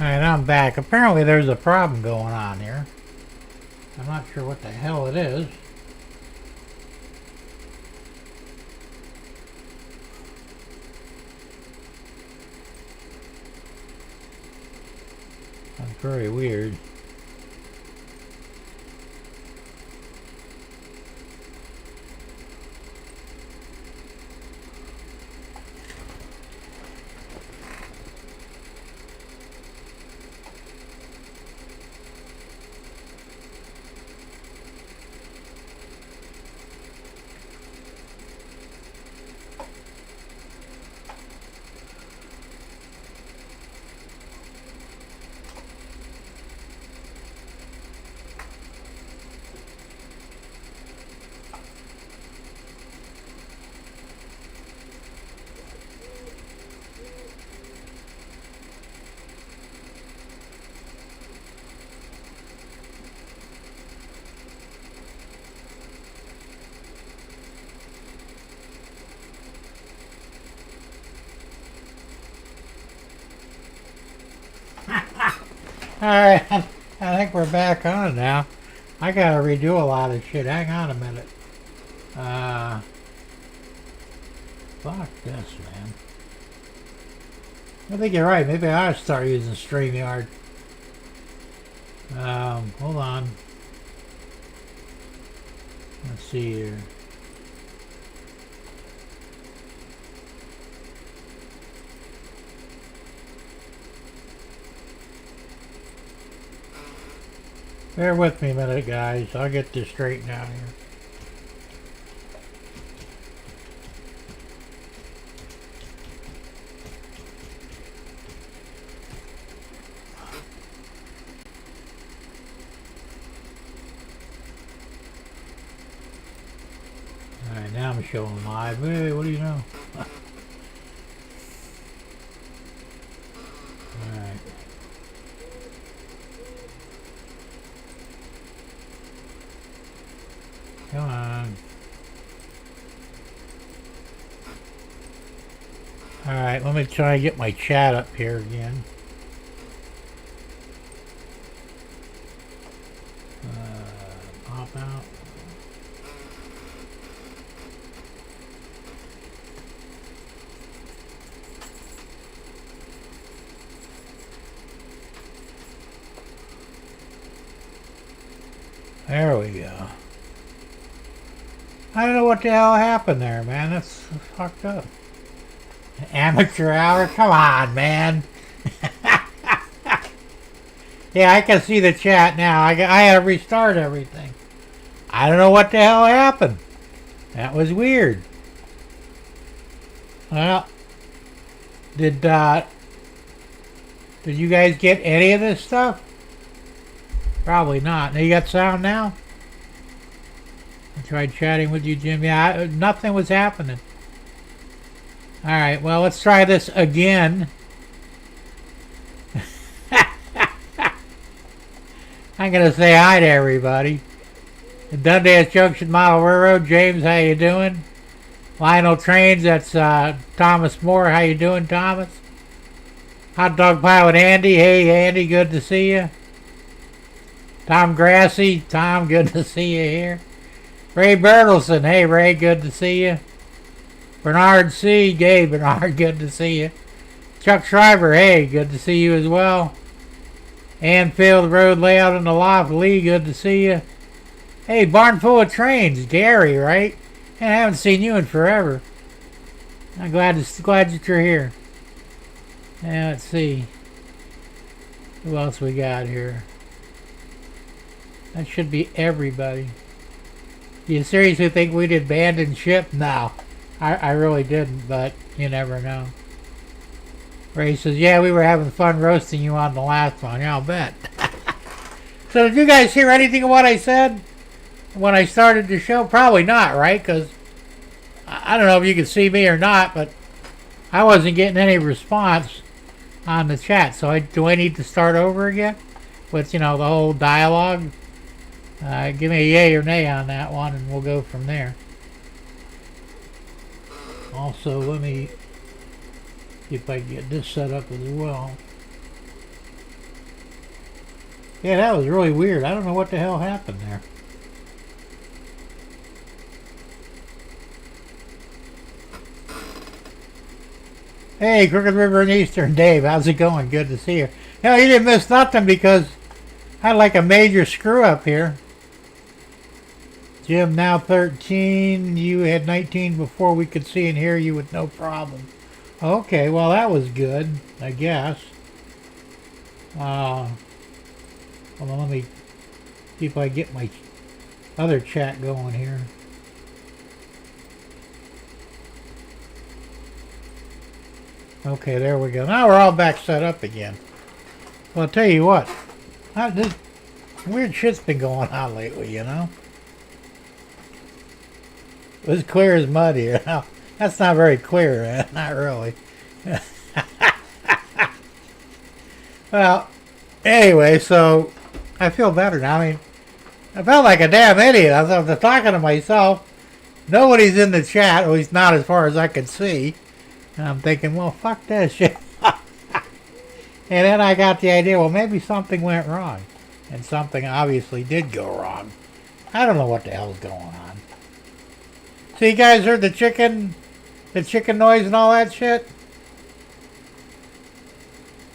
Alright, I'm back. Apparently there's a problem going on here. I'm not sure what the hell it is. That's very weird. Alright, I think we're back on now. I gotta redo a lot of shit. Hang on a minute. Fuck this, man. I think you're right. Maybe I ought to start using StreamYard. Hold on. Let's see here. Bear with me a minute, guys. I'll get this straightened out here. Alright, now I'm showing live. Hey, what do you know? Alright. Come on. Alright, let me try and get my chat up here again. Pop out. There we go. I don't know what the hell happened there, man. That's fucked up. Amateur hour? Come on, man. Yeah, I can see the chat now. I had to restart everything. I don't know what the hell happened. That was weird. Well, did you guys get any of this stuff? Probably not. Now you got sound now? I tried chatting with you, Jim. Yeah, nothing was happening. Alright, well, let's try this again. I'm going to say hi to everybody. Dundas Junction Model Railroad, James, how you doing? Lionel Trains, that's Thomas Moore. How you doing, Thomas? Hot Dog Pilot Andy, hey, Andy, good to see you. Tom Grassy, Tom, good to see you here. Ray Bertelson, hey Ray, good to see you. Bernard C, Gay Bernard, good to see you. Chuck Schreiber, hey, good to see you as well. Anfield Road Layout in the Loft, Lee, good to see you. Hey, Barn Full of Trains, Gary, right? Hey, I haven't seen you in forever. I'm glad that you're here. Now let's see. Who else we got here? That should be everybody. Do you seriously think we'd abandon ship? No, I really didn't, but you never know. Ray says, yeah, we were having fun roasting you on the last one. Yeah, I'll bet. So did you guys hear anything of what I said when I started the show? Probably not, right? Because I don't know if you could see me or not, but I wasn't getting any response on the chat. So do I need to start over again with, the whole dialogue? Give me a yay or nay on that one, and we'll go from there. Also, let me see if I can get this set up as well. Yeah, that was really weird. I don't know what the hell happened there. Hey, Crooked River and Eastern Dave, how's it going? Good to see you. No, you didn't miss nothing because I had like a major screw up here. Jim, now 13. You had 19 before we could see and hear you with no problem. Okay, well that was good, I guess. Hold on, let me see if I get my other chat going here. Okay, there we go. Now we're all back set up again. Well, I'll tell you what. This weird shit's been going on lately, you know? It was clear as mud here. Now, that's not very clear, man. Not really. Well, anyway, so I feel better now. I mean, I felt like a damn idiot. I was talking to myself. Nobody's in the chat, at least not as far as I could see. And I'm thinking, well, fuck this shit. And then I got the idea, well, maybe something went wrong. And something obviously did go wrong. I don't know what the hell's going on. So you guys heard the chicken noise and all that shit?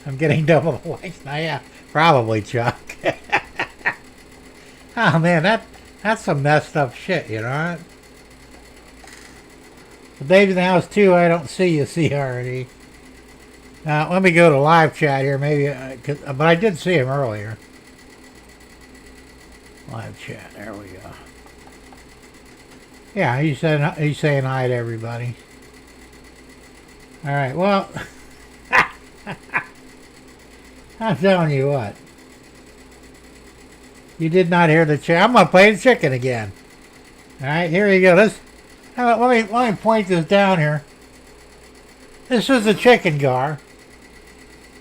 I'm getting double the likes now. Yeah, probably, Chuck. Oh, man, that's some messed up shit, you know? Dave's in the house, too. I don't see you, CRD. Now, let me go to live chat here, maybe, but I did see him earlier. Live chat, there we go. Yeah, he's saying hi to everybody. All right, well, I'm telling you what. You did not hear the chicken. I'm going to play the chicken again. All right, here you go. Let me point this down here. This is the chicken gar.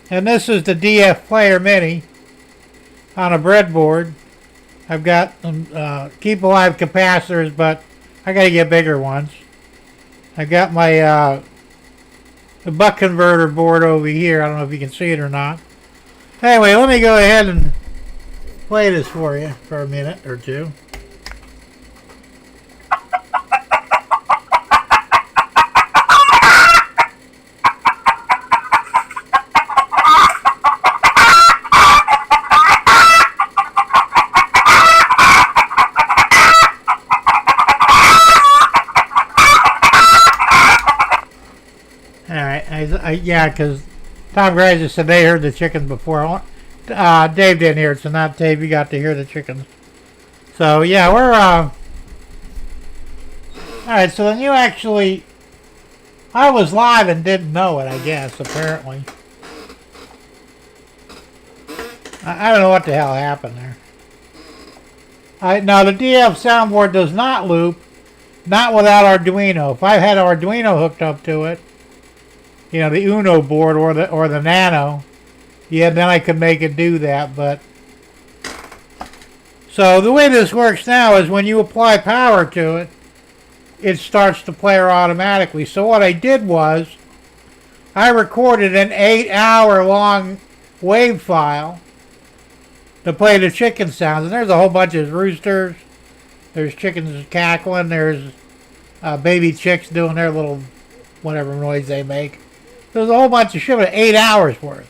And this is the DF Player Mini on a breadboard. I've got some keep alive capacitors, but I got to get bigger ones. I've got my the buck converter board over here. I don't know if you can see it or not. Anyway, let me go ahead and play this for you for a minute or two. Yeah, because Tom Grazer said they heard the chickens before. Dave didn't hear it, so not Dave. You got to hear the chickens. So yeah, we're all right. So then you actually, I was live and didn't know it. I guess apparently. I don't know what the hell happened there. Now the DF soundboard does not loop, not without Arduino. If I had Arduino hooked up to it, you know, the Uno board or the Nano, yeah, then I could make it do that. But so the way this works now is when you apply power to it, it starts to play automatically. So what I did was I recorded an 8-hour long wave file to play the chicken sounds. And there's a whole bunch of roosters. There's chickens cackling. There's baby chicks doing their little whatever noise they make. There's a whole bunch of shit, 8 hours worth.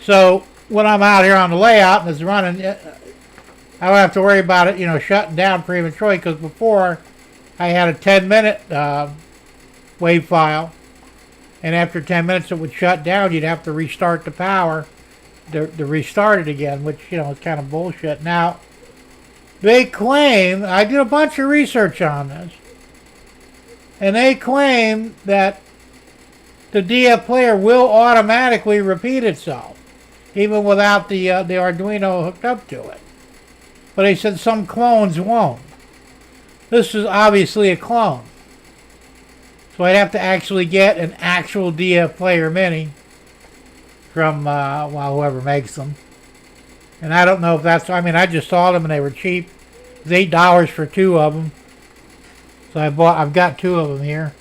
So when I'm out here on the layout and it's running, I don't have to worry about it, you know, shutting down prematurely, because before I had a 10-minute wave file, and after 10 minutes it would shut down. You'd have to restart the power to restart it again, which, you know, is kind of bullshit. Now, they claim, I did a bunch of research on this, and they claim that the DF player will automatically repeat itself, even without the Arduino hooked up to it. But they said some clones won't. This is obviously a clone. So I'd have to actually get an actual DF Player Mini from, well, whoever makes them. And I don't know if that's, I mean, I just saw them and they were cheap. It was $8 for 2 of them. So I've got 2 of them here.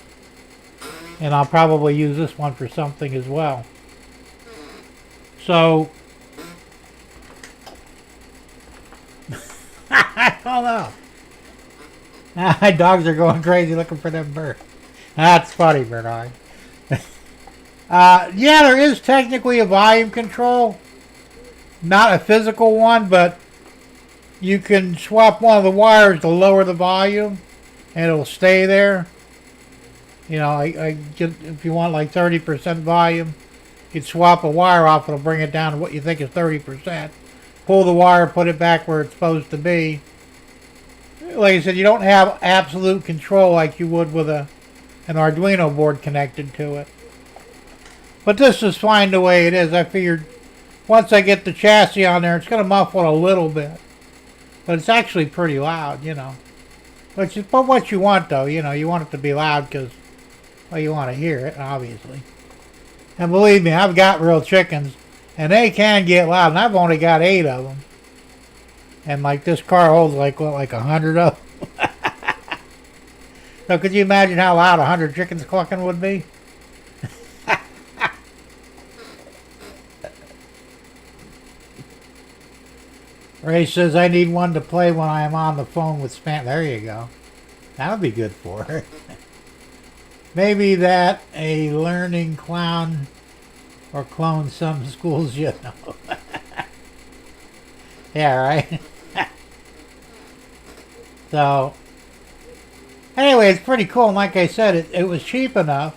And I'll probably use this one for something as well. So Oh no. My dogs are going crazy looking for them birds. That's funny, Bernard. Yeah, there is technically a volume control. Not a physical one, but you can swap one of the wires to lower the volume and it'll stay there. You know, if you want like 30% volume, you'd swap a wire off, it'll bring it down to what you think is 30%. Pull the wire, put it back where it's supposed to be. Like I said, you don't have absolute control like you would with an Arduino board connected to it. But this is fine the way it is. I figured once I get the chassis on there, it's going to muffle it a little bit. But it's actually pretty loud, you know. But what you want, though, you know, you want it to be loud because, well, you want to hear it, obviously. And believe me, I've got real chickens, and they can get loud, and I've only got 8 of them. And, like, this car holds, like, what, like 100 of them? So could you imagine how loud 100 chickens clucking would be? Ray says, I need one to play when I am on the phone with Span. There you go. That would be good for her. Maybe that a learning clown or clone some schools, you know. Yeah, right? So, anyway, it's pretty cool. And like I said, it was cheap enough.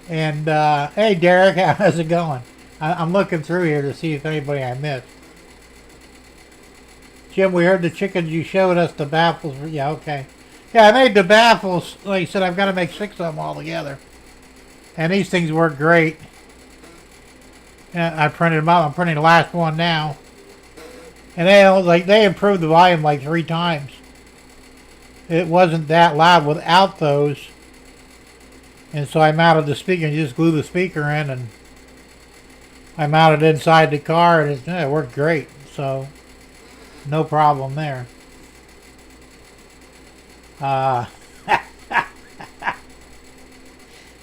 And, hey, Derek, how's it going? I'm looking through here to see if anybody I missed. Jim, we heard the chickens. You showed us the baffles. Yeah, okay. Yeah, I made the baffles. Like you said, I've got to make 6 of them all together. And these things work great. Yeah, I printed them out. I'm printing the last one now. And they improved the volume like 3 times. It wasn't that loud without those. And so I mounted the speaker and just glue the speaker in, and I mounted it inside the car, and it worked great. So no problem there.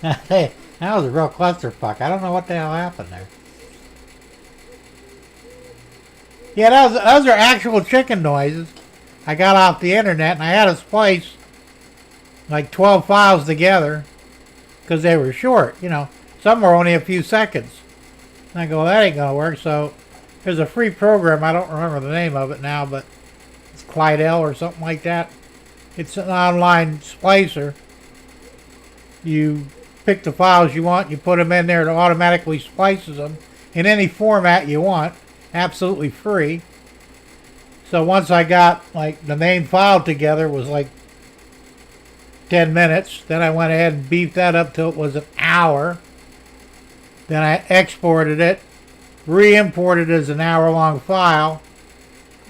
Hey, that was a real clusterfuck. I don't know what the hell happened there. Yeah, those are actual chicken noises. I got off the internet and I had to splice like 12 files together because they were short. You know, some were only a few seconds. And I go, well, that ain't gonna work. So there's a free program. I don't remember the name of it now, but it's Clydell or something like that. It's an online splicer. You pick the files you want, you put them in there, it automatically splices them in any format you want, absolutely free. So once I got like the main file together, it was like 10 minutes. Then I went ahead and beefed that up till it was an hour. Then I exported it, re-imported it as an hour-long file,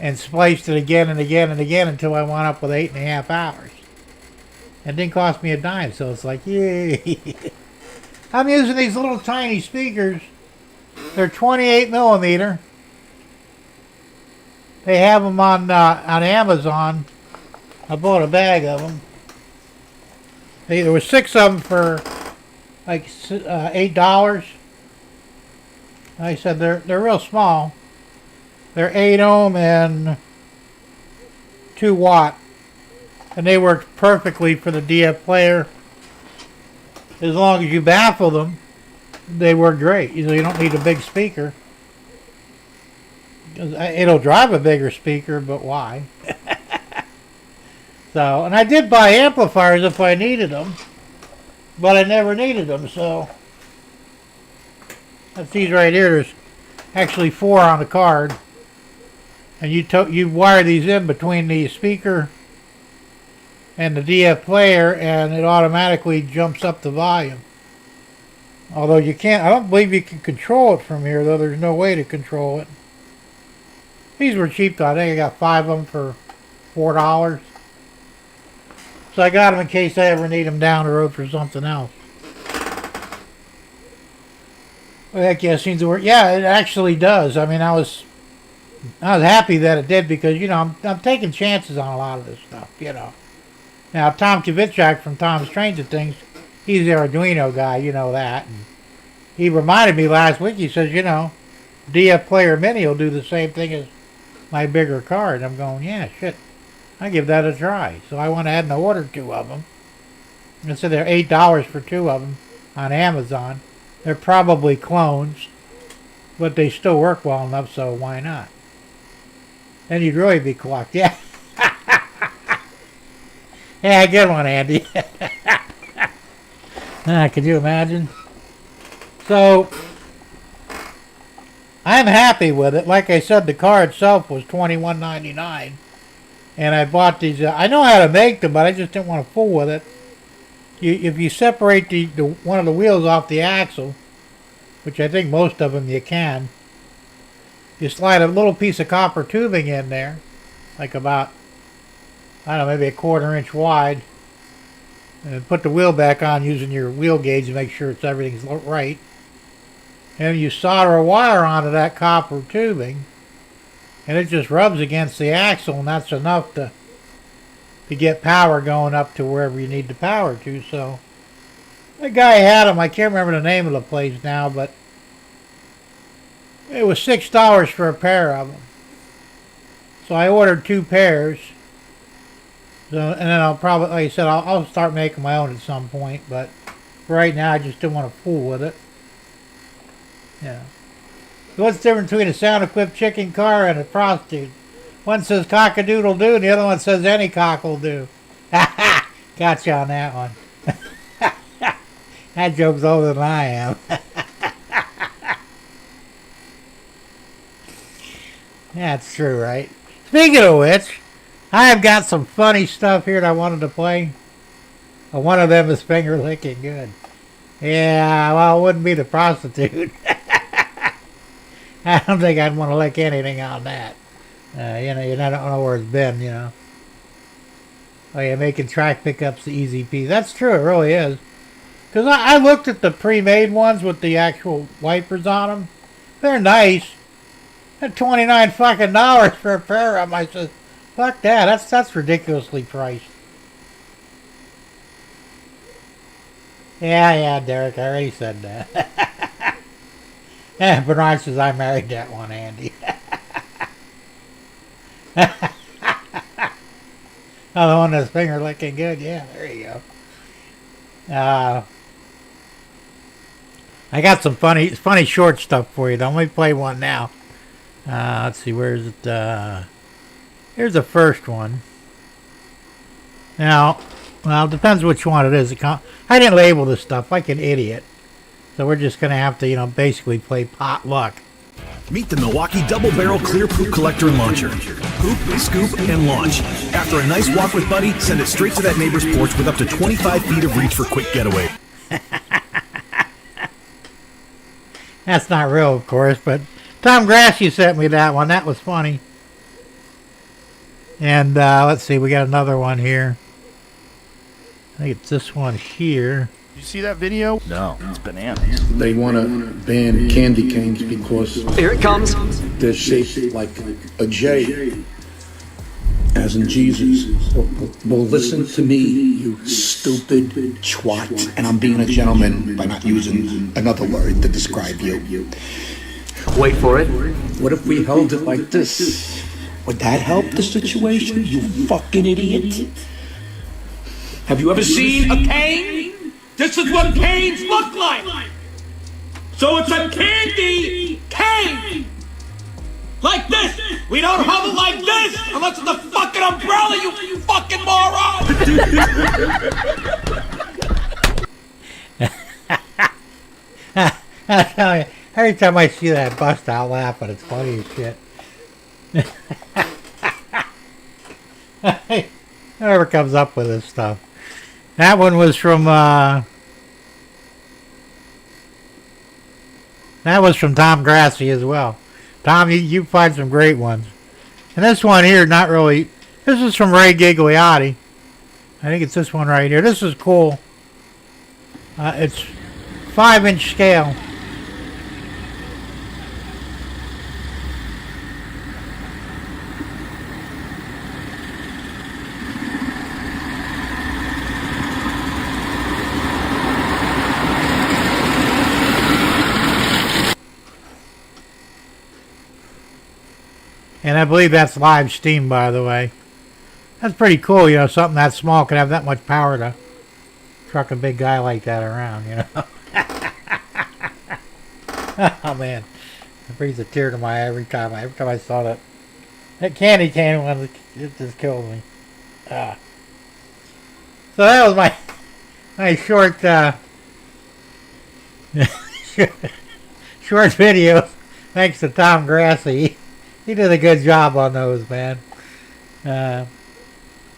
and spliced it again and again and again until I wound up with 8.5 hours. It didn't cost me a dime, so it's like, yay. I'm using these little tiny speakers. They're 28 millimeter. They have them on Amazon. I bought a bag of them. There were 6 of them for like $8. Like I said, they're real small. They're 8 ohm and 2 watt. And they work perfectly for the DF player. As long as you baffle them, they work great. You know, you don't need a big speaker. It'll drive a bigger speaker, but why? So, and I did buy amplifiers if I needed them, but I never needed them, so. That's these right here. There's actually 4 on the card. And you wire these in between the speaker and the DF player, and it automatically jumps up the volume. Although you can't, I don't believe you can control it from here, though. There's no way to control it. These were cheap, though. I think I got 5 of them for $4. So I got them in case I ever need them down the road for something else. Well, heck yeah, it seems to work. Yeah, it actually does. I mean, I was happy that it did because, you know, I'm taking chances on a lot of this stuff, you know. Now, Tom Kvichak from Tom's Trains and Things, he's the Arduino guy, you know that. And he reminded me last week, he says, you know, DF Player Mini will do the same thing as my bigger car. And I'm going, yeah, shit, I'll give that a try. So I went ahead and ordered 2 of them. And so they're $8 for 2 of them on Amazon. They're probably clones, but they still work well enough, so why not? Then you'd really be clucked. Yeah. Yeah, good one, Andy. Could you imagine? So, I'm happy with it. Like I said, the car itself was $21.99. And I bought these. I know how to make them, but I just didn't want to fool with it. If you separate the one of the wheels off the axle, which I think most of them you can, you slide a little piece of copper tubing in there, like about, I don't know, maybe a 1/4 inch wide, and put the wheel back on using your wheel gauge to make sure everything's right. And you solder a wire onto that copper tubing, and it just rubs against the axle, and that's enough to get power going up to wherever you need the power to. So the guy had them. I can't remember the name of the place now, but it was $6 for a pair of them. So I ordered 2 pairs. So, and then I'll probably, like I said, I'll start making my own at some point. But for right now, I just didn't want to fool with it. Yeah. So what's the difference between a sound-equipped chicken car and a prostitute? One says cock-a-doodle-doo, and the other one says any cock will do. Got you on that one. That joke's older than I am. That's true, right? Speaking of which, I have got some funny stuff here that I wanted to play. One of them is finger licking good. Yeah, well, it wouldn't be the prostitute. I don't think I'd want to lick anything on that. You don't know where it's been, you know. Oh, yeah, making track pickups the easy peasy. That's true, it really is. Because I looked at the pre-made ones with the actual wipers on them. They're nice. They're $29 fucking dollars for a pair of them. I said, fuck that. That's ridiculously priced. Yeah, Derek, I already said that. Yeah, Bernard says I married that one, Andy. Oh, the one that's finger licking good. Yeah, there you go. I got some funny short stuff for you. Let me play one now. Let's see, where is it? Here's the first one. Now, well, it depends which one it is. I didn't label this stuff like an idiot. So we're just going to have to, basically play pot luck. Meet the Milwaukee Double Barrel Clear Poop Collector and Launcher. Poop, scoop, and launch. After a nice walk with Buddy, send it straight to that neighbor's porch with up to 25 feet of reach for quick getaway. That's not real, of course, but Tom Grassi sent me that one. That was funny. And let's see, we got another one here. I think it's this one here. You see that video? No, it's bananas. They want to ban candy canes because here it comes. They're shaped like a J, as in Jesus. Well, listen to me, you stupid twat, and I'm being a gentleman by not using another word to describe you. Wait for it. What if we held it like this? Would that help the situation, you fucking idiot? Have you ever seen a cane? This is what canes look like. So it's a candy cane. Like this. We don't hold it like this unless it's a fucking umbrella, you fucking moron. Every time I see that bust, I'll laugh, but it's funny as shit. Whoever comes up with this stuff. That one was from Tom Grassi as well. Tom, you find some great ones. And this one here, not really. This is from Ray Gigliotti. I think it's this one right here. This is cool. It's 5-inch scale. And I believe that's live steam, by the way. That's pretty cool, you know, something that small can have that much power to truck a big guy like that around, you know. Oh, man. It brings a tear to my eye every time I saw that. That candy cane one, it just killed me. So that was my short, short video. Thanks to Tom Grassi. He did a good job on those, man.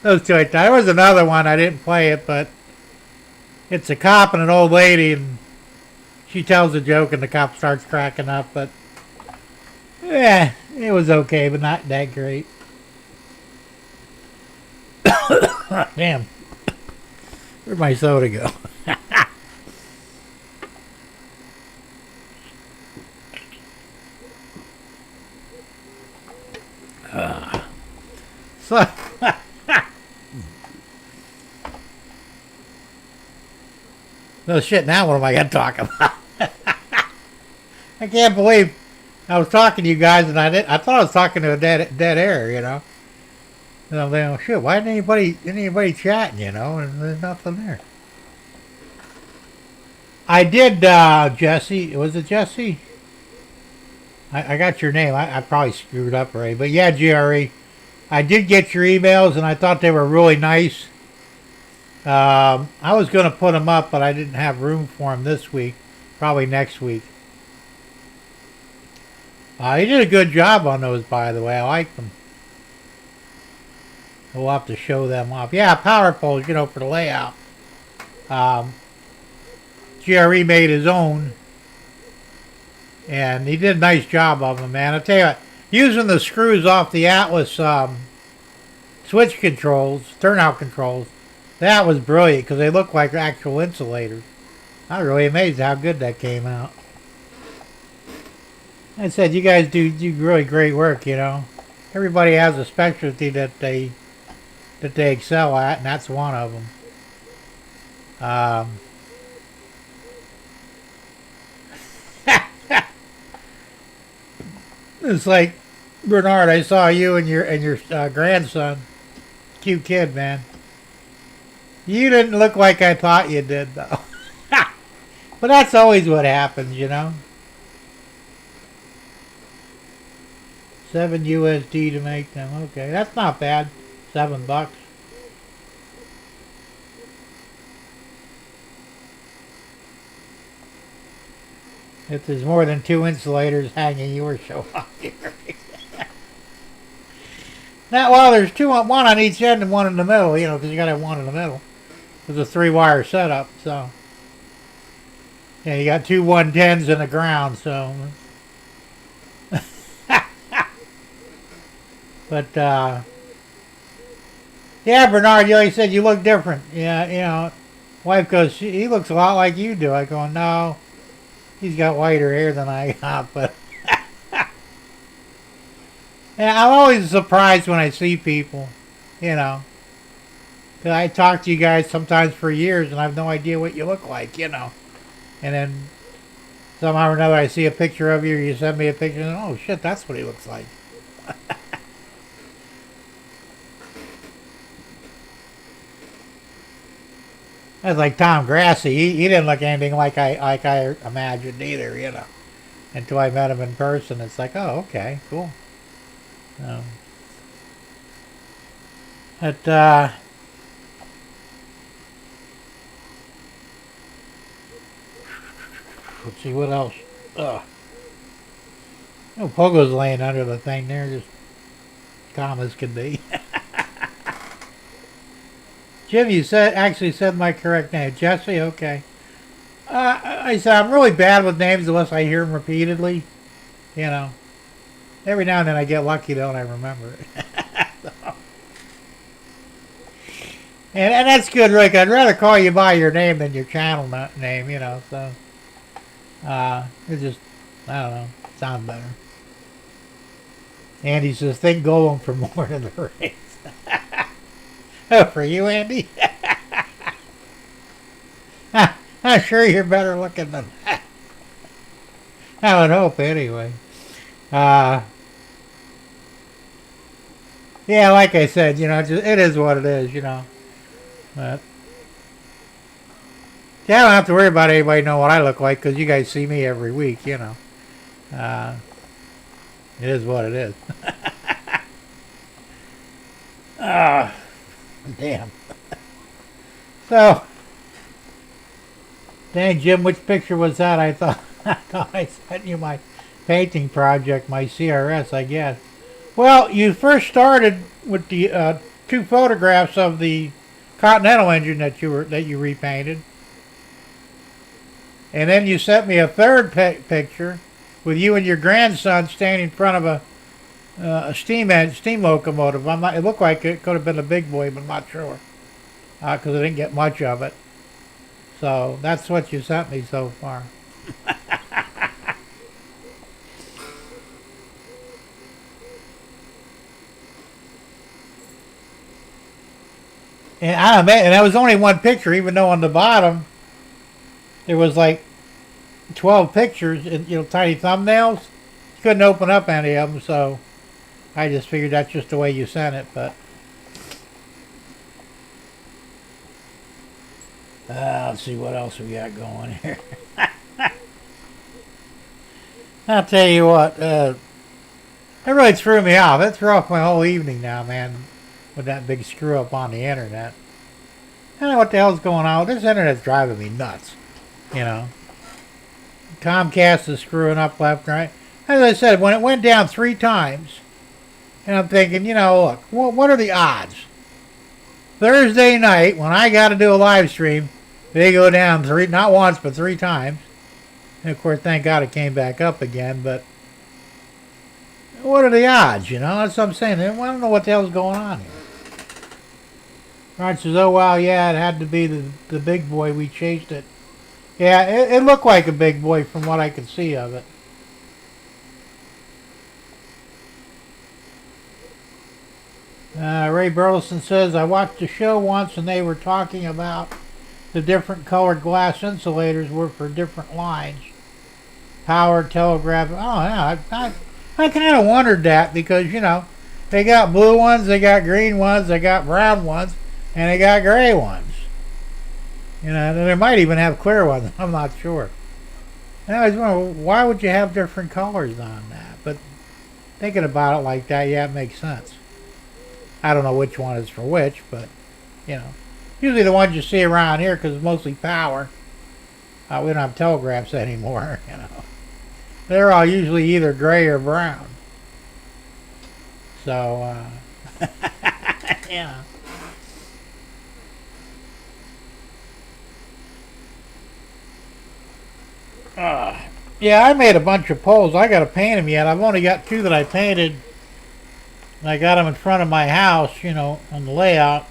Those two I thought. There was another one, I didn't play it, but it's a cop and an old lady, and she tells a joke and the cop starts cracking up, but yeah, it was okay, but not that great. Damn. Where'd my soda go? So no shit, now what am I going to talk about? I can't believe I was talking to you guys and I thought I was talking to a dead air, you know. And I'm thinking, oh, shit, why isn't anybody chatting, you know, and there's nothing there. I did, Jesse, was it Jesse? I got your name. I probably screwed up already, but yeah, GRE. I did get your emails and I thought they were really nice. I was going to put them up, but I didn't have room for them this week. Probably next week. You did a good job on those, by the way. I like them. We'll have to show them off. Yeah, power poles, you know, for the layout. GRE made his own. And he did a nice job of them, man. I'll tell you what, using the screws off the Atlas switch controls, turnout controls, that was brilliant because they look like actual insulators. I was really amazed how good that came out. I said, you guys do really great work, you know. Everybody has a specialty that they excel at, and that's one of them. It's like, Bernard, I saw you and your grandson. Cute kid, man. You didn't look like I thought you did, though. But that's always what happens, you know. $7 USD to make them. Okay, that's not bad. $7. If there's more than 2 insulators hanging, you were show off here. Now, well, there's one on each end and one in the middle, you know, because you got to have one in the middle. It's a 3-wire setup, so. Yeah, you got 2 110s and a ground, so. But, yeah, Bernard, like you said, you look different. Yeah, you know, wife goes, he looks a lot like you do. I go, no, he's got whiter hair than I got, but. Yeah, I'm always surprised when I see people, you know. 'Cause I talk to you guys sometimes for years and I have no idea what you look like, you know. And then somehow or another I see a picture of you, or you send me a picture, and oh shit, that's what he looks like. That's like Tom Grassi. He didn't look anything like I imagined either, you know. Until I met him in person, it's like, oh, okay, cool. But let's see what else. No, Pogo's laying under the thing there, just calm as can be. Jim, you actually said my correct name. Jesse, okay. I said I'm really bad with names unless I hear them repeatedly. You know. Every now and then I get lucky though and I remember it. So. And that's good, Rick. I'd rather call you by your name than your channel name, you know, so. It just, I don't know, sounds better. Andy says, think Golem for more than the race. Oh, for you, Andy? I'm sure you're better looking than that. I would hope, anyway. Yeah, like I said, you know, it is what it is, you know. But yeah, I don't have to worry about anybody know what I look like because you guys see me every week, you know. Uh, it is what it is. Ah, damn. So, dang, Jim, which picture was that? I thought I thought I sent you my painting project, my CRS, I guess. Well, you first started with the 2 photographs of the Continental engine that you repainted, and then you sent me a third picture with you and your grandson standing in front of a steam locomotive. It looked like it could have been a big boy, but I'm not sure because I didn't get much of it. So that's what you sent me so far. And and that was only one picture, even though on the bottom there was like 12 pictures and tiny thumbnails. You couldn't open up any of them, so I just figured that's just the way you sent it. But let's see what else we got going here. I'll tell you what, it really threw me off. It threw off my whole evening now, man, with that big screw up on the internet. I don't know what the hell's going on. This internet's driving me nuts, you know. Comcast is screwing up left and right. As I said, when it went down 3 times, and I'm thinking, look, what are the odds? Thursday night, when I got to do a live stream, they go down not once, but 3 times. And of course, thank God it came back up again, but what are the odds, That's what I'm saying. I don't know what the hell's going on here. Rod says, oh, wow, yeah, it had to be the big boy. We chased it. Yeah, it looked like a big boy from what I could see of it. Ray Burleson says, I watched a show once and they were talking about the different colored glass insulators were for different lines. Power, telegraph. Oh, yeah, I kind of wondered that because, they got blue ones, they got green ones, they got brown ones, and they got gray ones. They might even have clear ones. I'm not sure. And I was wondering, why would you have different colors on that? But thinking about it like that, yeah, it makes sense. I don't know which one is for which, but, usually the ones you see around here, because it's mostly power. We don't have telegraphs anymore, They're all usually either gray or brown. So, yeah. Yeah, I made a bunch of poles. I got to paint them yet. I've only got 2 that I painted. And I got them in front of my house, on the layout.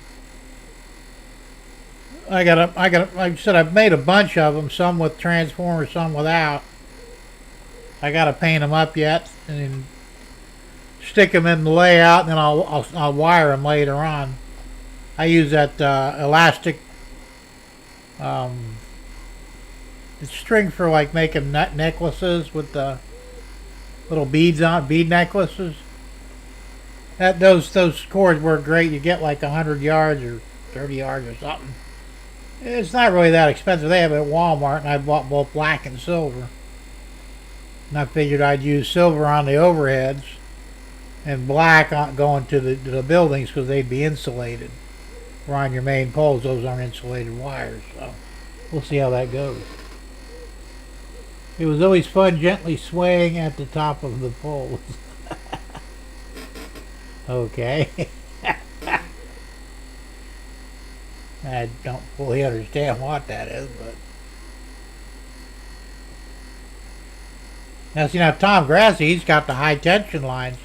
Like I said, I've made a bunch of them, some with transformers, some without. I got to paint them up yet and stick them in the layout, and then I'll wire them later on. I use that elastic string for like making necklaces with the little beads on, bead necklaces. Those cords work great. You get like 100 yards or 30 yards or something. It's not really that expensive. They have it at Walmart, and I bought both black and silver. And I figured I'd use silver on the overheads and black on going to the buildings because they'd be insulated. Or on your main poles, those aren't insulated wires. So we'll see how that goes. It was always fun gently swaying at the top of the poles. Okay. I don't fully understand what that is, but now see, Tom Grassi, he's got the high tension lines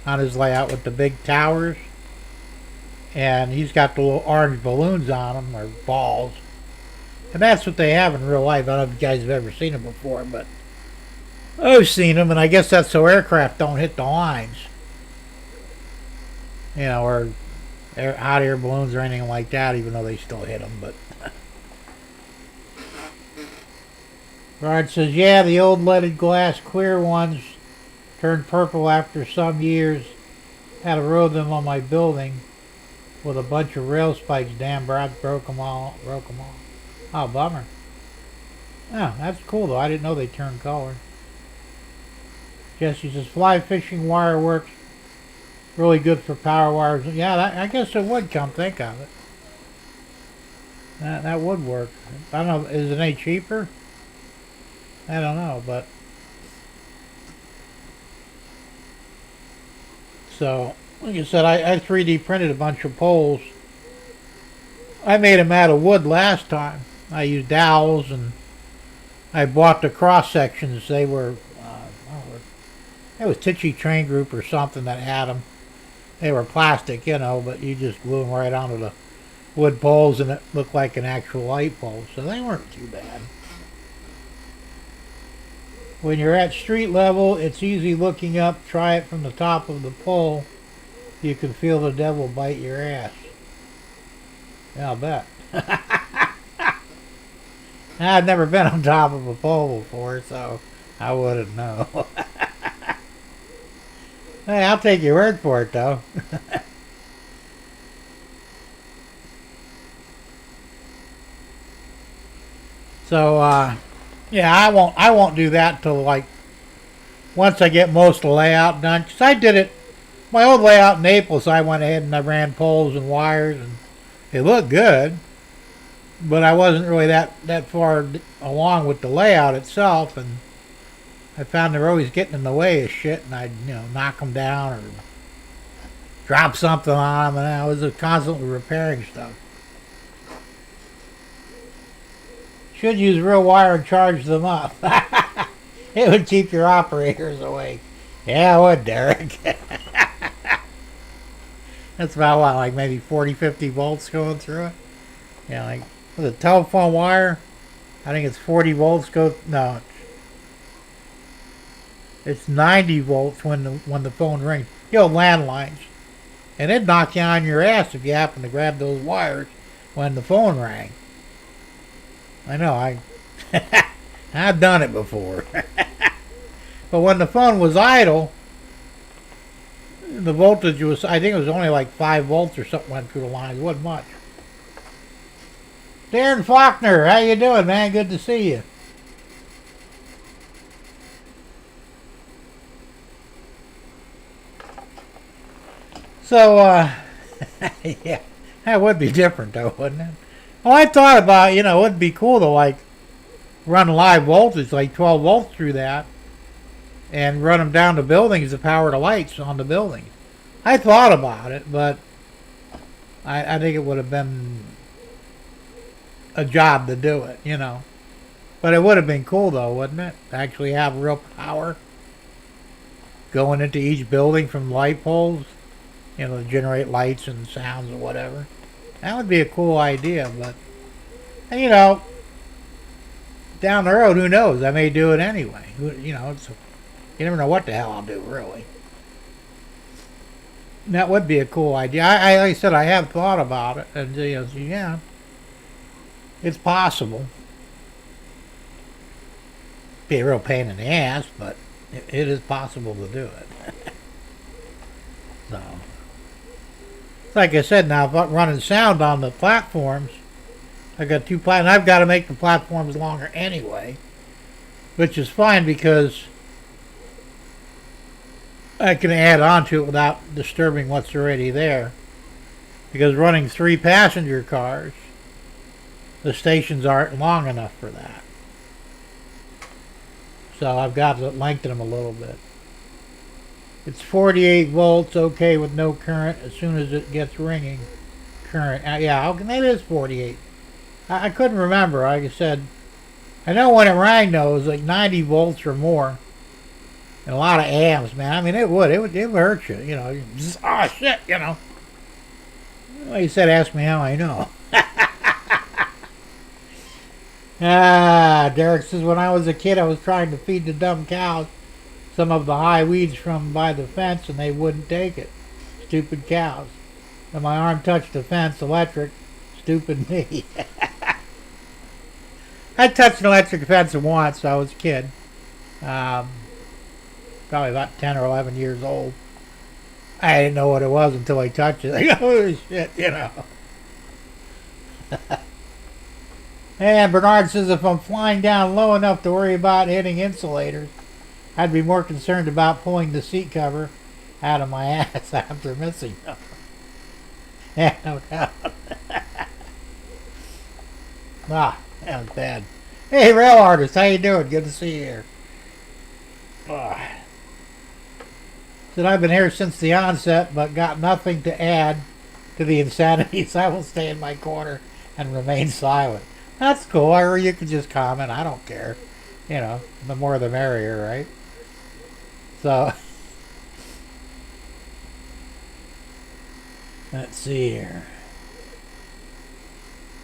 on his layout with the big towers, and he's got the little orange balloons on them, or balls, and that's what they have in real life. I don't know if you guys have ever seen them before, but I've seen them, and I guess that's so aircraft don't hit the lines, or hot air balloons or anything like that, even though they still hit them. But Rod says, yeah, the old leaded glass clear ones turned purple after some years Had a row of them on my building with a bunch of rail spikes. Damn brats broke them all. Oh, bummer. Oh, that's cool though. I didn't know they turned color. Jesse says fly fishing wire works really good for power wires. Yeah, I guess it would, come think of it. That would work. I don't know, is it any cheaper? I don't know, but so like I said, I 3D printed a bunch of poles. I made them out of wood last time. I used dowels, and I bought the cross sections. They were it was Tichy Train Group or something that had them. They were plastic, you know, but you just glue them right onto the wood poles and it looked like an actual light pole, so they weren't too bad. When you're at street level, it's easy looking up. Try it from the top of the pole. You can feel the devil bite your ass. Yeah, I'll bet. I've never been on top of a pole before, so I wouldn't know. Hey, I'll take your word for it, though. So, yeah, I won't do that till like once I get most of the layout done. 'Cause I did it, my old layout in Naples. I went ahead and I ran poles and wires, and it looked good. But I wasn't really that far along with the layout itself, and I found they were always getting in the way of shit, and I'd, you know, knock them down or drop something on them, and I was constantly repairing stuff. Should use real wire and charge them up. It would keep your operators awake. Yeah, it would, Derek. That's about what, like maybe 40, 50 volts going through it? Yeah, like with a telephone wire, I think it's 40 volts no, it's 90 volts when the phone rings. You know, landlines. And it'd knock you on your ass if you happen to grab those wires when the phone rang. I know, I've done it before. But when the phone was idle, the voltage was, I think it was only like 5 volts or something went through the line. It wasn't much. Darren Faulkner, how you doing, man? Good to see you. So, yeah, that would be different though, wouldn't it? Well, I thought about, you know, it would be cool to like run live voltage, like 12 volts through that, and run them down to buildings to power the lights on the buildings. I thought about it, but I think it would have been a job to do it, you know. But it would have been cool though, wouldn't it? To actually have real power going into each building from light poles, you know, to generate lights and sounds or whatever. That would be a cool idea, but, you know, down the road, who knows? I may do it anyway. You know, you never know what the hell I'll do, really. That would be a cool idea. Like I said, I have thought about it, and, you know, yeah, it's possible. Be a real pain in the ass, but it is possible to do it. So, like I said, now if I'm running sound on the platforms, I got 2 platforms. I've got to make the platforms longer anyway, which is fine because I can add on to it without disturbing what's already there. Because running 3 passenger cars, the stations aren't long enough for that. So I've got to lengthen them a little bit. It's 48 volts, okay, with no current. As soon as it gets ringing, current. Yeah, okay, it is 48. I couldn't remember. Like I said, I know when it rang though, it was like 90 volts or more. And a lot of amps, man. I mean, it would hurt you, you know. Just, oh shit, you know. Well, he said, ask me how I know. Derek says, when I was a kid, I was trying to feed the dumb cows some of the high weeds from by the fence, and they wouldn't take it. Stupid cows. And my arm touched the fence, electric. Stupid me. I touched an electric fence once. I was a kid. Probably about 10 or 11 years old. I didn't know what it was until I touched it. Like, oh shit, you know. And Bernard says if I'm flying down low enough to worry about hitting insulators, I'd be more concerned about pulling the seat cover out of my ass after missing them. Yeah, no doubt. That was bad. Hey, Rail Artist, how you doing? Good to see you here. Said I've been here since the onset, but got nothing to add to the insanities. I will stay in my corner and remain silent. That's cool. Or you can just comment. I don't care. You know, the more the merrier, right? So, let's see here.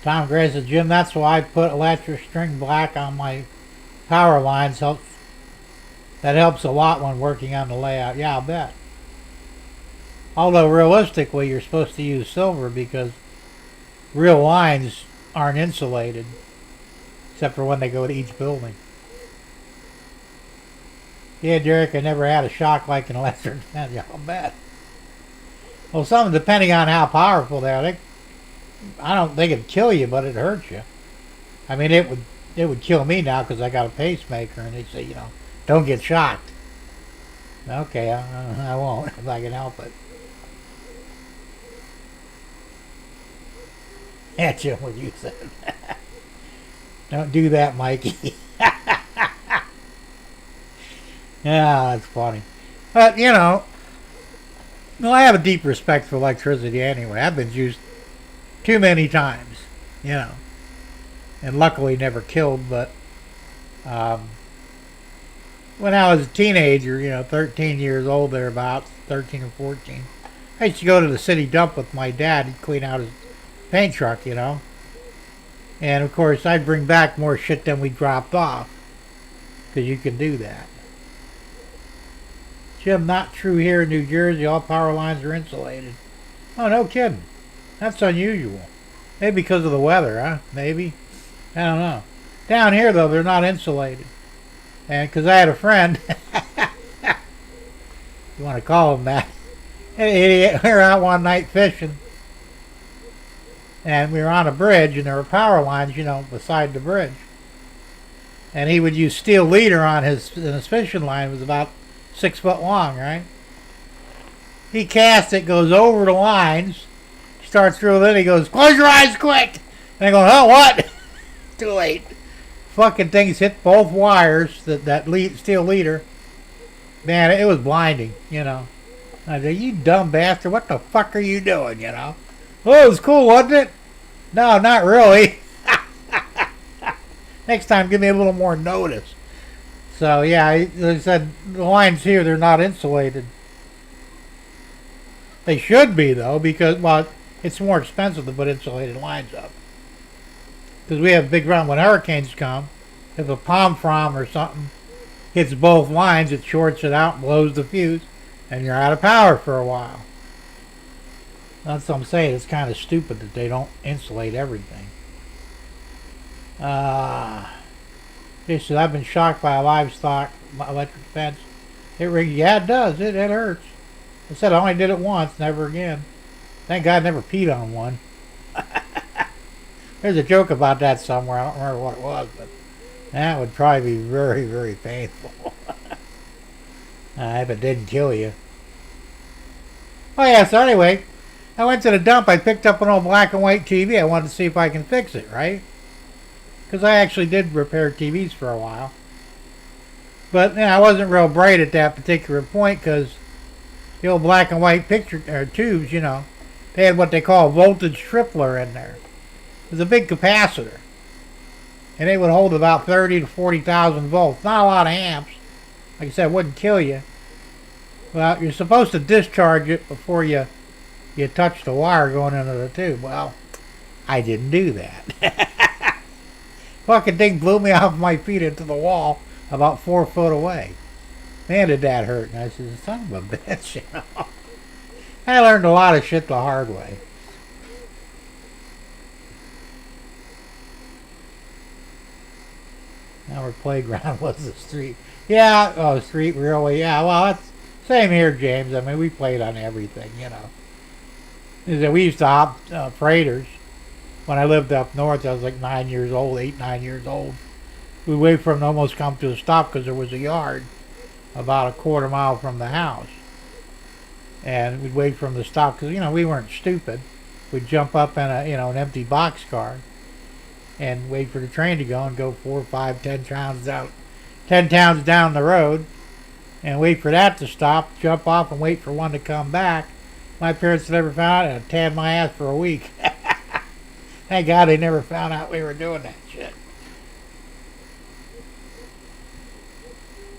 Tom Gray said, Jim, that's why I put electric string black on my power lines. That helps a lot when working on the layout. Yeah, I'll bet. Although realistically, you're supposed to use silver because real lines aren't insulated, except for when they go to each building. Yeah, Derek, I never had a shock like an electric fence. Yeah, I'll bet. Well, some, depending on how powerful they are, I don't think it'd kill you, but it hurts you. I mean, it would kill me now because I got a pacemaker, and they say, you know, don't get shocked. Okay, I won't if I can help it. Yeah, Jim, what you said. Don't do that, Mikey. Yeah, that's funny. But, you know, well, I have a deep respect for electricity anyway. I've been used too many times, you know. And luckily never killed, but when I was a teenager, you know, 13 years old thereabouts, 13 or 14, I used to go to the city dump with my dad. He'd clean out his paint truck, you know. And, of course, I'd bring back more shit than we dropped off, because you can do that. Jim, not true here in New Jersey. All power lines are insulated. Oh, no kidding. That's unusual. Maybe because of the weather, huh? Maybe. I don't know. Down here, though, they're not insulated. And because I had a friend, you want to call him that, an idiot. We were out one night fishing. And we were on a bridge, and there were power lines, you know, beside the bridge. And he would use steel leader on his fishing line. It was about 6 foot long, right? He casts it, goes over the lines, starts reeling in, he goes, close your eyes quick! And I go, oh, what? Too late. Fucking things hit both wires, that steel leader. Man, it was blinding, you know. I said, you dumb bastard, what the fuck are you doing, you know? Oh, it was cool, wasn't it? No, not really. Next time, give me a little more notice. So, yeah, they said the lines here, they're not insulated. They should be, though, because, well, it's more expensive to put insulated lines up. Because we have big run when hurricanes come. If a palm frond or something hits both lines, it shorts it out and blows the fuse, and you're out of power for a while. That's what I'm saying. It's kind of stupid that they don't insulate everything. He said, I've been shocked by a livestock electric fence. It rings. Yeah, it does. It hurts. I said I only did it once, never again. Thank God I never peed on one. There's a joke about that somewhere. I don't remember what it was, but that would probably be very, very painful. If it didn't kill you. Oh yeah, so anyway, I went to the dump. I picked up an old black and white TV. I wanted to see if I can fix it, right? Because I actually did repair TVs for a while. But you know, I wasn't real bright at that particular point because the old black and white picture tubes, you know, they had what they call a voltage tripler in there. It was a big capacitor. And they would hold about 30 to 40,000 volts. Not a lot of amps. Like I said, it wouldn't kill you. Well, you're supposed to discharge it before you touch the wire going into the tube. Well, I didn't do that. Fucking thing blew me off my feet into the wall about 4 foot away. Man, did that hurt. And I said, son of a bitch, you know. I learned a lot of shit the hard way. Our playground was the street. Yeah, oh, street railway. Yeah, well, that's Same here, James. I mean, we played on everything, you know. Is that we used to hop freighters. When I lived up north, I was like 9 years old, 8, 9 years old. We'd wait for them to almost come to a stop because there was a yard about a quarter mile from the house. And we'd wait for them to stop because, you know, we weren't stupid. We'd jump up in a, you know, an empty boxcar and wait for the train to go and go 4, 5, 10 towns out, 10 towns down the road, and wait for that to stop, jump off and wait for one to come back. My parents never found out and tanned my ass for a week. Thank God they never found out we were doing that shit.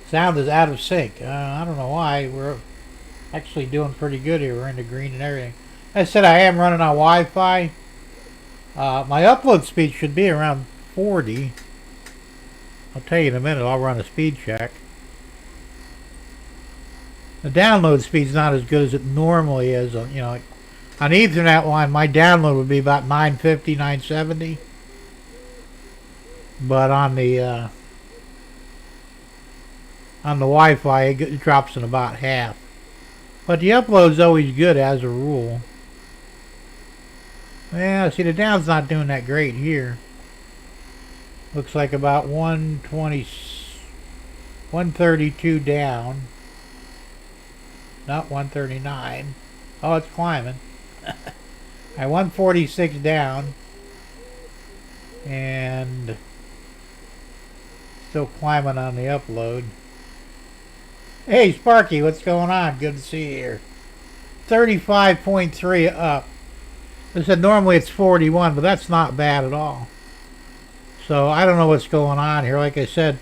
Sound is out of sync. I don't know why. We're actually doing pretty good here. We're in the green and everything. I said I am running on Wi-Fi. My upload speed should be around 40. I'll tell you in a minute. I'll run a speed check. The download speed's not as good as it normally is. You know, on the Ethernet line, my download would be about 950, 970. But on the Wi-Fi, it drops in about half. But the upload's always good as a rule. Yeah, see, the down's not doing that great here. Looks like about 120, 132 down. Not 139. Oh, it's climbing. At 146 down. And still climbing on the upload. Hey, Sparky, what's going on? Good to see you here. 35.3 up. I said normally it's 41, but that's not bad at all. So I don't know what's going on here. Like I said,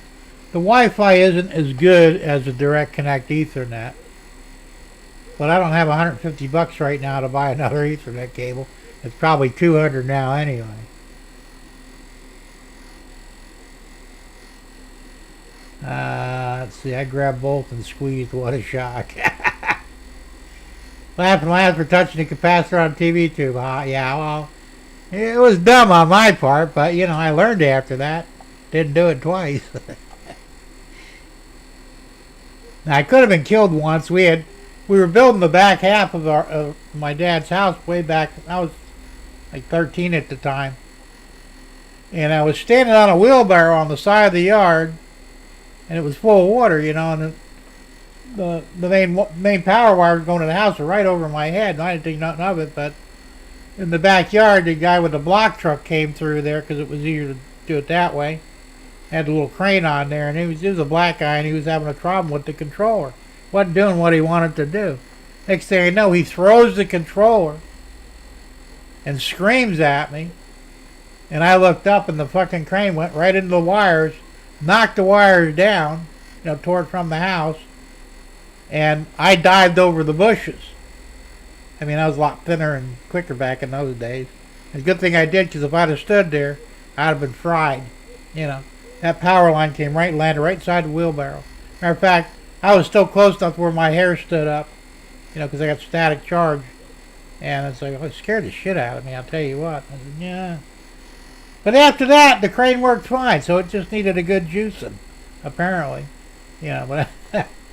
the Wi-Fi isn't as good as the Direct Connect Ethernet. But I don't have 150 bucks right now to buy another Ethernet cable. It's probably 200 now anyway. Let's see, I grabbed both and squeezed. What a shock. Laughing last for touching the capacitor on TV tube. Yeah, well, it was dumb on my part, but, you know, I learned after that. Didn't do it twice. Now, I could have been killed once. We were building the back half of my dad's house way back. I was like 13 at the time. And I was standing on a wheelbarrow on the side of the yard, and it was full of water, you know, and the main power wires going to the house were right over my head, and I didn't think nothing of it. But in the backyard, the guy with the block truck came through there because it was easier to do it that way. Had a little crane on there, and he was a black guy, and he was having a problem with the controller. Wasn't doing what he wanted to do. Next thing I know, he throws the controller and screams at me. And I looked up, and the fucking crane went right into the wires, knocked the wires down, you know, tore it from the house. And I dived over the bushes. I mean, I was a lot thinner and quicker back in those days. It's a good thing I did, because if I'd have stood there, I'd have been fried. You know, that power line came right and landed right inside the wheelbarrow. Matter of fact, I was still close enough where my hair stood up, you know, because I got static charge. And it's like, it scared the shit out of me, I'll tell you what. I said, yeah. But after that, the crane worked fine, so it just needed a good juicing, apparently. You know, but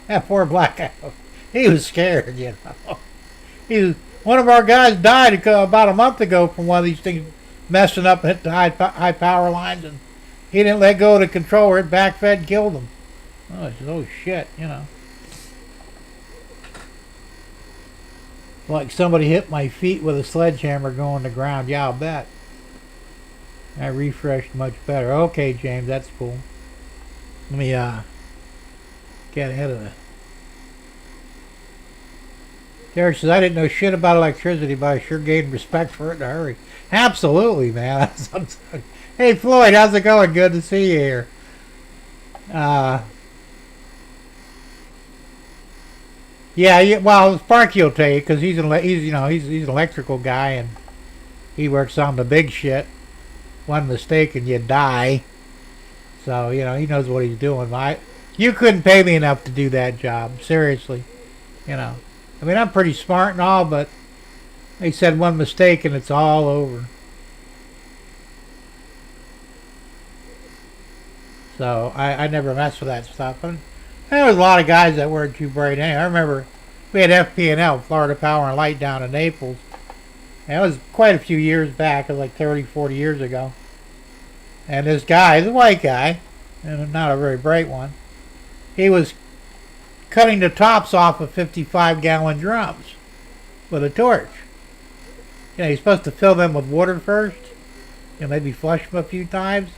that poor black guy, he was scared, you know. One of our guys died about a month ago from one of these things messing up and hit the high power lines, and he didn't let go of the controller. It backfed and killed him. Oh, I said, oh shit, you know. Like somebody hit my feet with a sledgehammer going to the ground. Yeah, I'll bet. I refreshed much better. Okay, James, that's cool. Let me get ahead of it. Derek says, I didn't know shit about electricity, but I sure gained respect for it in a hurry. Absolutely, man. Hey, Floyd, how's it going? Good to see you here. Yeah, well, Sparky will tell you, because he's an electrical guy, and he works on the big shit. One mistake and you die. So, you know, he knows what he's doing. You couldn't pay me enough to do that job. Seriously. You know. I mean, I'm pretty smart and all, but they said one mistake and it's all over. So, I never mess with that stuff. And There was a lot of guys that weren't too bright anyway. I remember we had FP&L, Florida Power and Light, down in Naples. And it was quite a few years back. It was like 30, 40 years ago. And this guy, the white guy, and not a very bright one, he was cutting the tops off of 55-gallon drums with a torch. You know, you're supposed to fill them with water first. You know, maybe flush them a few times.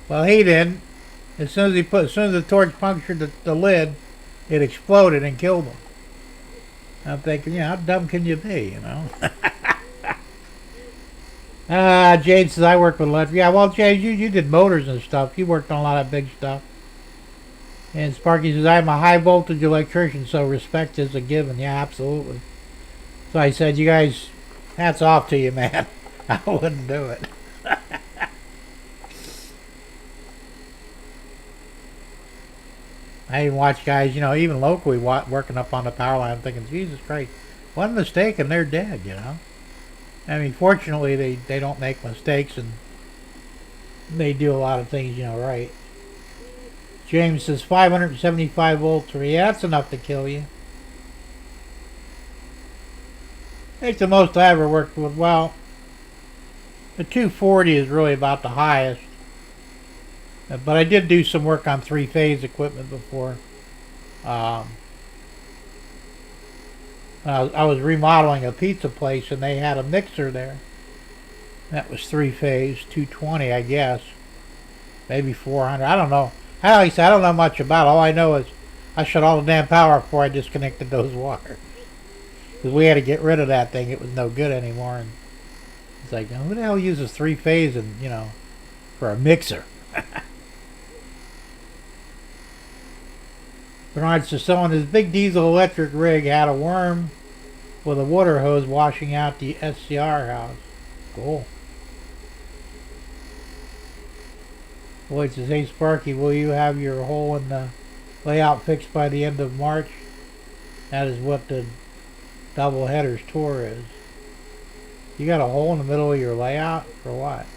Well, he didn't. As soon as the torch punctured the lid, it exploded and killed him. I'm thinking, how dumb can you be, James says, I worked with electric. Yeah, well, James, you did motors and stuff. You worked on a lot of big stuff. And Sparky says, I'm a high voltage electrician, so respect is a given. Yeah, absolutely. So I said, you guys, hats off to you, man. I wouldn't do it. I even watch guys, even locally working up on the power line. I'm thinking, Jesus Christ, one mistake and they're dead, I mean, fortunately, they don't make mistakes and they do a lot of things, right. James says 575 volts. Yeah, that's enough to kill you. I think the most I ever worked with, well, the 240 is really about the highest. But I did do some work on three-phase equipment before. I was remodeling a pizza place and they had a mixer there. That was three-phase, 220, I guess. Maybe 400. I don't know. Like I said, I don't know much about it. All I know is I shut all the damn power before I disconnected those wires. Because we had to get rid of that thing. It was no good anymore. And it's like, who the hell uses three-phase and, for a mixer? Bernard says, someone his big diesel electric rig had a worm with a water hose washing out the SCR house. Cool. Lloyd says, hey Sparky, will you have your hole in the layout fixed by the end of March? That is what the double headers tour is. You got a hole in the middle of your layout? For what?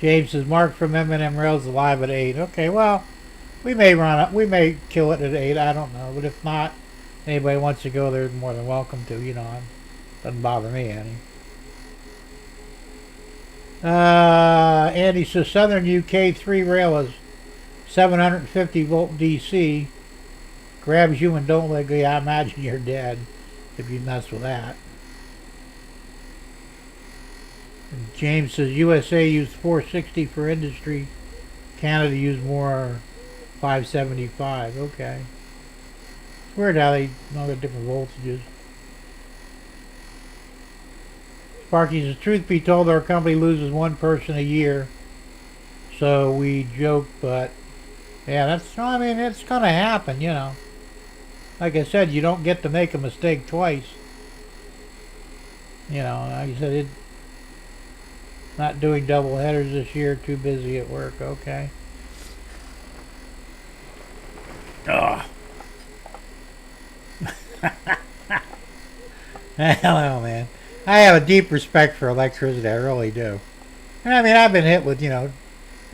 James says, Mark from M&M Rails alive at 8. Okay, well, we may kill it at 8, I don't know. But if not, anybody wants to go, they're more than welcome to, it doesn't bother me any. Andy says, Southern UK 3 rail is 750 volt DC. Grabs you and don't let go. I imagine you're dead if you mess with that. And James says USA used 460 for industry. Canada used more 575. Okay. It's weird how they know the different voltages. Sparky says, truth be told, our company loses one person a year. So we joke, but yeah, it's going to happen, Like I said, you don't get to make a mistake twice. Like I said, not doing double headers this year, too busy at work, okay. Ugh. Hello, man. I have a deep respect for electricity, I really do. And I mean, I've been hit with,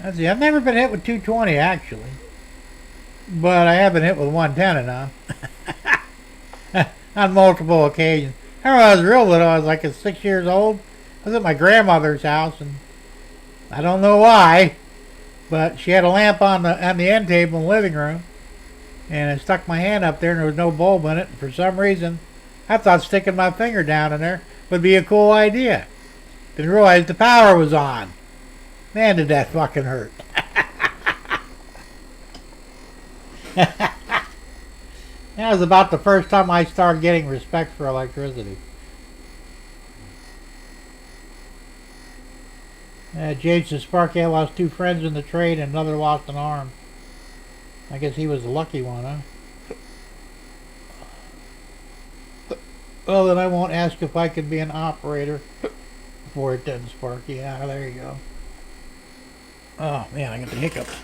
I've never been hit with 220, actually. But I have been hit with 110 enough. On multiple occasions. I remember when I was real little, I was like 6 years old. I was at my grandmother's house, and I don't know why, but she had a lamp on the end table in the living room, and I stuck my hand up there, and there was no bulb in it. And for some reason, I thought sticking my finger down in there would be a cool idea. Didn't realize the power was on. Man, did that fucking hurt. That was about the first time I started getting respect for electricity. James says, Sparky, I lost 2 friends in the trade and another lost an arm. I guess he was the lucky one, huh? Well, then I won't ask if I could be an operator for it then, Sparky. Yeah, there you go. Oh, man, I got the hiccups.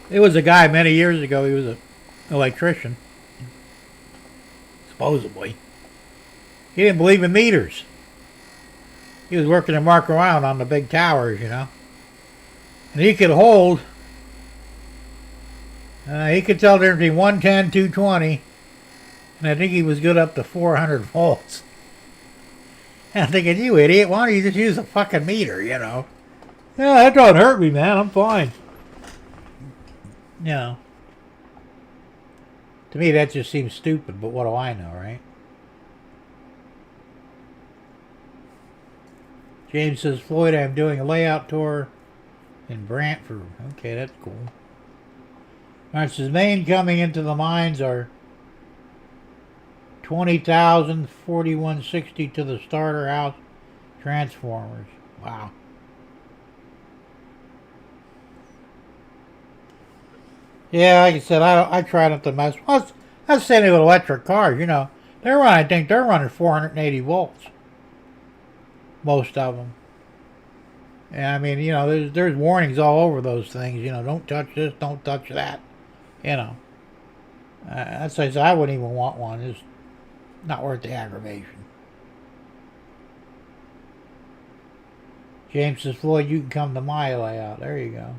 It was a guy many years ago. He was an electrician. supposedly. He didn't believe in meters. He was working to mark around on the big towers, you know. And he could hold, he could tell the difference between 110, 220, and I think he was good up to 400 volts. And I'm thinking, you idiot, why don't you just use a fucking meter, you know? Yeah, that don't hurt me, man, I'm fine. You know. To me, that just seems stupid, but what do I know, right? James says, Floyd, I'm doing a layout tour in Brantford. Okay, that's cool. Alright, says, main coming into the mines are 20,000, 4160 to the starter house transformers. Wow. Yeah, like I said, I try not to mess. Well, that's the same with electric cars, you know. I think they're running 480 volts. Most of them. And I mean, you know, there's warnings all over those things. You know, don't touch this, don't touch that. You know. That's why I wouldn't even want one. It's not worth the aggravation. James says, Floyd, you can come to my layout. There you go.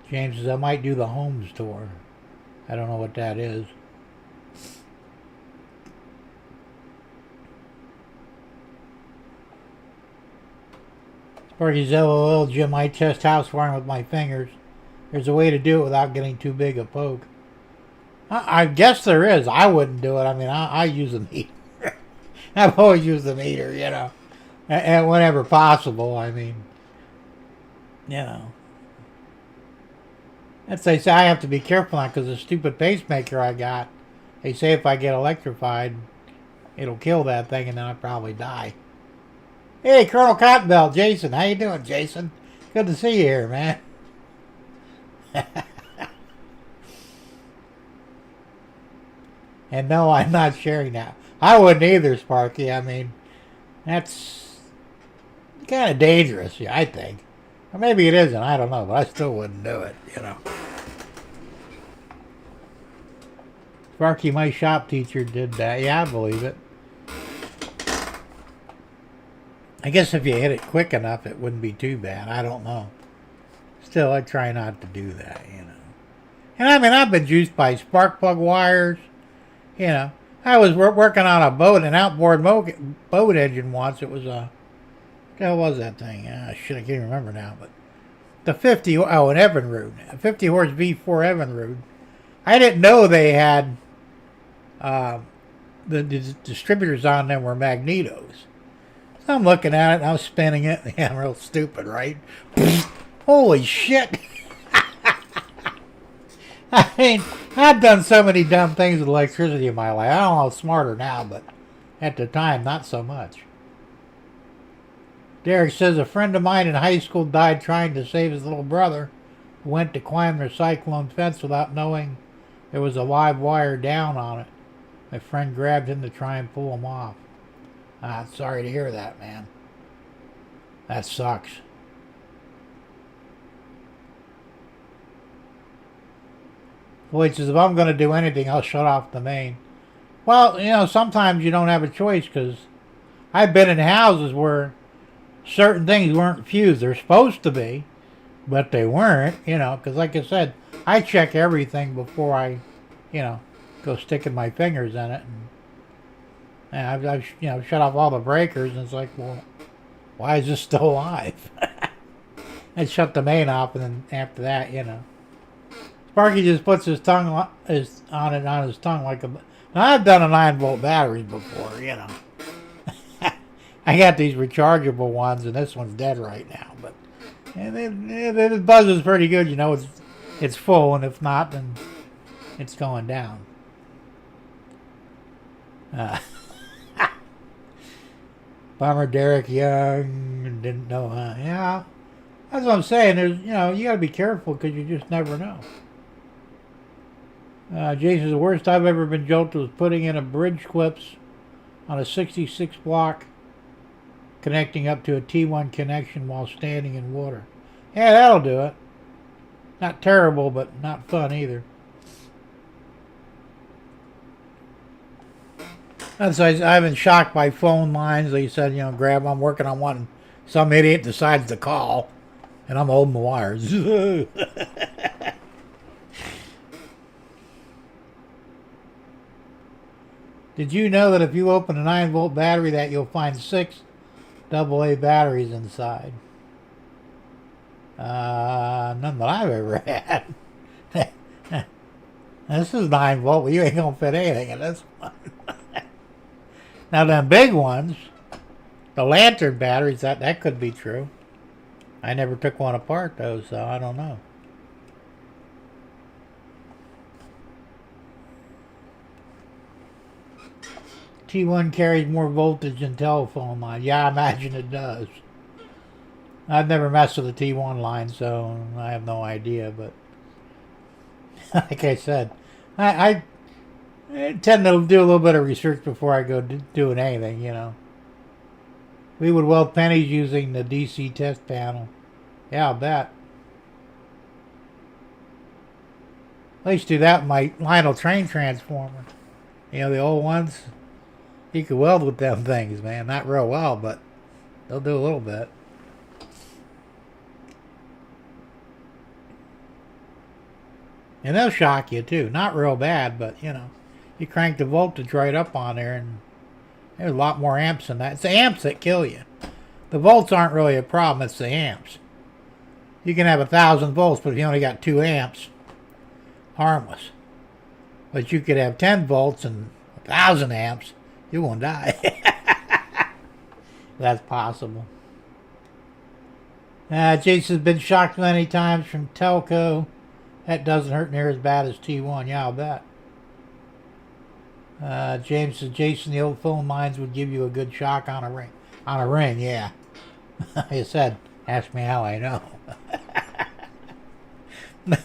James says, I might do the Homes tour. I don't know what that is. Sparky's LOL, Jim, I test house wiring with my fingers. There's a way to do it without getting too big a poke. I guess there is. I wouldn't do it. I mean, I use a meter. I've always used the meter, you know. And whenever possible, I mean, you know. That's they say I have to be careful now because the stupid pacemaker I got, they say if I get electrified, it'll kill that thing and then I'll probably die. Hey, Colonel Cottonbelt, Jason. How you doing, Jason? Good to see you here, man. And no, I'm not sharing that. I wouldn't either, Sparky. I mean, that's kind of dangerous, yeah, I think. Or maybe it isn't. I don't know, but I still wouldn't do it, you know. Sparky, my shop teacher, did that. Yeah, I believe it. I guess if you hit it quick enough, it wouldn't be too bad. I don't know. Still, I try not to do that, you know. And I mean, I've been juiced by spark plug wires. You know, I was working on a boat, an outboard boat engine once. It was a, what the hell was that thing? Shit, I can't remember now. But the 50, an Evinrude, a 50 horse V4 Evinrude. I didn't know they had the distributors on them were magnetos. So I'm looking at it and I'm spinning it. Yeah, I'm real stupid, right? Holy shit. I mean, I've done so many dumb things with electricity in my life. I don't know, I'm smarter now, but at the time, not so much. Derek says, a friend of mine in high school died trying to save his little brother, who went to climb their cyclone fence without knowing there was a live wire down on it. My friend grabbed him to try and pull him off. Sorry to hear that, man. That sucks. Floyd says, if I'm going to do anything, I'll shut off the main. Well, you know, sometimes you don't have a choice because I've been in houses where certain things weren't fused. They're supposed to be, but they weren't, you know, because like I said, I check everything before I, you know, go sticking my fingers in it. And I've you know, shut off all the breakers, and it's like, well, why is this still alive? And shut the main off, and then after that, you know. Sparky just puts his tongue on his tongue like a... Now, I've done a 9-volt batteries before, you know. I got these rechargeable ones, and this one's dead right now. But the buzz is pretty good, you know. It's full, and if not, then it's going down. Bummer, Derek Young didn't know, huh? Yeah, that's what I'm saying. There's, you know, you got to be careful because you just never know. Jason's the worst I've ever been jolted was putting in a bridge clips on a 66 block connecting up to a T1 connection while standing in water. Yeah, that'll do it. Not terrible, but not fun either. So I've been shocked by phone lines. They said, grab. I'm working on one. Some idiot decides to call, and I'm holding the wires. Did you know that if you open a 9-volt battery, that you'll find 6 AA batteries inside? None that I've ever had. This is 9-volt, but you ain't gonna fit anything in this one. Now, them big ones, the lantern batteries, that could be true. I never took one apart, though, so I don't know. T1 carries more voltage than telephone line. Yeah, I imagine it does. I've never messed with a T1 line, so I have no idea, but like I said, I tend to do a little bit of research before I go doing anything, We would weld pennies using the DC test panel. Yeah, I'll bet. I used to do that with my Lionel train transformer. The old ones. You could weld with them things, man. Not real well, but they'll do a little bit. And they'll shock you, too. Not real bad, but, you crank the voltage right up on there, and there's a lot more amps than that. It's the amps that kill you. The volts aren't really a problem, it's the amps. You can have 1,000 volts, but if you only got 2 amps, harmless. But you could have 10 volts and 1,000 amps, you won't die. That's possible. Jason's been shocked many times from telco. That doesn't hurt near as bad as T1. Yeah, I'll bet. James says, Jason, the old phone lines would give you a good shock on a ring. On a ring, yeah. Like I said, ask me how I know. I'm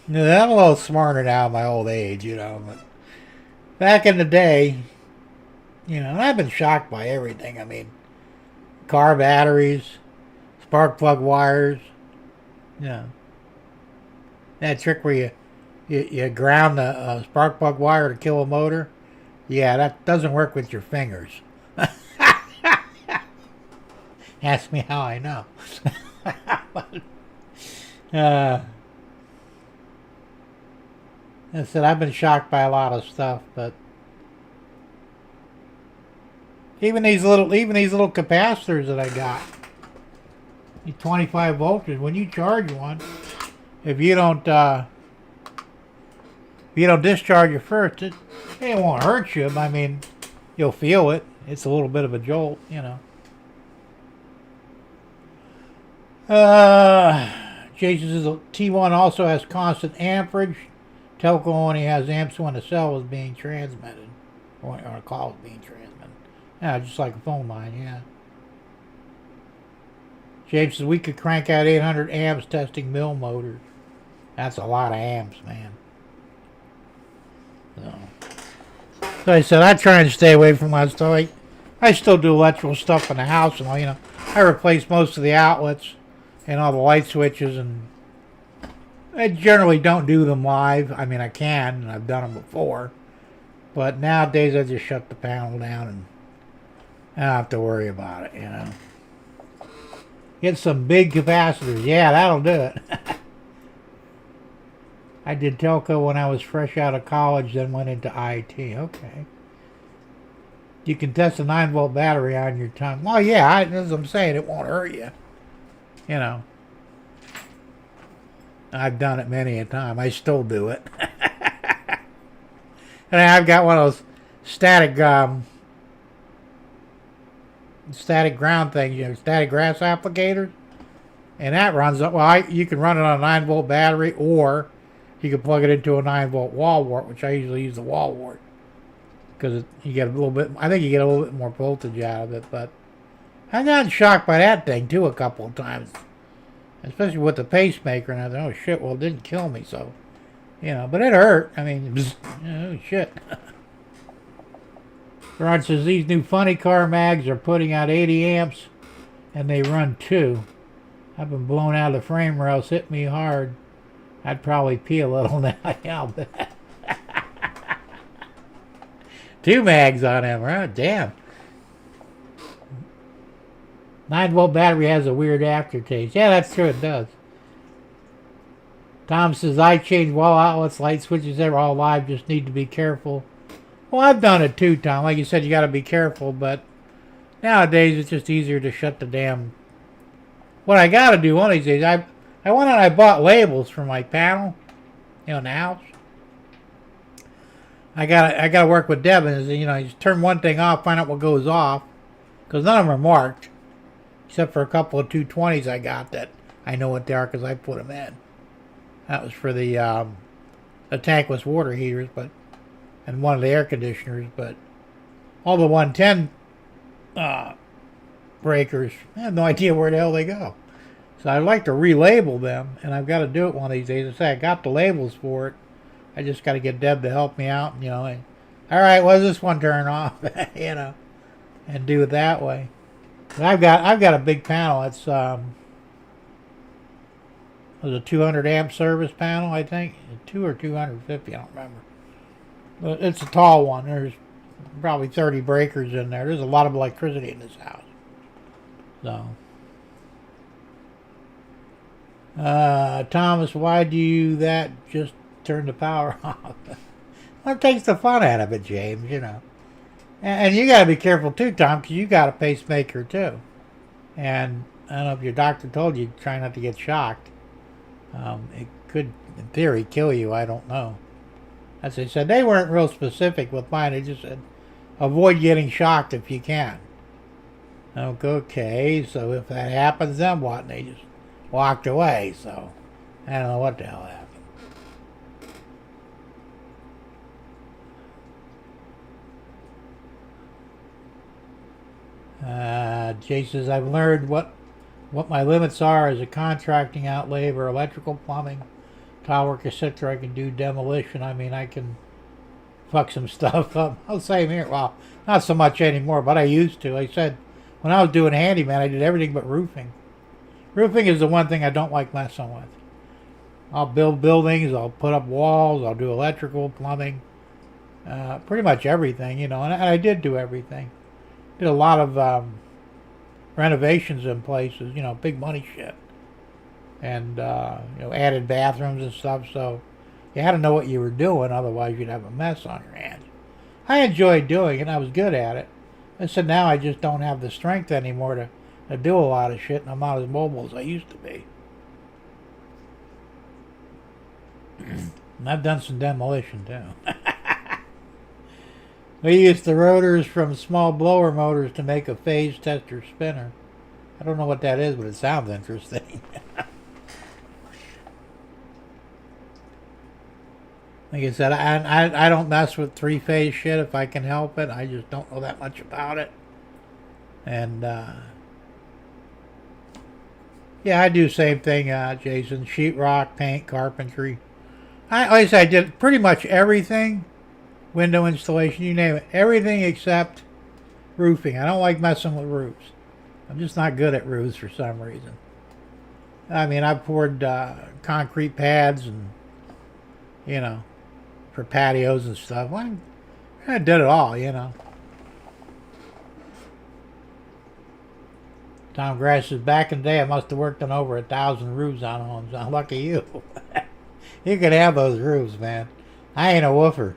a little smarter now in my old age, but back in the day, and I've been shocked by everything. I mean, car batteries, spark plug wires, that trick where you ground a spark plug wire to kill a motor. Yeah, that doesn't work with your fingers. Ask me how I know. I said I've been shocked by a lot of stuff, but even these little capacitors that I got, these 25 voltage. When you charge one, if you don't discharge it first, it won't hurt you. I mean, you'll feel it. It's a little bit of a jolt, Jason says T1 also has constant amperage. Telco only has amps when the cell is being transmitted, or a call is being transmitted. Yeah, just like a phone line, yeah. James says we could crank out 800 amps testing mill motors. That's a lot of amps, man. So I said I try and stay away from that stuff. I still do electrical stuff in the house, and I replace most of the outlets and all the light switches, and I generally don't do them live. I mean, I can, and I've done them before, but nowadays I just shut the panel down, and I don't have to worry about it. Get some big capacitors. Yeah, that'll do it. I did telco when I was fresh out of college, then went into IT. Okay. You can test a 9-volt battery on your tongue. Well, yeah, as I'm saying, it won't hurt you. I've done it many a time. I still do it. And I've got one of those static ground things, static grass applicators. And that runs, you can run it on a 9-volt battery, or you can plug it into a 9-volt wall wart, which I usually use the wall wart. Because you get a little bit, I think you get a little bit more voltage out of it. But I got shocked by that thing, too, a couple of times. Especially with the pacemaker. And I thought, oh, shit, well, it didn't kill me, so. But it hurt. I mean, oh, shit. Rod says, these new funny car mags are putting out 80 amps, and they run 2. I've been blown out of the frame rails, hit me hard. I'd probably pee a little now. Yeah, I'll bet. 2 mags on him, right? Damn. 9-volt battery has a weird aftertaste. Yeah, that's true, it does. Tom says, I change wall outlets, light switches, they're all live, just need to be careful. Well, I've done it too, Tom. Like you said, you got to be careful, but nowadays it's just easier to shut the damn... What I got to do one of these days, I went and I bought labels for my panel, in the house. I got to work with Deb, and you just turn one thing off, find out what goes off, because none of them are marked. Except for a couple of 220s I got that I know what they are because I put them in. That was for the tankless water heaters, and one of the air conditioners. But all the 110 breakers, I have no idea where the hell they go. So I'd like to relabel them, and I've got to do it one of these days. I say I got the labels for it. I just got to get Deb to help me out. All right, what does this one turn off? And do it that way. I've got a big panel. It's a 200 amp service panel, I think, 2 or 250, I don't remember. But it's a tall one. There's probably 30 breakers in there. There's a lot of electricity in this house. So, Thomas, why do you that? Just turn the power off. Well, it takes the fun out of it, James. And you got to be careful too, Tom, because you got a pacemaker too. And I don't know if your doctor told you, try not to get shocked. It could, in theory, kill you. I don't know. As I said, they weren't real specific with mine. They just said, avoid getting shocked if you can. Okay, so if that happens, then what? And they just walked away. So I don't know what the hell happened. Jay says, I've learned what my limits are as a contracting out labor, electrical, plumbing, tile work, etc. I can do demolition. I mean, I can fuck some stuff up. I'll say here, well, not so much anymore, but I used to. I said, when I was doing handyman, I did everything but roofing. Roofing is the one thing I don't like messing with. I'll build buildings, I'll put up walls, I'll do electrical, plumbing, pretty much everything, and I did do everything. Did a lot of renovations in places, big money shit. And, added bathrooms and stuff, so you had to know what you were doing, otherwise you'd have a mess on your hands. I enjoyed doing it, I was good at it. I said now I just don't have the strength anymore to do a lot of shit, and I'm not as mobile as I used to be. And I've done some demolition, too. We used the rotors from small blower motors to make a phase tester spinner. I don't know what that is, but it sounds interesting. Like I said, I don't mess with three-phase shit if I can help it. I just don't know that much about it. And, yeah, I do the same thing, Jason. Sheetrock, paint, carpentry. Like I said, I did pretty much everything. Window installation, you name it. Everything except roofing. I don't like messing with roofs. I'm just not good at roofs for some reason. I mean, I've poured concrete pads and, for patios and stuff. Well, I did it all, Tom Grass says, back in the day, I must have worked on over 1,000 roofs on homes. Now, lucky you. You could have those roofs, man. I ain't a woofer.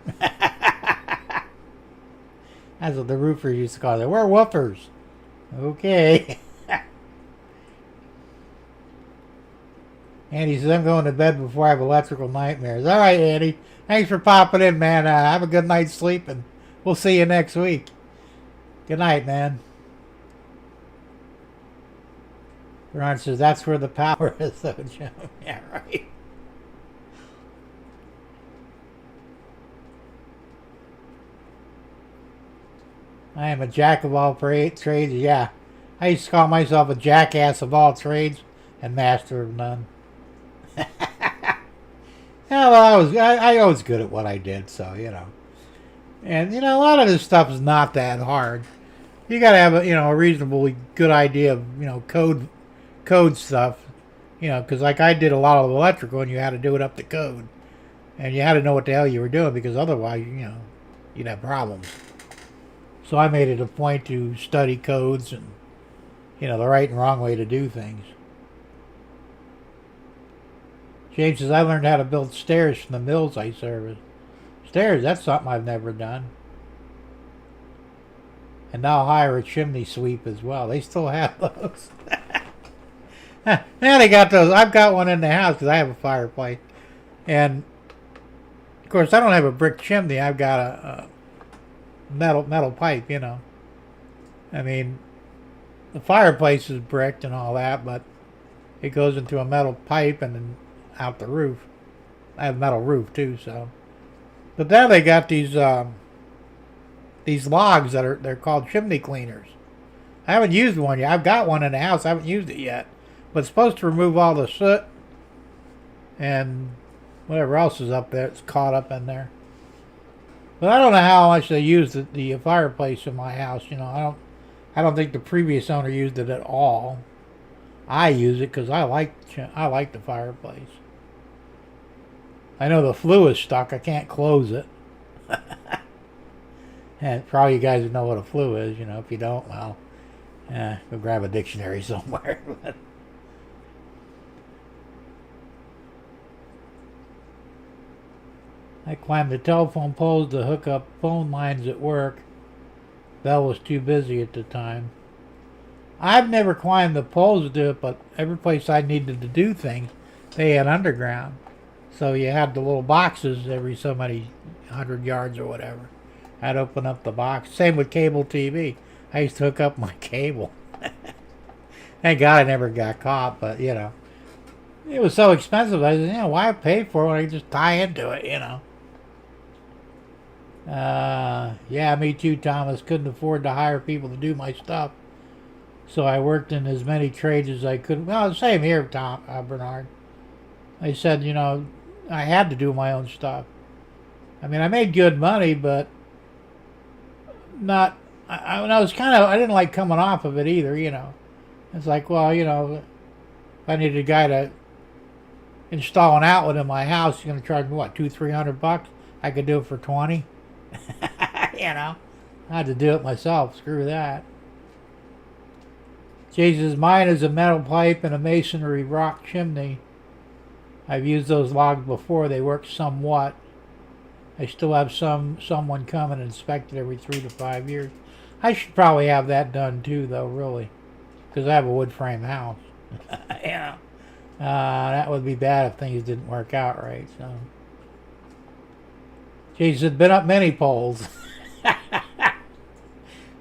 That's what the roofers used to call it. We're woofers. Okay. Andy says, I'm going to bed before I have electrical nightmares. All right, Andy. Thanks for popping in, man. Have a good night's sleep, and we'll see you next week. Good night, man. Ron says, that's where the power is, though, Jim. Yeah, right. I am a jack of all trades. Yeah, I used to call myself a jackass of all trades and master of none. Yeah, well, I was good at what I did, so And a lot of this stuff is not that hard. You got to have a reasonably good idea of code stuff. Because like I did a lot of electrical, and you had to do it up to code, and you had to know what the hell you were doing, because otherwise you'd have problems. So I made it a point to study codes and, the right and wrong way to do things. James says, I learned how to build stairs from the mills I service. Stairs, that's something I've never done. And now I'll hire a chimney sweep as well. They still have those. Now they got those. I've got one in the house because I have a fireplace. And, of course, I don't have a brick chimney. I've got a metal pipe, I mean, the fireplace is bricked and all that, but it goes into a metal pipe and then out the roof. I have a metal roof, too, so. But now they got these logs that they're called chimney cleaners. I haven't used one yet. I've got one in the house. I haven't used it yet. But it's supposed to remove all the soot and whatever else is up there. It's caught up in there. But I don't know how much they use the fireplace in my house. I don't think the previous owner used it at all. I use it because I like the fireplace. I know the flue is stuck. I can't close it. And probably you guys know what a flue is. If you don't, well, go grab a dictionary somewhere. I climbed the telephone poles to hook up phone lines at work. Bell was too busy at the time. I've never climbed the poles to do it, but every place I needed to do things, they had underground. So you had the little boxes every so many 100 yards or whatever. I'd open up the box. Same with cable TV. I used to hook up my cable. Thank God I never got caught, but, it was so expensive. I said, why pay for it when I can just tie into it, Yeah, me too, Thomas. Couldn't afford to hire people to do my stuff. So I worked in as many trades as I could. Well, same here, Bernard. I said, I had to do my own stuff. I mean, I made good money, but not... I didn't like coming off of it either, It's like, well, if I needed a guy to install an outlet in my house, you're going to charge me, what, $200-300? I could do it for 20. I had to do it myself. Screw that. Jesus, mine is a metal pipe and a masonry rock chimney. I've used those logs before. They work somewhat. I still have someone come and inspect it every 3 to 5 years. I should probably have that done too, though, really, because I have a wood frame house. That would be bad if things didn't work out right. So, Jesus had been up many poles.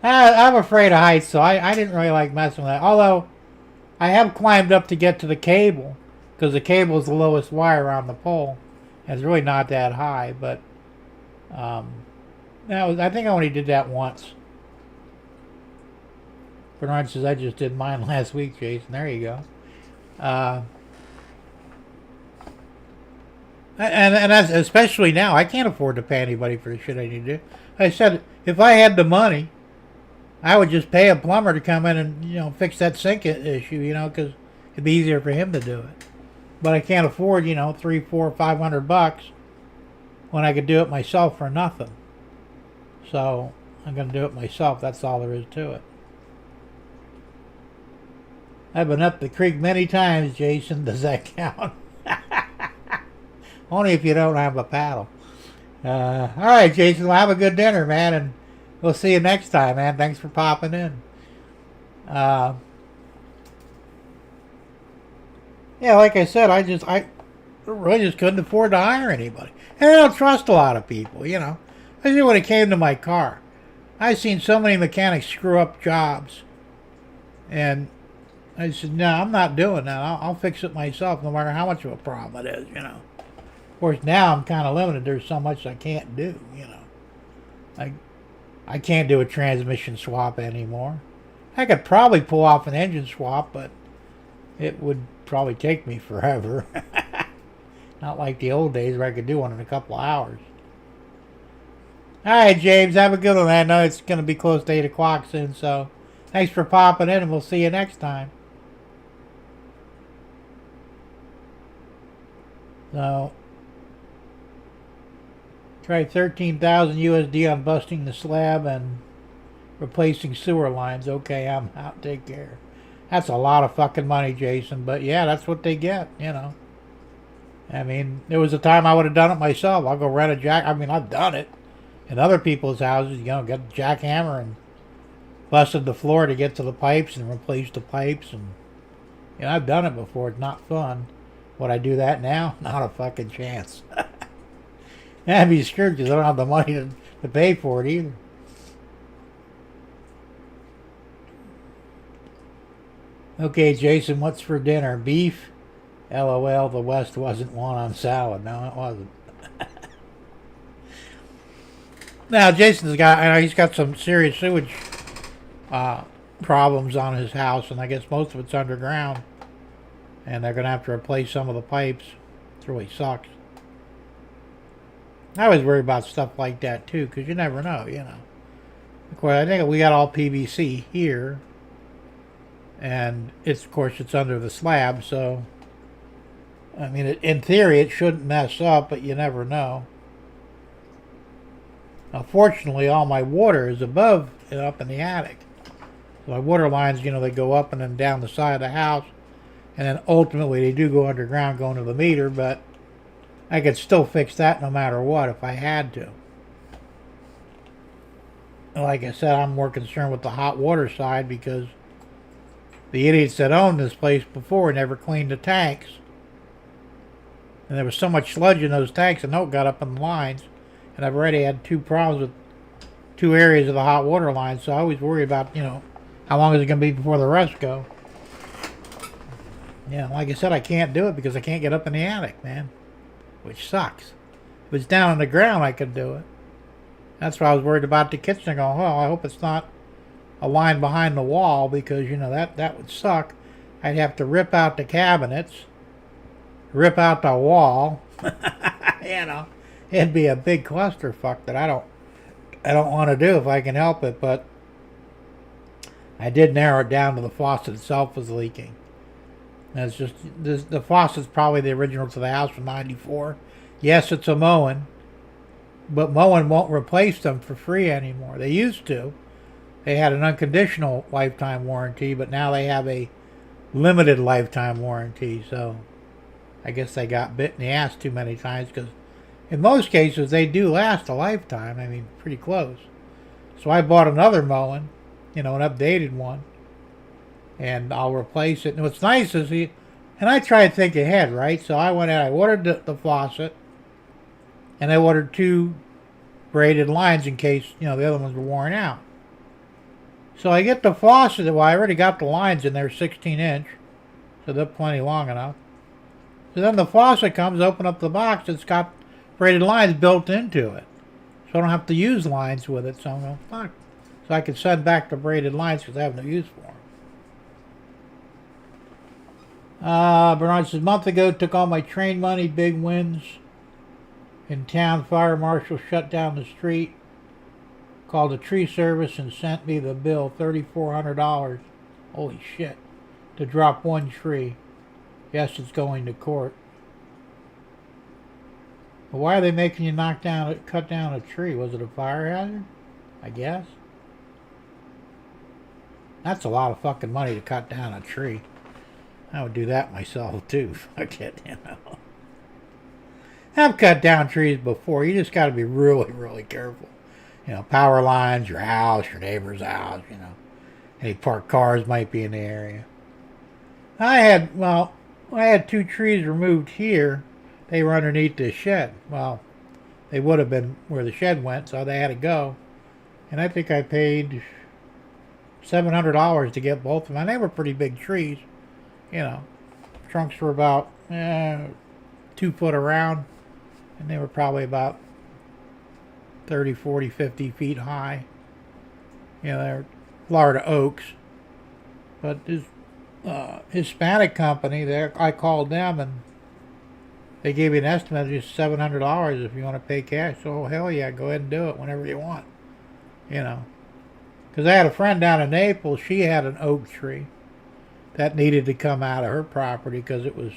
I'm afraid of heights, so I didn't really like messing with that. Although, I have climbed up to get to the cable, because the cable is the lowest wire on the pole. And it's really not that high, but I think I only did that once. Bernard says, I just did mine last week, Jason. There you go. And that's, especially now, I can't afford to pay anybody for the shit I need to do. I said, if I had the money, I would just pay a plumber to come in and, fix that sink issue, because it'd be easier for him to do it. But I can't afford, $300, $400, $500 when I could do it myself for nothing. So I'm going to do it myself. That's all there is to it. I've been up the creek many times, Jason. Does that count? Only if you don't have a paddle. All right, Jason. Well, have a good dinner, man, and we'll see you next time, man. Thanks for popping in. Yeah, like I said, I really just couldn't afford to hire anybody. And I don't trust a lot of people, Especially when it came to my car. I've seen so many mechanics screw up jobs. And I said, no, I'm not doing that. I'll fix it myself, no matter how much of a problem it is, Of course, now I'm kind of limited. There's so much I can't do, I can't do a transmission swap anymore. I could probably pull off an engine swap, but it would probably take me forever. Not like the old days where I could do one in a couple of hours. All right, James, have a good one. I know it's going to be close to 8 o'clock soon, so thanks for popping in, and we'll see you next time. So, try 13,000 USD on busting the slab and replacing sewer lines. Okay, I'm out. Take care. That's a lot of fucking money, Jason. But yeah, that's what they get, you know. I mean, there was a time I would have done it myself. I'll go rent a jack. I mean, I've done it in other people's houses. You know, get a jackhammer and busted the floor to get to the pipes and replace the pipes. And you know, I've done it before. It's not fun. Would I do that now? Not a fucking chance. That'd be screwed because I don't have the money to pay for it either. Okay, Jason, what's for dinner? Beef? LOL, the West wasn't one on salad. No, it wasn't. Now, Jason's got, I know he's got some serious sewage problems on his house, and I guess most of it's underground. And they're going to have to replace some of the pipes. It really sucks. I always worry about stuff like that, too, because you never know, you know. Of course, I think we got all PVC here. And, it's of course, it's under the slab, so... I mean, in theory, it shouldn't mess up, but you never know. Now, fortunately, all my water is above and up in the attic. So my water lines, you know, they go up and then down the side of the house. And then ultimately, they do go underground, going to the meter, but I could still fix that no matter what if I had to. Like I said, I'm more concerned with the hot water side because the idiots that owned this place before never cleaned the tanks. And there was so much sludge in those tanks, and no, it got up in the lines. And I've already had 2 problems with 2 areas of the hot water line, so I always worry about, you know, how long is it going to be before the rest go. Yeah, like I said, I can't do it because I can't get up in the attic, man. Which sucks. If it's down on the ground, I could do it. That's why I was worried about the kitchen. Going, well, I hope it's not a line behind the wall because, you know, that would suck. I'd have to rip out the cabinets. Rip out the wall. You know, it'd be a big clusterfuck that I don't want to do if I can help it. But I did narrow it down to the faucet itself was leaking. And it's just the faucet's probably the original to the house from '94. Yes, it's a Moen, but Moen won't replace them for free anymore. They used to. They had an unconditional lifetime warranty, but now they have a limited lifetime warranty. So I guess they got bit in the ass too many times because in most cases they do last a lifetime. I mean, pretty close. So I bought another Moen, you know, an updated one, and I'll replace it. And what's nice is and I try to think ahead, right? So I went out, I ordered the faucet, and I ordered 2 braided lines in case, you know, the other ones were worn out. So I get the faucet, well, I already got the lines in there 16-inch, so they're plenty long enough. So then the faucet comes, open up the box, it's got braided lines built into it. So I don't have to use lines with it, so I'm going, fuck. So I can send back the braided lines because I have no use for them. Bernard says, a month ago, took all my train money, big wins. In town, fire marshal shut down the street, called the tree service and sent me the bill, $3,400. Holy shit. To drop 1 tree. Yes, it's going to court. But why are they making you cut down a tree? Was it a fire hazard? I guess. That's a lot of fucking money to cut down a tree. I would do that myself too. Fuck it, you know. I've cut down trees before. You just got to be really, really careful. You know, power lines, your house, your neighbor's house, you know. Any parked cars might be in the area. I had 2 trees removed here. They were underneath this shed. Well, they would have been where the shed went, so they had to go. And I think I paid $700 to get both of them. And they were pretty big trees. You know, trunks were about 2 foot around. And they were probably about 30, 40, 50 feet high. You know, they're Florida oaks. But this Hispanic company, I called them and they gave me an estimate of just $700 if you want to pay cash. So, hell yeah, go ahead and do it whenever you want. You know. Because I had a friend down in Naples, she had an oak tree that needed to come out of her property because it was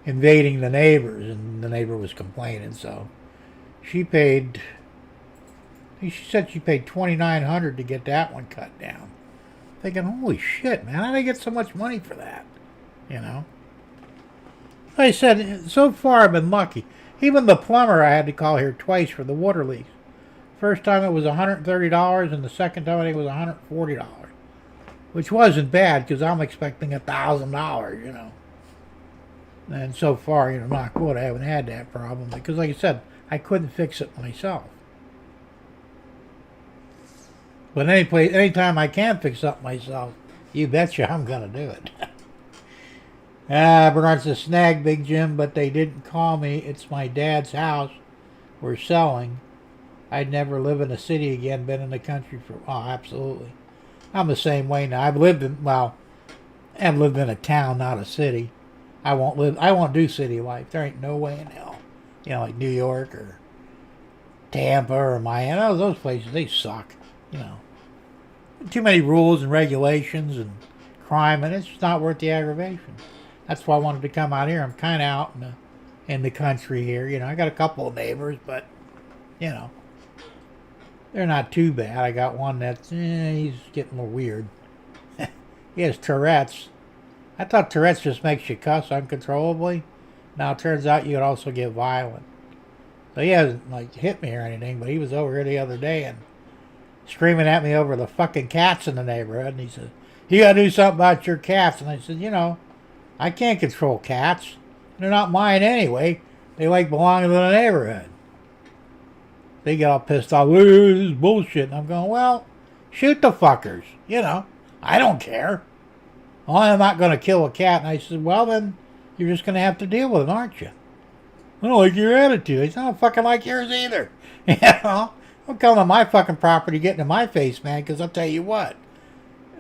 invading the neighbors and the neighbor was complaining. So she paid She said she paid $2,900 to get that one cut down. Thinking, holy shit, man, how did I get so much money for that? You know? Like I said, so far I've been lucky. Even the plumber I had to call here twice for the water leaks. First time it was $130, and the second time I think it was $140. Which wasn't bad, because I'm expecting $1,000, you know. And so far, you know, knock wood, I haven't had that problem. Because like I said, I couldn't fix it myself. But anytime I can fix something myself, you betcha I'm going to do it. Bernard says, snag Big Jim, but they didn't call me. It's my dad's house we're selling. I'd never live in a city again, been in the country for, oh, absolutely. I'm the same way now. I've lived in a town, not a city. I won't do city life. There ain't no way in hell. You know, like New York or Tampa or Miami. Oh, those places, they suck. You know, too many rules and regulations and crime, and it's just not worth the aggravation. That's why I wanted to come out here. I'm kind of out in the country here. You know, I got a couple of neighbors, but, you know, they're not too bad. I got one that's, he's getting a little weird. He has Tourette's. I thought Tourette's just makes you cuss uncontrollably. Now it turns out you could also get violent. So he hasn't, like, hit me or anything, but he was over here the other day and screaming at me over the fucking cats in the neighborhood. And he said, you gotta do something about your cats. And I said, you know, I can't control cats. They're not mine anyway. They like belonging to the neighborhood. They get all pissed off. This is bullshit. And I'm going, well, shoot the fuckers. You know, I don't care. Well, I'm not going to kill a cat. And I said, well, then you're just going to have to deal with it, aren't you? I don't like your attitude. I said, I don't fucking like yours either. You know, don't come on my fucking property getting in my face, man, because I'll tell you what.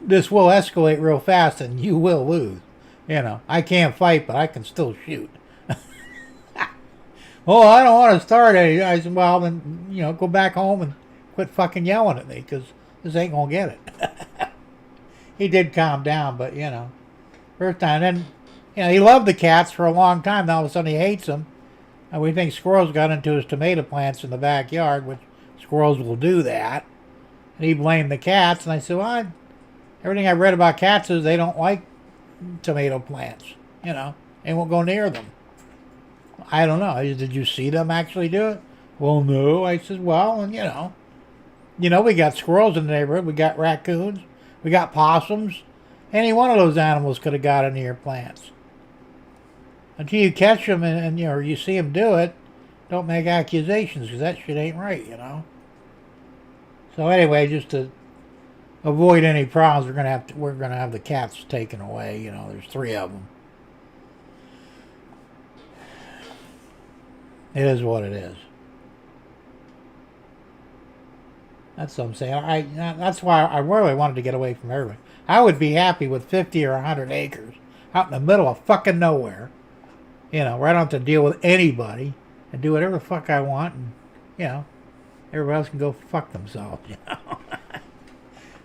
This will escalate real fast and you will lose. You know, I can't fight, but I can still shoot. Oh, I don't want to start any. I said, well, then, you know, go back home and quit fucking yelling at me, because this ain't going to get it. He did calm down, but, you know, first time. Then, you know, he loved the cats for a long time. Now all of a sudden he hates them. And we think squirrels got into his tomato plants in the backyard, which squirrels will do that. And he blamed the cats. And I said, well, everything I read about cats is they don't like tomato plants. You know, they won't go near them. I don't know. Did you see them actually do it? Well, no. I said, well, and you know, we got squirrels in the neighborhood. We got raccoons. We got possums. Any one of those animals could have got into your plants. Until you catch them and you know, you see them do it, don't make accusations, because that shit ain't right, you know. So anyway, just to avoid any problems, we're gonna have the cats taken away. You know, there's 3 of them. It is what it is. That's what I'm saying. That's why I really wanted to get away from everybody. I would be happy with 50 or 100 acres out in the middle of fucking nowhere. You know, where I don't have to deal with anybody and do whatever the fuck I want. And, you know, everybody else can go fuck themselves, you know.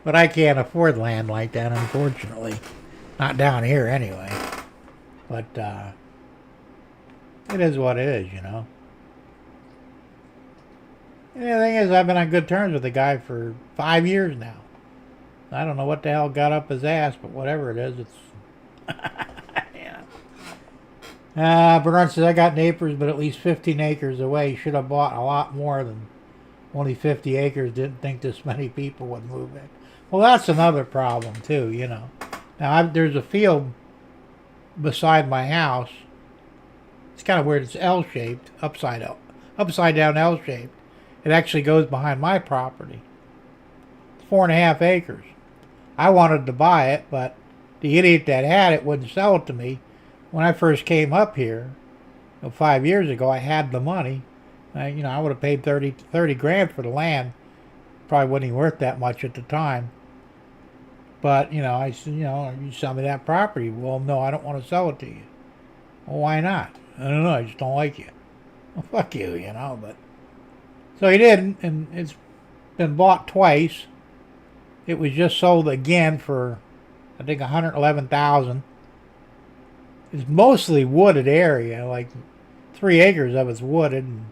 But I can't afford land like that, unfortunately. Not down here, anyway. But, it is what it is, you know. And the thing is, I've been on good terms with the guy for 5 years now. I don't know what the hell got up his ass, but whatever it is, it's... yeah. Bernard says, I got neighbors, but at least 15 acres away. Should have bought a lot more than only 50 acres. Didn't think this many people would move in. Well, that's another problem, too, you know. Now, there's a field beside my house. It's kind of weird. It's L-shaped, upside down L-shaped. It actually goes behind my property. It's 4.5 acres. I wanted to buy it, but the idiot that had it wouldn't sell it to me. When I first came up here, 5 years ago, I had the money. I would have paid 30 grand for the land. Probably wasn't even worth that much at the time. But, I said, you sell me that property. Well, no, I don't want to sell it to you. Well, why not? I don't know, I just don't like you. Well, fuck you, but... So he didn't, and it's been bought twice. It was just sold again for, I think, $111,000. It's mostly wooded area, like 3 acres of it's wooded, and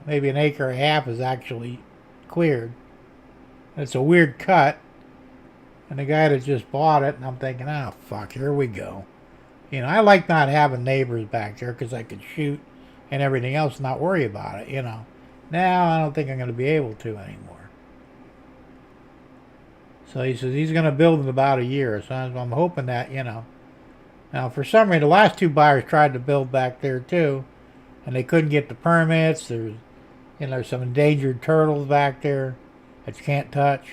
maybe 1.5 acres is actually cleared. It's a weird cut. And the guy that just bought it, and I'm thinking, oh, fuck, here we go. You know, I like not having neighbors back there because I could shoot and everything else and not worry about it, you know. Now I don't think I'm going to be able to anymore. So he says he's going to build in about a year. So I'm hoping that, you know. Now, for some reason, the last two buyers tried to build back there, too. And they couldn't get the permits. There's some endangered turtles back there that you can't touch.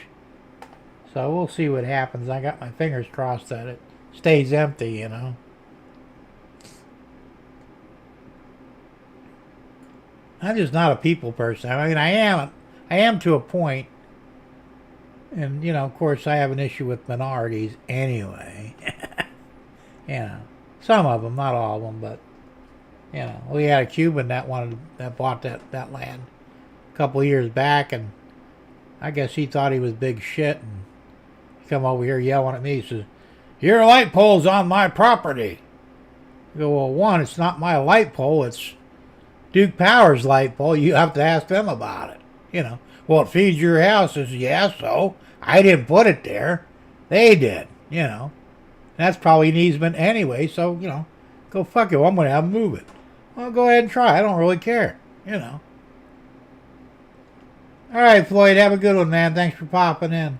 So we'll see what happens. I got my fingers crossed that it stays empty, you know. I'm just not a people person. I mean, I am to a point. And, you know, of course, I have an issue with minorities anyway. You know, some of them, not all of them, but, you know, we had a Cuban that bought that land a couple of years back, and I guess he thought he was big shit, and he come over here yelling at me. He says, "Your light pole's on my property." I go, well, one, it's not my light pole, it's Duke Power's light pole. You have to ask them about it. You know, well, it feeds your house. I says, yeah, so I didn't put it there. They did, you know. That's probably an easement anyway, so, you know, go fuck it. Well, I'm going to have them move it. Well, go ahead and try. I don't really care, you know. All right, Floyd, have a good one, man. Thanks for popping in.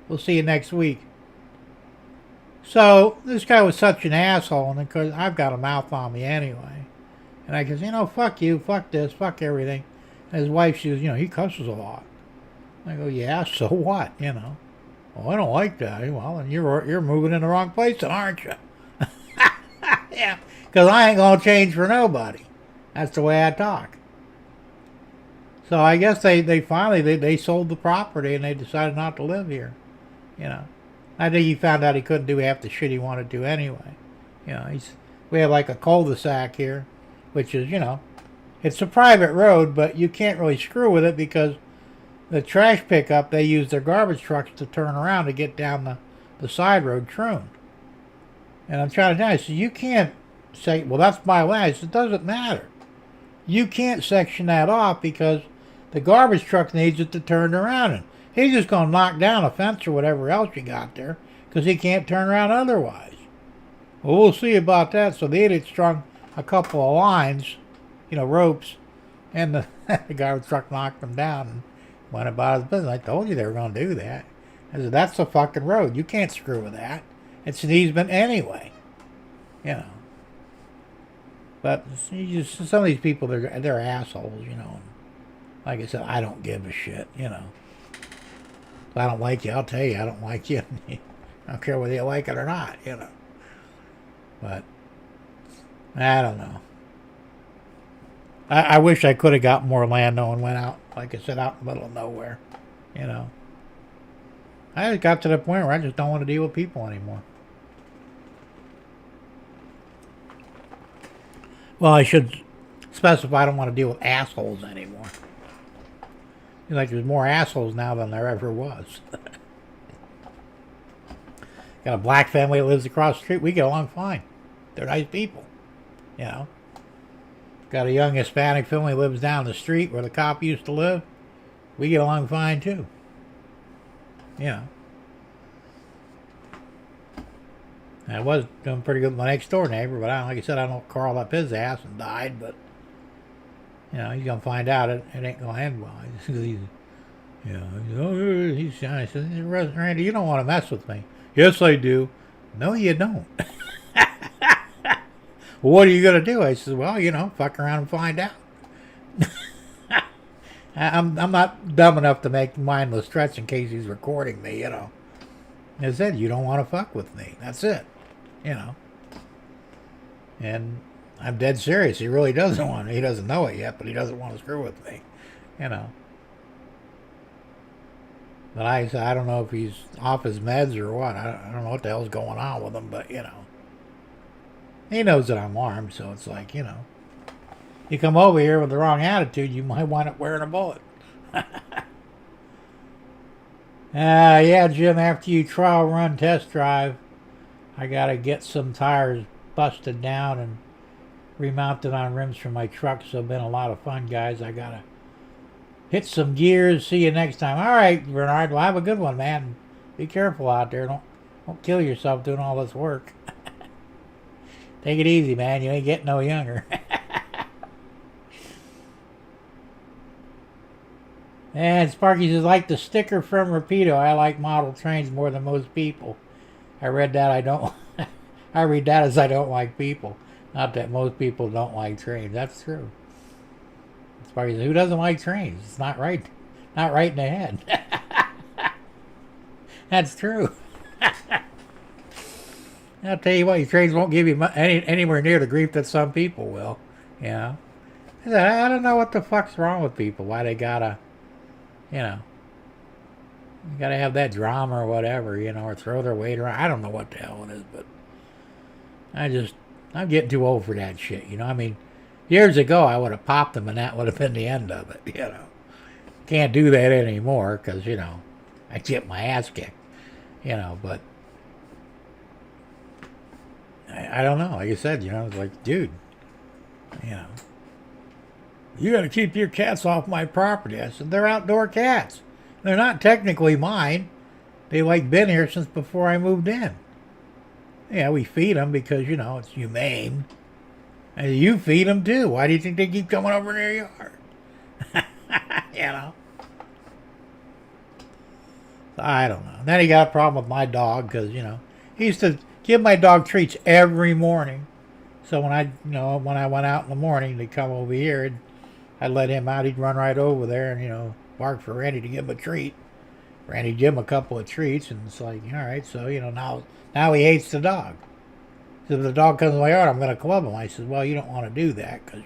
We'll see you next week. So, this guy was such an asshole, and because I've got a mouth on me anyway. And I goes, you know, fuck you, fuck this, fuck everything. And his wife, she goes, you know, he cusses a lot. I go, yeah, so what, you know. Well, I don't like that. Well, and you're moving in the wrong place, aren't you? Yeah, because I ain't going to change for nobody. That's the way I talk. So I guess they finally they sold the property and they decided not to live here. You know, I think he found out he couldn't do half the shit he wanted to do anyway. You know, we have like a cul-de-sac here, which is, you know, it's a private road, but you can't really screw with it because the trash pickup, they use their garbage trucks to turn around to get down the side road Troon. And I'm trying to tell you, so you can't say, well, that's my land. It doesn't matter. You can't section that off because the garbage truck needs it to turn around. And he's just going to knock down a fence or whatever else you got there because he can't turn around otherwise. Well, we'll see about that. So the idiot strung a couple of lines, you know, ropes, and the garbage truck knocked them down and went about his business. I told you they were going to do that. I said, that's the fucking road. You can't screw with that. It's an easement anyway. You know. But some of these people, they're assholes, you know. Like I said, I don't give a shit, you know. If I don't like you, I'll tell you I don't like you. I don't care whether you like it or not, you know. But, I don't know. I wish I could have got more land though and went out, like I said, out in the middle of nowhere, you know. I just got to the point where I just don't want to deal with people anymore. Well, I should specify I don't want to deal with assholes anymore. Like there's more assholes now than there ever was. Got a black family that lives across the street. We get along fine. They're nice people, you know. Got a young Hispanic family that lives down the street where the cop used to live. We get along fine too. You know. I was doing pretty good with my next door neighbor, but like I said, I don't crawl up his ass and died, but you know, he's gonna find out it ain't gonna end well. He's shy. I said, Randy, you don't want to mess with me. Yes, I do. No, you don't. Well, what are you gonna do? I said, well, you know, fuck around and find out. I'm not dumb enough to make mindless threats in case he's recording me, you know. I said, you don't want to fuck with me. That's it. You know. And I'm dead serious. He really doesn't want to. He doesn't know it yet, but he doesn't want to screw with me. You know. But I don't know if he's off his meds or what. I don't know what the hell's going on with him, but, you know. He knows that I'm armed, so it's like, you know. You come over here with the wrong attitude, you might wind up wearing a bullet. Yeah, Jim, after you trial run test drive, I got to get some tires busted down and remounted on rims for my truck, so it's been a lot of fun, guys. I got to hit some gears. See you next time. All right, Bernard. Well, have a good one, man. Be careful out there. Don't kill yourself doing all this work. Take it easy, man. You ain't getting no younger. And Sparky says, like the sticker from Rapido, I like model trains more than most people. I read that I read that as I don't like people. Not that most people don't like trains. That's true. Sparky says, who doesn't like trains? It's not right. Not right in the head. That's true. I'll tell you what, your trains won't give you anywhere near the grief that some people will. You know? I don't know what the fuck's wrong with people. Why they gotta, you gotta have that drama or whatever, or throw their weight around. I don't know what the hell it is, but I'm getting too old for that shit, I mean, years ago I would have popped them and that would have been the end of it, Can't do that anymore because, I get my ass kicked, but I don't know. Like I said, it's like, dude, you got to keep your cats off my property. I said, they're outdoor cats. They're not technically mine. They been here since before I moved in. Yeah, we feed them because, it's humane. And you feed them too. Why do you think they keep coming over near your yard? I don't know. Then he got a problem with my dog because, he used to give my dog treats every morning. So when I went out in the morning to come over here, I'd let him out. He'd run right over there and, bark for Randy to give him a treat. Randy gave him a couple of treats, and it's like, all right, so, now he hates the dog. So if the dog comes to my yard, I'm going to club him. I said, well, you don't want to do that because,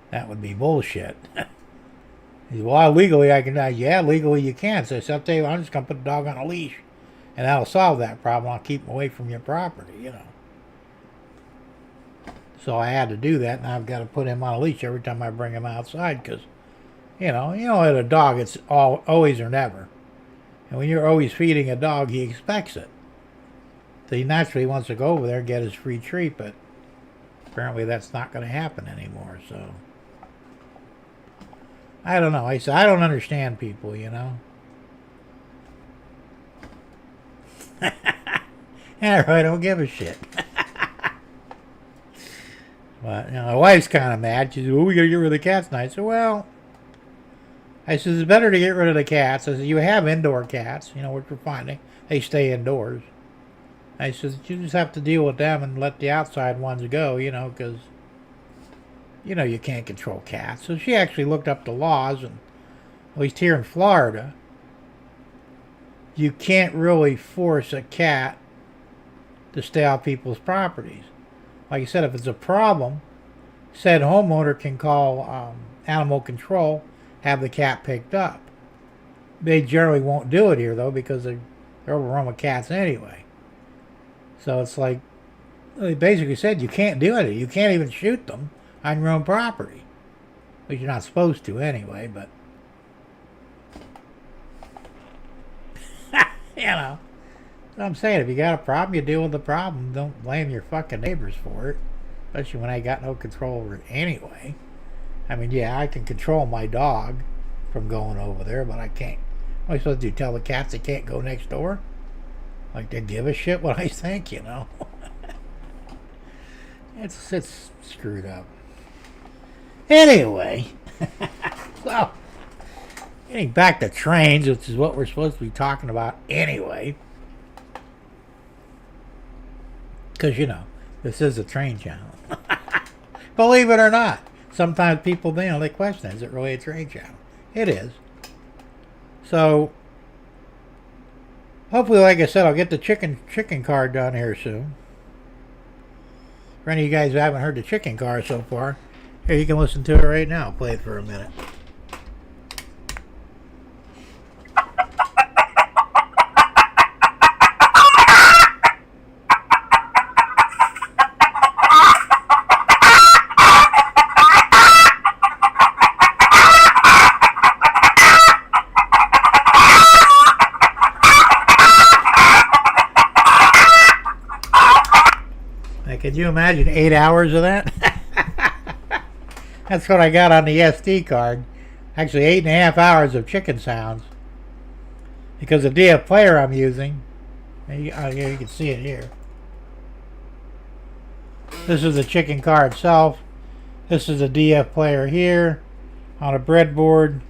that would be bullshit. He said, well, legally I can. Yeah, legally you can. So I said, I'll tell you what, I'm just going to put the dog on a leash, and that'll solve that problem. I'll keep him away from your property, So I had to do that, and I've got to put him on a leash every time I bring him outside because, at a dog, it's always or never. And when you're always feeding a dog, he expects it. So he naturally wants to go over there and get his free treat, but apparently that's not going to happen anymore, so. I don't know. I said, I don't understand people, Yeah, I don't give a shit. But, my wife's kind of mad. She said, well, we got to get rid of the cats tonight. I said, well, it's better to get rid of the cats. I said, you have indoor cats, which we're finding. They stay indoors. I said, you just have to deal with them and let the outside ones go, because, you can't control cats. So she actually looked up the laws, and at least here in Florida, you can't really force a cat to stay off people's properties. Like I said, if it's a problem, said homeowner can call animal control, have the cat picked up. They generally won't do it here, though, because they're overrun with cats anyway. So it's like, they basically said you can't do it. You can't even shoot them on your own property. Which you're not supposed to anyway, but... So I'm saying, if you got a problem, you deal with the problem. Don't blame your fucking neighbors for it. Especially when I got no control over it anyway. I mean, yeah, I can control my dog from going over there, but I can't. What am I supposed to do? Tell the cats they can't go next door? Like they give a shit what I think, It's screwed up. Anyway, so getting back to trains, which is what we're supposed to be talking about anyway. Because, this is a train channel. Believe it or not. Sometimes people, they question, is it really a train channel? It is. So, hopefully, like I said, I'll get the chicken car done here soon. For any of you guys who haven't heard the chicken car so far, here, you can listen to it right now. I'll play it for a minute. Could you imagine 8 hours of that? That's what I got on the SD card. actually 8.5 hours of chicken sounds, because the DF player I'm using, you can see it here. This is the chicken car itself. This is a DF player here on a breadboard.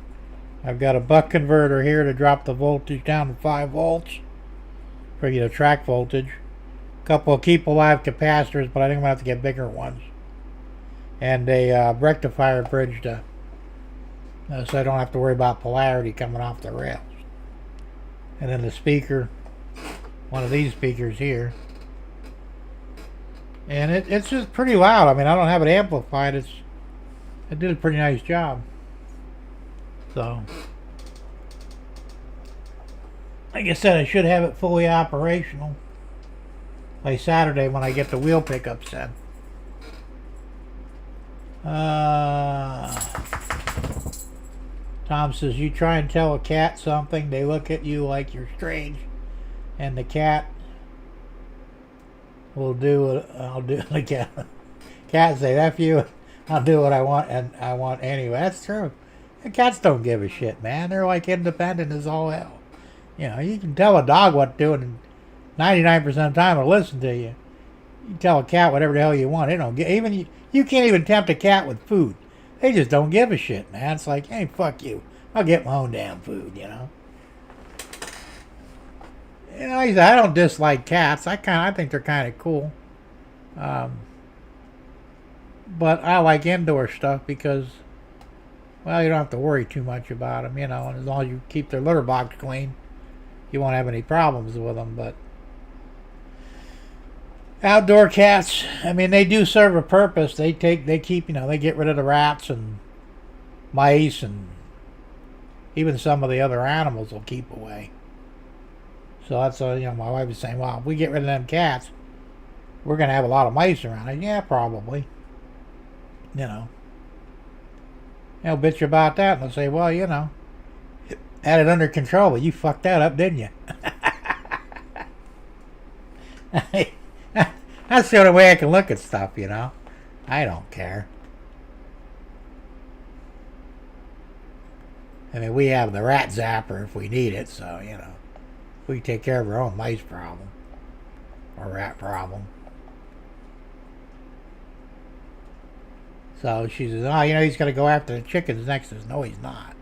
I've got a buck converter here to drop the voltage down to 5 volts for you to track voltage. A couple of keep alive capacitors, but I think I'm going to have to get bigger ones. And a rectifier bridge to, so I don't have to worry about polarity coming off the rails. And then the speaker, one of these speakers here. And it's just pretty loud. I mean, I don't have it amplified. It did a pretty nice job. So, like I said, I should have it fully operational by Saturday when I get the wheel pickup set. Tom says, you try and tell a cat something, they look at you like you're strange, and the cat will do what I'll do. The cat say, F you, I'll do what I want, and I want anyway. That's true. The cats don't give a shit, man. They're like independent as all hell. You know, you can tell a dog what to do, and 99% of the time it'll listen to you. You tell a cat whatever the hell you want. They don't get, even you can't even tempt a cat with food. They just don't give a shit, man. It's like, hey, fuck you. I'll get my own damn food, you know. You know, I don't dislike cats. I think they're kind of cool. But I like indoor stuff because, well, you don't have to worry too much about them, you know. And as long as you keep their litter box clean, you won't have any problems with them. But outdoor cats, I mean, they do serve a purpose. They keep, you know, they get rid of the rats and mice, and even some of the other animals will keep away. So that's, you know, my wife was saying, well, if we get rid of them cats, we're going to have a lot of mice around. And yeah, probably. You know. They'll bitch about that, and they'll say, well, you know, had it under control, but you fucked that up, didn't you? That's the only way I can look at stuff, you know. I don't care. I mean, we have the rat zapper if we need it, so, you know, we take care of our own mice problem or rat problem. So she says, oh, you know, he's going to go after the chickens next. Says, no, he's not.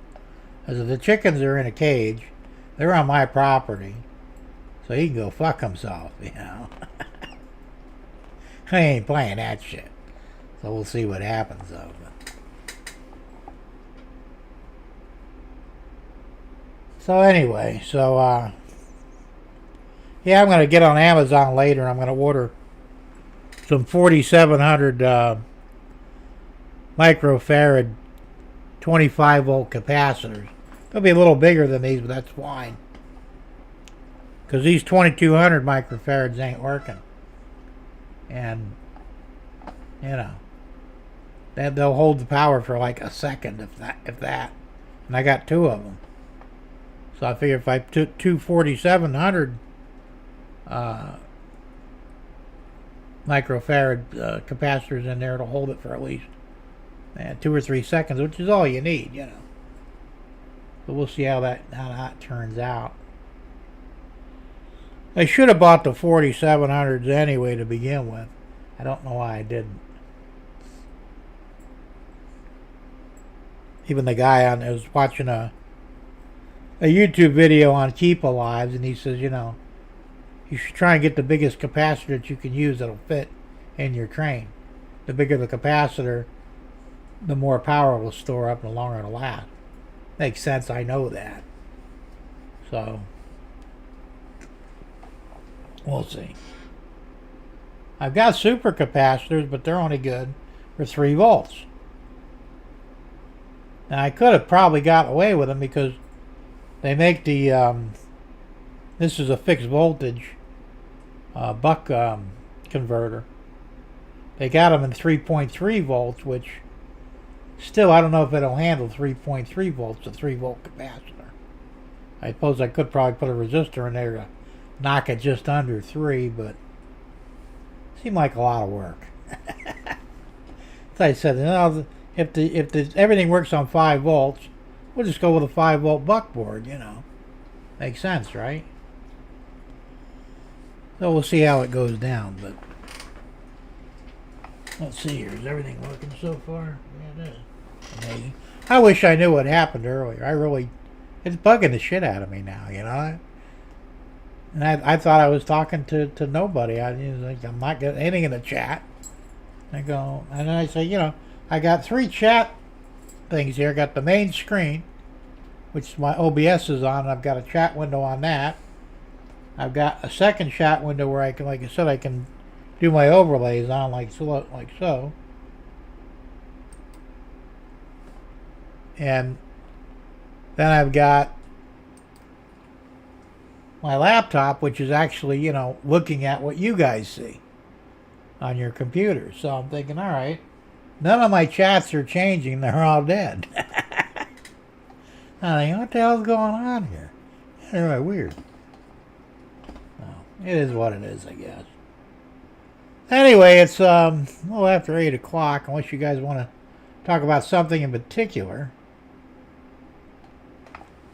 I said, the chickens are in a cage. They're on my property. So he can go fuck himself, you know. I ain't playing that shit. So we'll see what happens, though. So anyway, yeah, I'm going to get on Amazon later. I'm going to order some 4700 microfarad 25 volt capacitors. They'll be a little bigger than these, but that's fine. Because these 2200 microfarads ain't working. And, you know, they'll hold the power for like a second, if that. And I got 2 of them. So I figure if I took 2 4700 microfarad capacitors in there, it'll hold it for at least 2 or 3 seconds, which is all you need, you know. But we'll see how that turns out. I should have bought the 4700s anyway to begin with. I don't know why I didn't. Even the guy I was watching a YouTube video on Keep Alives, and he says, you know, you should try and get the biggest capacitor that you can use that'll fit in your train. The bigger the capacitor, the more power it will store up and the longer it'll last. Makes sense, I know that. So, we'll see. I've got super capacitors, but they're only good for 3 volts. Now, I could have probably got away with them because they make the, this is a fixed voltage buck converter. They got them in 3.3 volts, which still, I don't know if it'll handle 3.3 volts, a 3 volt capacitor. I suppose I could probably put a resistor in there to knock it just under 3, but it seemed like a lot of work. As I said, you know, if everything works on 5 volts, we'll just go with a 5-volt buckboard, you know. Makes sense, right? So we'll see how it goes down, but let's see here. Is everything working so far? Yeah, it is. Amazing. I wish I knew what happened earlier. It's bugging the shit out of me now, you know? And I thought I was talking to nobody. I was like, I'm not getting anything in the chat. I go, and then I say, you know, I got 3 chat things here. I got the main screen, which my OBS is on. I've got a chat window on that. I've got a second chat window where I can, like I said, I can do my overlays on like so. And then I've got my laptop, which is actually, you know, looking at what you guys see on your computer. So I'm thinking, all right, none of my chats are changing. They're all dead. I think, what the hell's going on here? Anyway, weird. It is what it is, I guess. Anyway, it's a little after 8 o'clock, unless you guys want to talk about something in particular.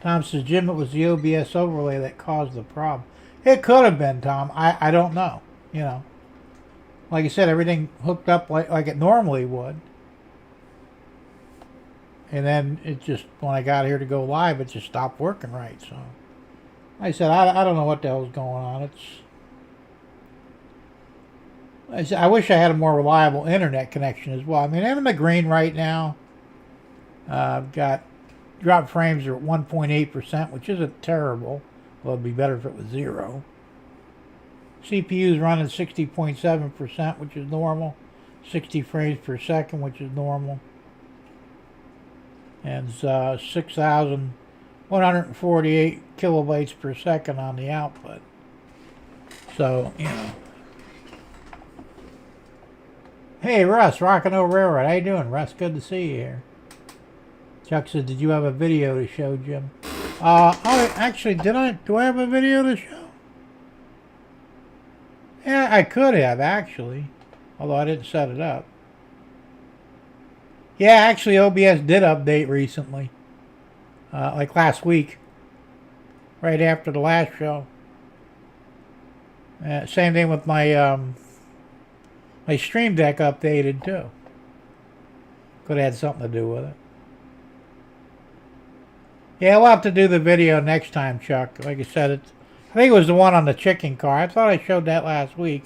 Tom says, Jim, it was the OBS overlay that caused the problem. It could have been, Tom. I don't know. You know, like I said, everything hooked up like it normally would. And then it just, when I got here to go live, it just stopped working right. So I said, I don't know what the hell's going on. I wish I had a more reliable internet connection as well. I mean, I'm in the green right now. I've got drop frames are at 1.8%, which isn't terrible. Well, it'd be better if it was 0. CPU's running 60.7%, which is normal. 60 frames per second, which is normal. And 6,148 kilobytes per second on the output. So, you know. Hey, Russ, Rockin' O Railroad. How you doing, Russ? Good to see you here. Chuck said, did you have a video to show, Jim? Actually, do I have a video to show? Yeah, I could have, actually. Although I didn't set it up. Yeah, actually, OBS did update recently. Like last week. Right after the last show. Same thing with my, my Stream Deck updated, too. Could have had something to do with it. Yeah, we'll have to do the video next time, Chuck. Like I said, I think it was the one on the chicken car. I thought I showed that last week.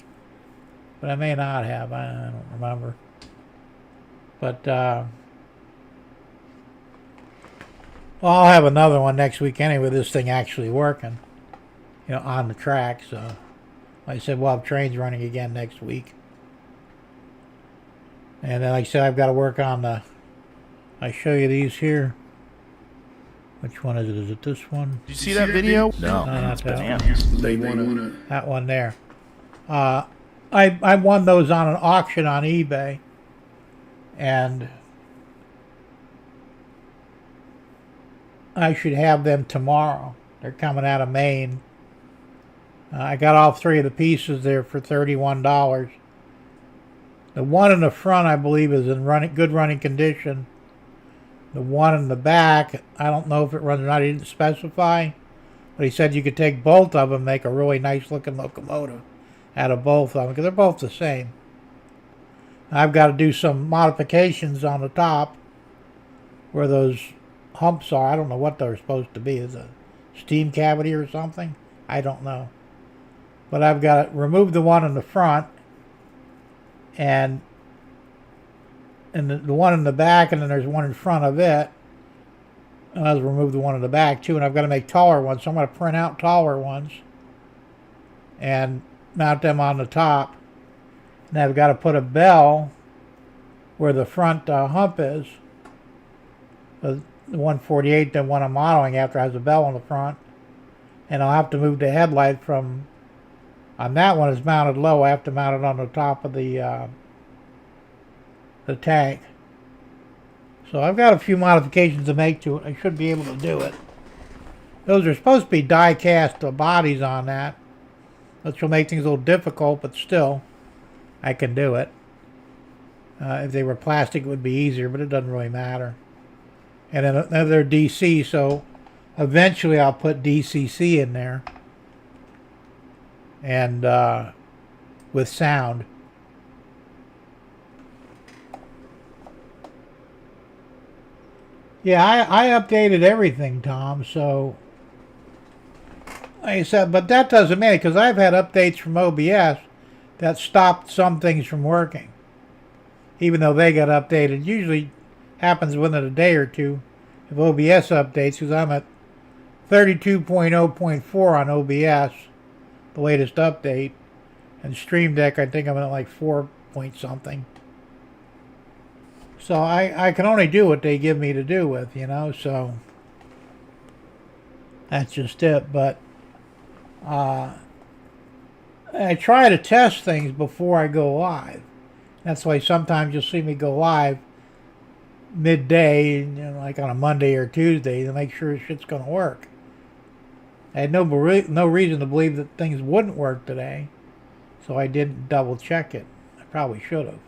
But I may not have. I don't remember. But, well, I'll have another one next week anyway, with this thing actually working. You know, on the track. So, like I said, we'll have trains running again next week. And then, like I said, I've got to work on the... I show you these here. Which one is it? Is it this one? Did you see that video? No, not that Bananas. They wanna. That one there. I won those on an auction on eBay. And I should have them tomorrow. They're coming out of Maine. I got all 3 of the pieces there for $31. The one in the front, I believe, is in good running condition. The one in the back, I don't know if it runs or not. He didn't specify. But he said you could take both of them and make a really nice looking locomotive out of both of them, because they're both the same. I've got to do some modifications on the top where those humps are. I don't know what they're supposed to be. Is it a steam cavity or something? I don't know. But I've got to remove the one in the front and the one in the back, and then there's one in front of it. And I'll remove the one in the back too, and I've got to make taller ones, so I'm going to print out taller ones and mount them on the top. And I've got to put a bell where the front hump is. The 148, the one I'm modeling after, has a bell on the front. And I'll have to move the headlight from... On that one is mounted low. I have to mount it on the top of the tank. So I've got a few modifications to make to it. I should be able to do it. Those are supposed to be die-cast bodies on that. Which will make things a little difficult, but still, I can do it. If they were plastic, it would be easier, but it doesn't really matter. and then another DC. So eventually I'll put DCC in there, and with sound. Yeah, I updated everything, Tom. So like I said, but that doesn't matter because I've had updates from OBS that stopped some things from working, even though they got updated. Usually happens within a day or two if OBS updates, because I'm at 32.0.4 on OBS, the latest update, and Stream Deck I think I'm at like 4 point something. So I can only do what they give me to do with, so that's just it. But I try to test things before I go live. That's why sometimes you'll see me go live midday, like on a Monday or Tuesday, to make sure shit's going to work. I had no reason to believe that things wouldn't work today, so I didn't double check it. I probably should have.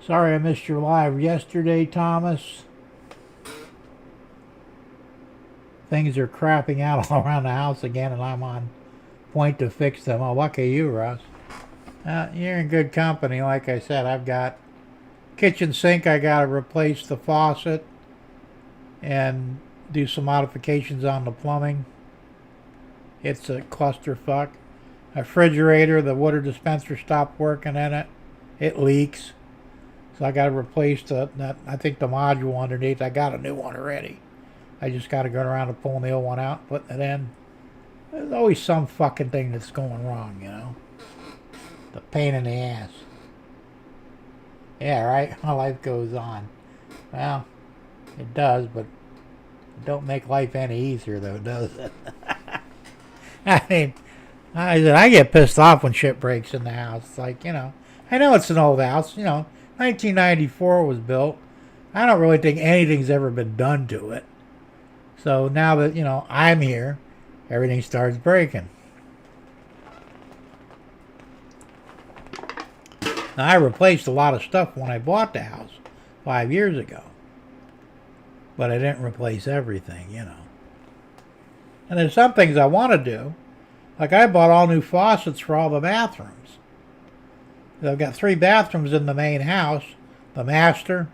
Sorry I missed your live yesterday, Thomas. Things are crapping out all around the house again, and I'm on point to fix them. Oh, lucky you, Russ. You're in good company. Like I said, I've got kitchen sink. I got to replace the faucet and do some modifications on the plumbing. It's a clusterfuck. A refrigerator, the water dispenser stopped working in it. It leaks. So I got to replace I think the module underneath. I got a new one already. I just got to go around and pulling the old one out, putting it in. There's always some fucking thing that's going wrong, The pain in the ass. Yeah, right? My life goes on. Well, it does, but it don't make life any easier, though, does it? I mean, I get pissed off when shit breaks in the house. It's like, I know it's an old house, 1994 was built. I don't really think anything's ever been done to it. So now that, I'm here, everything starts breaking. Now, I replaced a lot of stuff when I bought the house 5 years ago. But I didn't replace everything, And there's some things I want to do. Like I bought all new faucets for all the bathrooms. I've got 3 bathrooms in the main house. The master,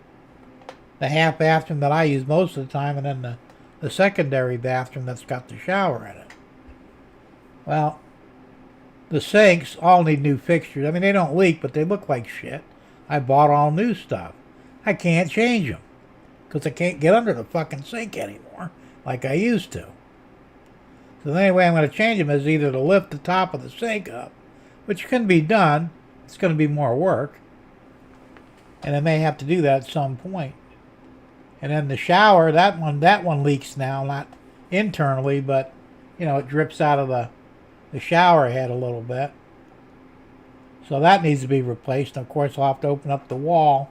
the half bathroom that I use most of the time, and then the secondary bathroom that's got the shower in it. Well, the sinks all need new fixtures. I mean, they don't leak, but they look like shit. I bought all new stuff. I can't change them because I can't get under the fucking sink anymore like I used to. So the only way I'm going to change them is either to lift the top of the sink up, which can be done. It's going to be more work. And I may have to do that at some point. And then the shower, that one leaks now, not internally, but, it drips out of the shower head a little bit. So that needs to be replaced. And of course, I'll have to open up the wall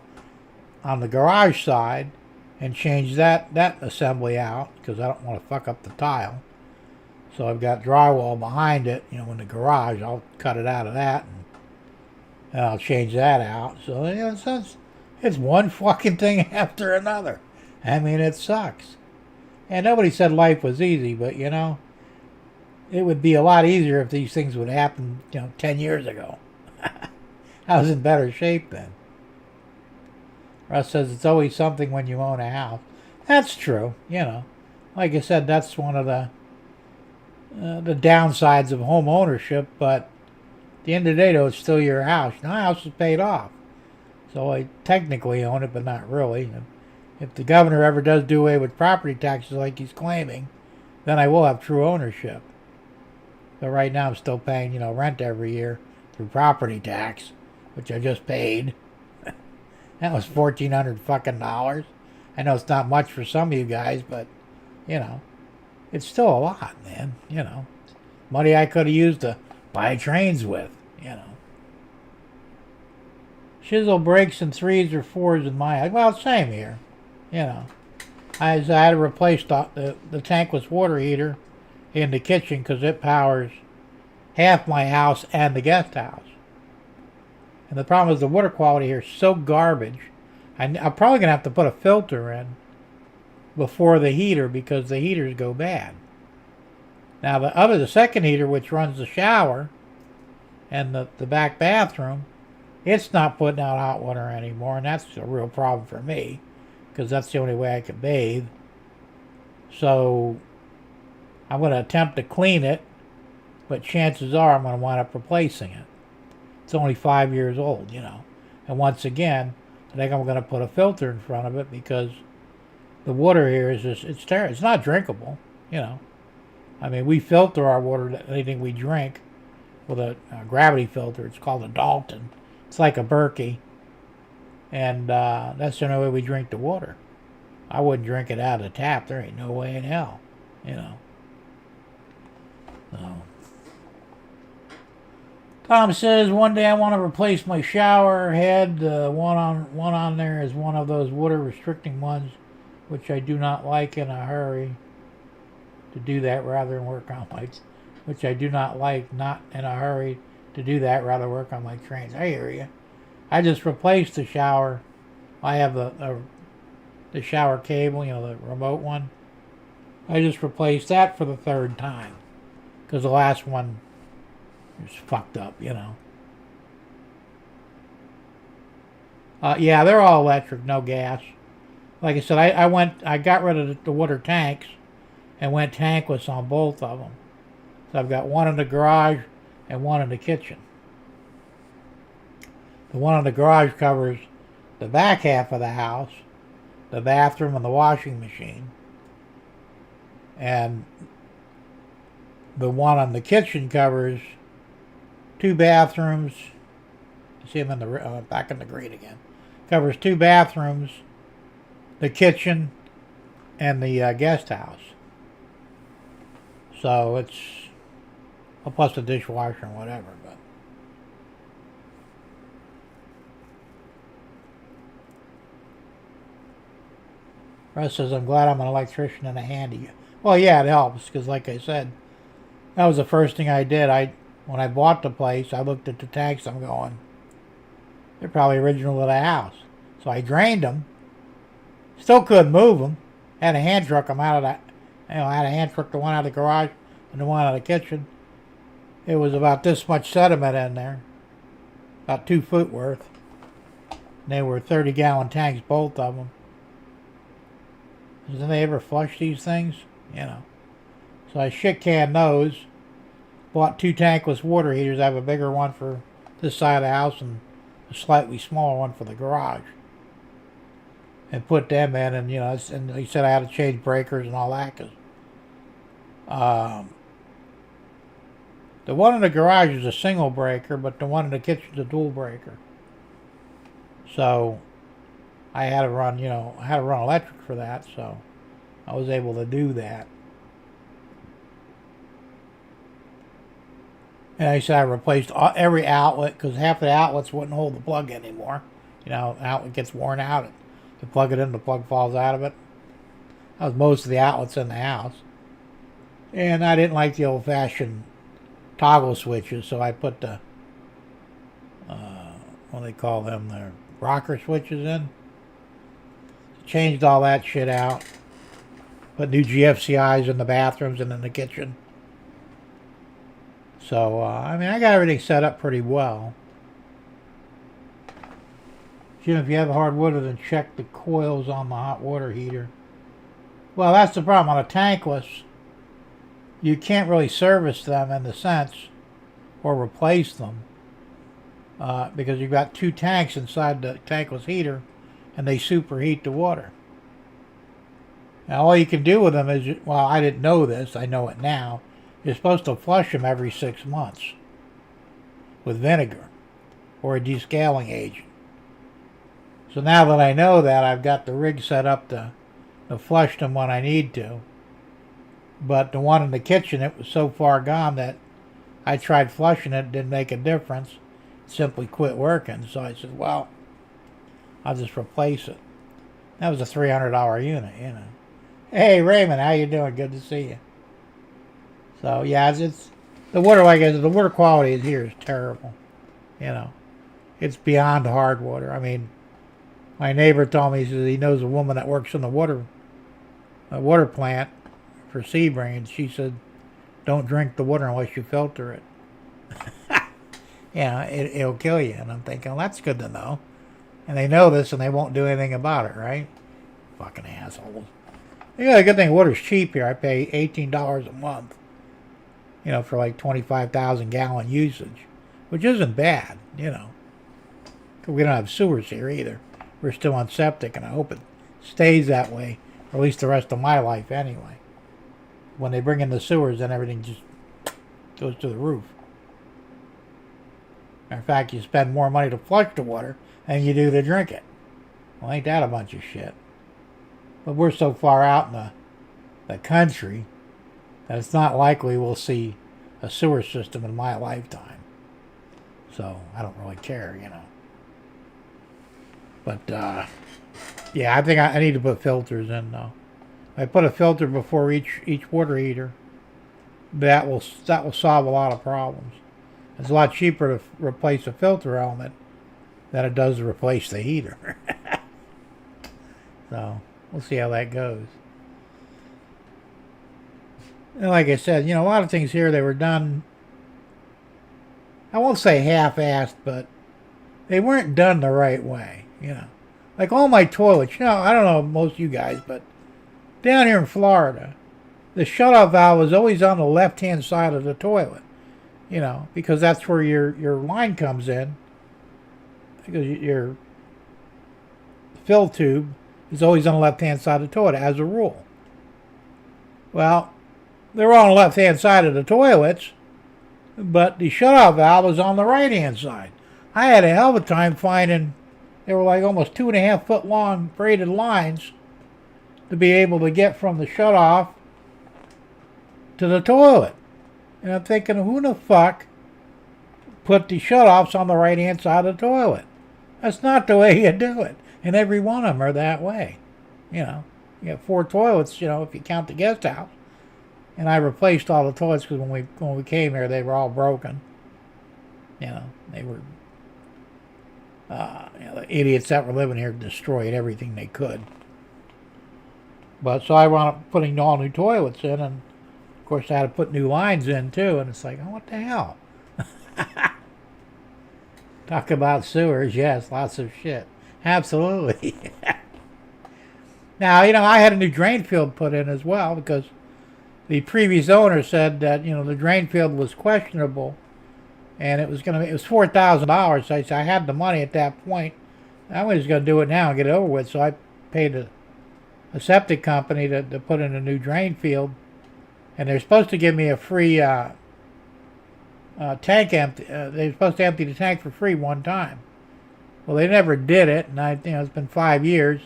on the garage side and change that assembly out because I don't want to fuck up the tile. So I've got drywall behind it, in the garage. I'll cut it out of that and I'll change that out. So, it's one fucking thing after another. I mean, it sucks. And nobody said life was easy, but, it would be a lot easier if these things would happen, 10 years ago. I was in better shape then. Russ says it's always something when you own a house. That's true, Like I said, that's one of the downsides of home ownership, but at the end of the day, though, it's still your house. My house is paid off. So I technically own it, but not really. If the governor ever does do away with property taxes like he's claiming, then I will have true ownership. But right now I'm still paying, rent every year through property tax, which I just paid. That was $1,400 fucking dollars. I know it's not much for some of you guys, but, it's still a lot, man. Money I could have used to buy trains with, Shizzle breaks in 3s or 4s in my house. Well, same here. I had to replace the tankless water heater in the kitchen because it powers half my house and the guest house. And the problem is the water quality here is so garbage I'm probably going to have to put a filter in before the heater because the heaters go bad. Now the second heater, which runs the shower and the back bathroom, it's not putting out hot water anymore, and that's a real problem for me because that's the only way I can bathe. So I'm going to attempt to clean it, but chances are I'm going to wind up replacing it. It's only 5 years old, you know. And once again, I think I'm going to put a filter in front of it because the water here is just, it's terrible. It's not drinkable, you know. I mean, we filter our water, anything we drink, with a gravity filter. It's called a Dalton. It's like a Berkey. And that's the only way we drink the water. I wouldn't drink it out of the tap. There ain't no way in hell, you know. So. Tom says, one day I want to replace my shower head. One on there is one of those water restricting ones, which I do not like in a hurry to do that rather than work on my, which I do not like, not in a hurry to do that rather work on my trains. I hear you. I just replaced the shower. I have the shower cable, you know, the remote one. I just replaced that for the third time because the last one was fucked up, you know. Yeah, they're all electric, no gas. Like I said, I got rid of the water tanks and went tankless on both of them. So I've got one in the garage and one in the kitchen. The one in the garage covers the back half of the house, the bathroom and the washing machine. And the one on the kitchen covers 2 bathrooms. You see them in the back in the green again. Covers 2 bathrooms, the kitchen, and the guest house. So it's plus the dishwasher and whatever. But Russ says, I'm glad I'm an electrician and a handy. Well, yeah, it helps because, like I said, that was the first thing I did. When I bought the place, I looked at the tanks. I'm going, they're probably original to the house. So I drained them. Still couldn't move them. Had a hand truck them out of that. You know, I had a hand truck the one out of the garage and the one out of the kitchen. It was about this much sediment in there, about 2 foot worth. And they were 30-gallon tanks, both of them. Didn't they ever flush these things? You know. So I shit-canned those. Bought 2 tankless water heaters. I have a bigger one for this side of the house and a slightly smaller one for the garage. And put them in, and you know, and he said I had to change breakers and all that. Cause, the one in the garage is a single breaker, but the one in the kitchen is a dual breaker. So I had to run, you know, electric for that. So I was able to do that. And I said I replaced every outlet because half the outlets wouldn't hold the plug anymore. You know, the outlet gets worn out. You plug it in, the plug falls out of it. That was most of the outlets in the house. And I didn't like the old-fashioned toggle switches, so I put the, what do they call them, the rocker switches in. Changed all that shit out. Put new GFCIs in the bathrooms and in the kitchen. So, I mean, I got everything set up pretty well. Jim, if you have hardwood, then check the coils on the hot water heater. Well, that's the problem. On a tankless, you can't really service them in the sense, or replace them, because you've got 2 tanks inside the tankless heater, and they superheat the water. Now, all you can do with them is, well, I didn't know this. I know it now. You're supposed to flush them every 6 months with vinegar or a descaling agent. So now that I know that, I've got the rig set up to flush them when I need to. But the one in the kitchen, it was so far gone that I tried flushing it, didn't make a difference. It simply quit working. So I said, well, I'll just replace it. That was a $300 unit, you know. Hey, Raymond, how you doing? Good to see you. So, yeah, it's the water, like I said, the water quality here is terrible. You know, it's beyond hard water. I mean, My neighbor told me, he says he knows a woman that works in the water plant for Sebring, and she said, don't drink the water unless you filter it. It'll kill you. And I'm thinking, well, that's good to know. And they know this, and they won't do anything about it, right? Fucking assholes. Yeah, the good thing, water's cheap here. I pay $18 a month, for like 25,000 gallon usage, which isn't bad, 'Cause we don't have sewers here either. We're still on septic, and I hope it stays that way, or at least the rest of my life anyway. When they bring in the sewers, then everything just goes to the roof. Matter of fact, you spend more money to flush the water than you do to drink it. Well, ain't that a bunch of shit? But we're so far out in the country that it's not likely we'll see a sewer system in my lifetime. So I don't really care, But yeah, I think I need to put filters in though. I put a filter before each water heater. That will solve a lot of problems. It's a lot cheaper to replace a filter element than it does to replace the heater. So we'll see how that goes. And like I said, a lot of things here, they were done, I won't say half-assed, but they weren't done the right way, Like all my toilets, I don't know most of you guys, but down here in Florida, the shutoff valve is always on the left-hand side of the toilet, because that's where your line comes in, because your fill tube is always on the left-hand side of the toilet, as a rule. Well, they're all on the left-hand side of the toilets, but the shutoff valve is on the right-hand side. I had a hell of a time finding, they were like almost 2.5 foot long braided lines to be able to get from the shutoff to the toilet. And I'm thinking, who the fuck put the shutoffs on the right-hand side of the toilet? That's not the way you do it. And every one of them are that way. You got 4 toilets, if you count the guest house. And I replaced all the toilets because when we came here, they were all broken. They were, the idiots that were living here destroyed everything they could. But so I wound up putting all new toilets in, and of course I had to put new lines in too. And it's like, oh, what the hell? Talk about sewers, yes, lots of shit. Absolutely. Now, I had a new drain field put in as well because the previous owner said that, the drain field was questionable and it was $4,000. So I had the money at that point. I was just going to do it now and get it over with. So I paid a septic company to put in a new drain field. And they're supposed to give me a free tank empty. They were supposed to empty the tank for free one time. Well, they never did it, and it's been 5 years.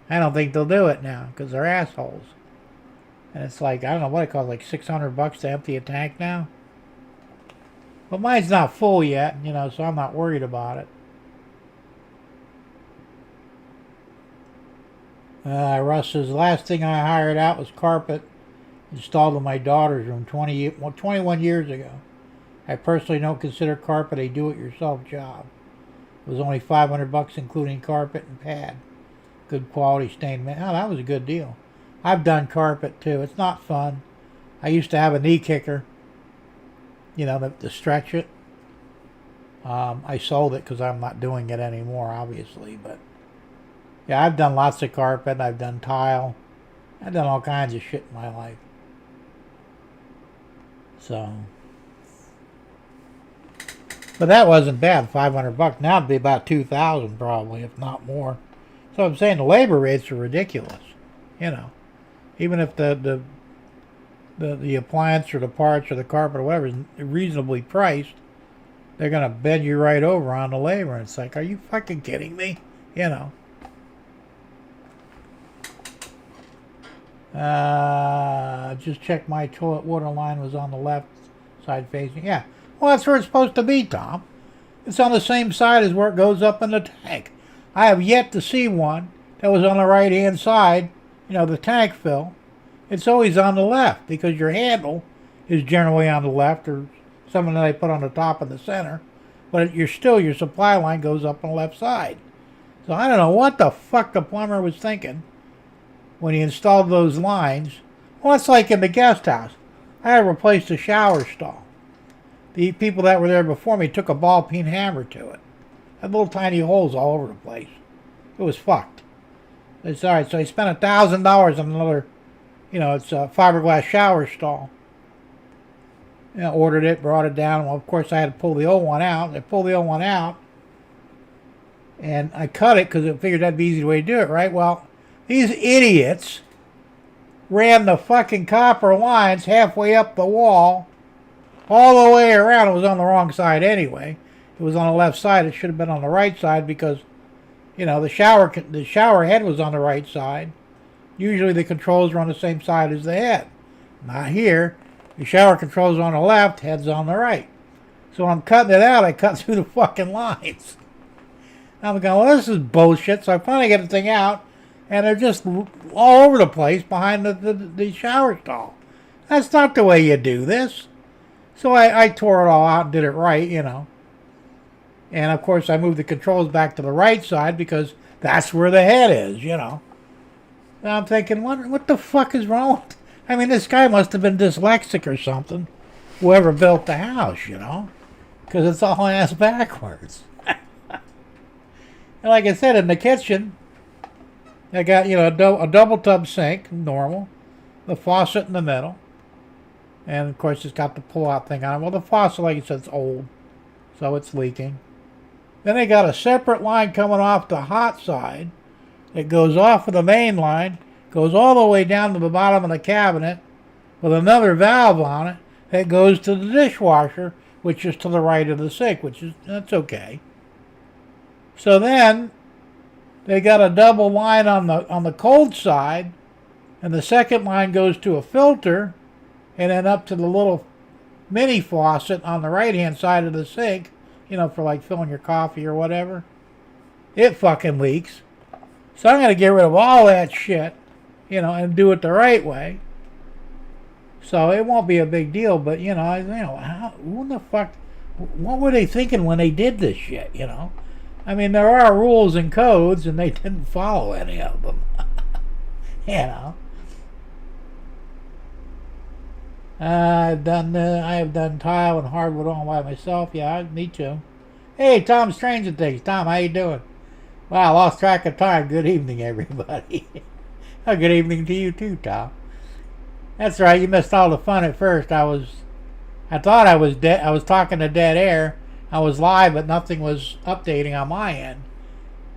I don't think they'll do it now because they're assholes. And it's like, I don't know what it costs, like $600 to empty a tank now. But mine's not full yet, so I'm not worried about it. Russ says, the last thing I hired out was carpet installed in my daughter's room 21 years ago. I personally don't consider carpet a do-it-yourself job. It was only $500 including carpet and pad. Good quality stained metal. Oh, that was a good deal. I've done carpet too. It's not fun. I used to have a knee kicker, to stretch it. I sold it because I'm not doing it anymore, obviously. But yeah, I've done lots of carpet. I've done tile. I've done all kinds of shit in my life. So, but that wasn't bad. $500 now it'd be about $2,000 probably, if not more. So I'm saying the labor rates are ridiculous. Even if the appliance or the parts or the carpet or whatever is reasonably priced, they're gonna bend you right over on the labor. And it's like, are you fucking kidding me? Just check my toilet water line was on the left side facing. Yeah. Well, that's where it's supposed to be, Tom. It's on the same side as where it goes up in the tank. I have yet to see one that was on the right-hand side, the tank fill. It's always on the left because your handle is generally on the left or something that they put on the top of the center. But your supply line goes up on the left side. So I don't know what the fuck the plumber was thinking when he installed those lines. Well, it's like in the guest house. I had to replace the shower stall. The people that were there before me took a ball peen hammer to it. Had little tiny holes all over the place. It was fucked. It's all right. So I spent $1,000 on another, it's a fiberglass shower stall. Ordered it, brought it down. Well, of course, I had to pull the old one out. I pulled the old one out, and I cut it because I figured that'd be the easy way to do it, right? Well, these idiots ran the fucking copper lines halfway up the wall, all the way around. It was on the wrong side anyway. It was on the left side. It should have been on the right side because, the shower head was on the right side. Usually the controls are on the same side as the head. Not here. The shower controls are on the left, head's on the right. So when I'm cutting it out, I cut through the fucking lines. I'm going, well, this is bullshit. So I finally get the thing out, and they're just all over the place behind the shower stall. That's not the way you do this. So I tore it all out and did it right, And of course, I moved the controls back to the right side because that's where the head is, And I'm thinking, what the fuck is wrong with this guy must have been dyslexic or something, whoever built the house, because it's all ass backwards. And like I said, in the kitchen, I got, a double tub sink, normal, the faucet in the middle, and of course it's got the pull-out thing on it. Well, the faucet, like I said, it's old, so it's leaking. Then they got a separate line coming off the hot side that goes off of the main line, goes all the way down to the bottom of the cabinet with another valve on it that goes to the dishwasher, which is to the right of the sink, that's okay. So then they got a double line on the cold side, and the second line goes to a filter and then up to the little mini faucet on the right-hand side of the sink, for like filling your coffee or whatever. It fucking leaks. So I'm going to get rid of all that shit, and do it the right way. So it won't be a big deal, but, who the fuck, what were they thinking when they did this shit, There are rules and codes, and they didn't follow any of them, I have done tile and hardwood all by myself. Yeah, me too. Hey, Tom Strange and Things. Tom, how you doing? Wow, I lost track of time. Good evening, everybody. Good evening to you too, Tom. That's right, you missed all the fun at first. I thought I was dead. I was talking to dead air. I was live, but nothing was updating on my end.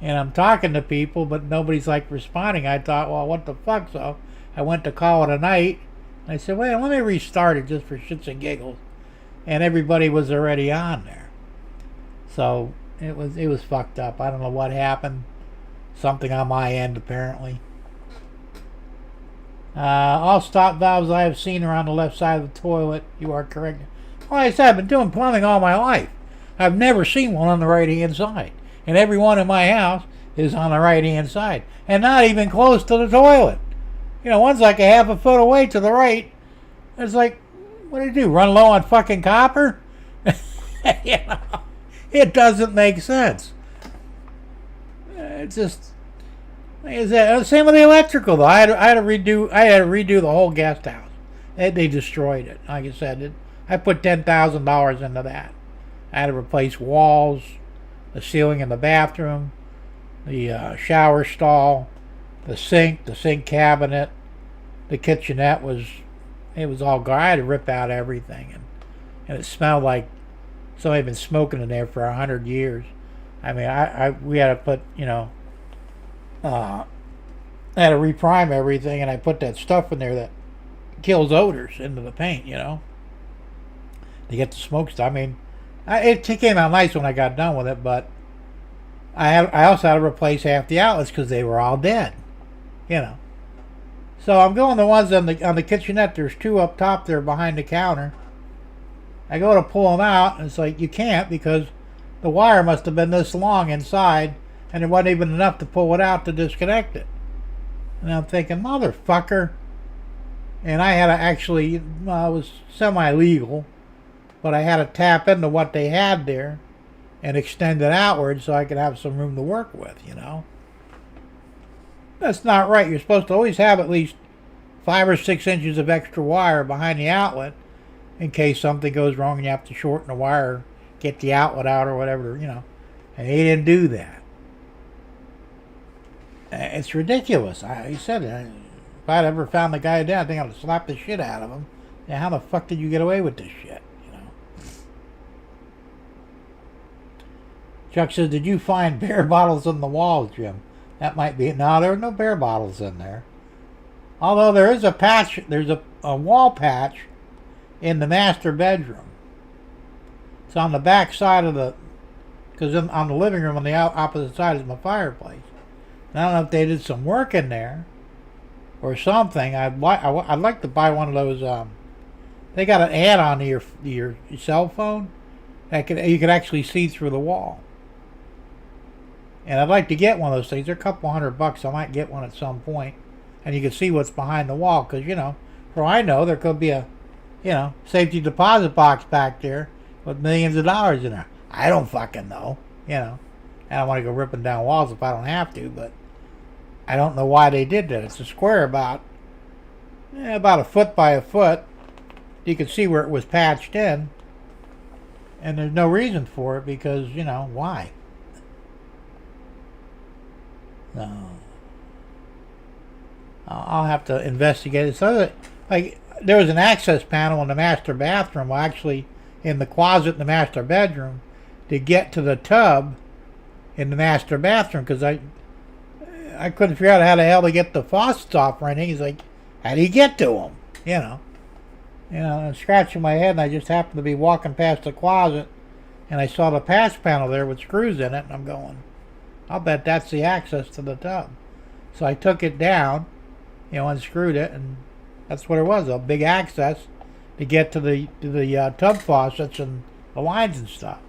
And I'm talking to people, but nobody's responding. I thought, well, what the fuck? So I went to call it a night. I said, wait, let me restart it just for shits and giggles. And everybody was already on there. So it was fucked up. I don't know what happened. Something on my end, apparently. All stop valves I have seen are on the left side of the toilet. You are correct. Well, like I said, I've been doing plumbing all my life. I've never seen one on the right-hand side. And every one in my house is on the right-hand side. And not even close to the toilet. One's like a half a foot away to the right. It's like, what do you do? Run low on fucking copper? It doesn't make sense. It's just, is that same with the electrical though? I had to redo the whole guest house. They destroyed it. Like I said, I put $10,000 into that. I had to replace walls, the ceiling in the bathroom, the shower stall, the sink cabinet, the kitchenette was all gone. I had to rip out everything, and it smelled like somebody had been smoking in there for 100 years. We had to put, I had to reprime everything, and I put that stuff in there that kills odors into the paint, to get the smoke stuff. It came out nice when I got done with it, but I also had to replace half the outlets because they were all dead. So I'm going the ones on the kitchenette. There's two up top there behind the counter. I go to pull them out, and it's like, you can't because the wire must have been this long inside, and there wasn't even enough to pull it out to disconnect it. And I'm thinking, motherfucker. And I had to actually, it was semi-legal, but I had to tap into what they had there and extend it outward so I could have some room to work with, you know. That's not right. You're supposed to always have at least 5 or 6 inches of extra wire behind the outlet in case something goes wrong and you have to shorten the wire, get the outlet out or whatever, you know. And he didn't do that. It's ridiculous. He said, if I'd ever found the guy dead, I think I'd have slapped the shit out of him. Now, how the fuck did you get away with this shit? You know. Chuck says, did you find beer bottles on the walls, Jim? That might be it. No, there were no beer bottles in there. Although there is a patch, there's a wall patch in the master bedroom. It's on the back side of the, because on the living room on the opposite side is my fireplace. And I don't know if they did some work in there or something. I'd like to buy one of those. They got an add-on to your cell phone that you could actually see through the wall. And I'd like to get one of those things. They're a couple $100. I might get one at some point, and you can see what's behind the wall. Because for all I know, there could be a safety deposit box back there with millions of dollars in there. I don't fucking know. I don't want to go ripping down walls if I don't have to, but I don't know why they did that. It's a square about a foot by a foot. You can see where it was patched in, and there's no reason for it because, why? No. I'll have to investigate it. So, there was an access panel in the master bathroom, well, actually in the closet in the master bedroom, to get to the tub in the master bathroom, because I couldn't figure out how the hell to get the faucets off or anything. He's like, how do you get to them? I'm scratching my head, and I just happened to be walking past the closet, and I saw the patch panel there with screws in it, and I'm going, I'll bet that's the access to the tub. So I took it down, unscrewed it, and that's what it was, a big access to get to the tub faucets and the lines and stuff.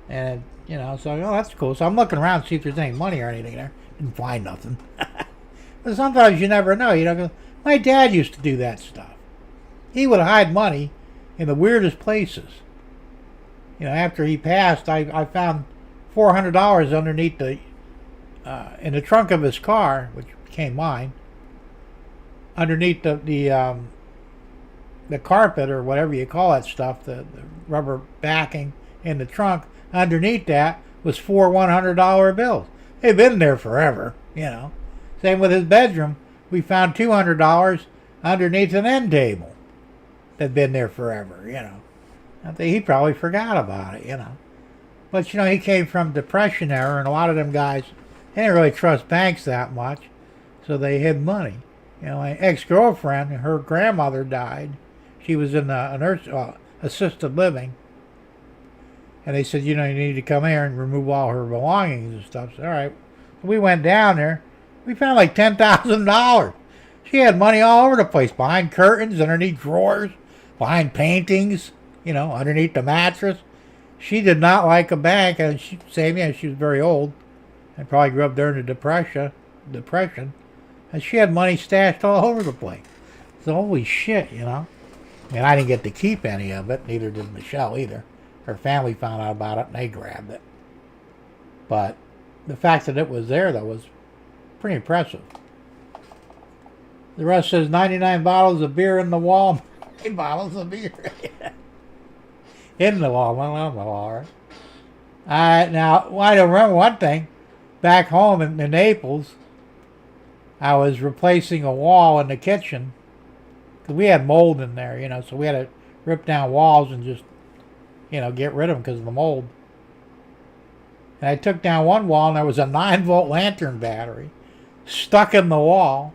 And, so, that's cool. So I'm looking around to see if there's any money or anything there. Didn't find nothing. But sometimes you never know, my dad used to do that stuff. He would hide money in the weirdest places. After he passed, I found $400 underneath in the trunk of his car, which became mine, underneath the carpet or whatever you call that stuff, the rubber backing in the trunk. Underneath that was 4 $100 bills. They've been there forever, Same with his bedroom. We found $200 underneath an end table. That'd been there forever, I think he probably forgot about it, But, he came from Depression era, and a lot of them guys, they didn't really trust banks that much, so they hid money. My ex-girlfriend, her grandmother died. She was in a nurse, assisted living. And they said, you need to come here and remove all her belongings and stuff. So, all right. So we went down there. We found like $10,000. She had money all over the place, behind curtains, underneath drawers, behind paintings, underneath the mattress. She did not like a bank, and she was very old and probably grew up during the Depression. And she had money stashed all over the place. So holy shit, I mean, I didn't get to keep any of it, neither did Michelle either. Her family found out about it and they grabbed it. But the fact that it was there, though, was pretty impressive. The rest says 99 bottles of beer in the wall. 9 bottles of beer. In the wall, not on the wall, right? Now, I don't remember one thing. Back home in Naples, I was replacing a wall in the kitchen. Because we had mold in there, so we had to rip down walls and just, get rid of them because of the mold. And I took down one wall, and there was a 9-volt lantern battery stuck in the wall.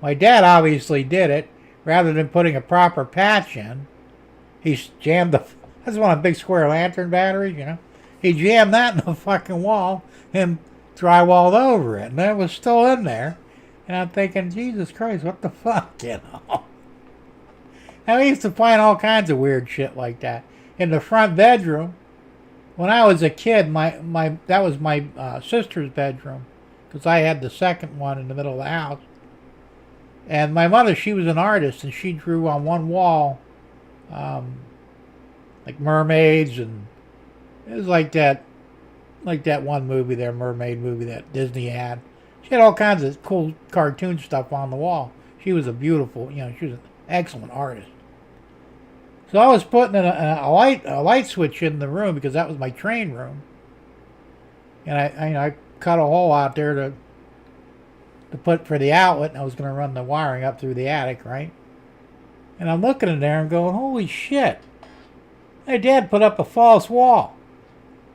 My dad obviously did it. Rather than putting a proper patch in, he jammed that's one of the big square lantern batteries, He jammed that in the fucking wall and drywalled over it. And it was still in there. And I'm thinking, Jesus Christ, what the fuck, And we used to find all kinds of weird shit like that. In the front bedroom, when I was a kid, that was my sister's bedroom, because I had the second one in the middle of the house. And my mother, she was an artist, and she drew on one wall like mermaids and It was like that one movie there, mermaid movie that Disney had. She had all kinds of cool cartoon stuff on the wall. She was a beautiful, she was an excellent artist. So I was putting a light switch in the room because that was my train room, and I cut a hole out there to put for the outlet, and I was going to run the wiring up through the attic, right? And I'm looking in there and going, holy shit! My dad put up a false wall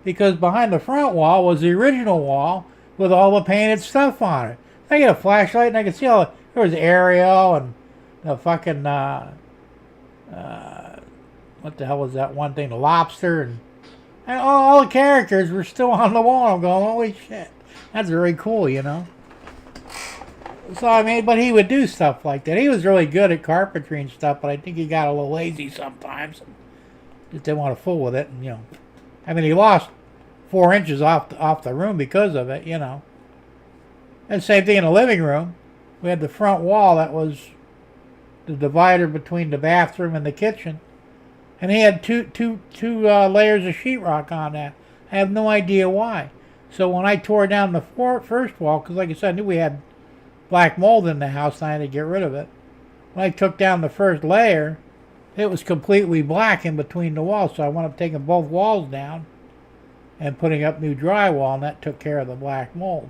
because behind the front wall was the original wall with all the painted stuff on it. I get a flashlight and I could see there was Ariel and the fucking what the hell was that one thing? The lobster and all the characters were still on the wall. I'm going, holy shit, that's very cool, So I mean, but he would do stuff like that. He was really good at carpentry and stuff, but I think he got a little lazy sometimes. And just didn't want to fool with it, and I mean, he lost 4 inches off the room because of it, And same thing in the living room. We had the front wall that was the divider between the bathroom and the kitchen, and he had two layers of sheetrock on that. I have no idea why. So when I tore down the first wall, because like I said, I knew we had black mold in the house, and I had to get rid of it. When I took down the first layer, it was completely black in between the walls, so I wound up taking both walls down and putting up new drywall, and that took care of the black mold.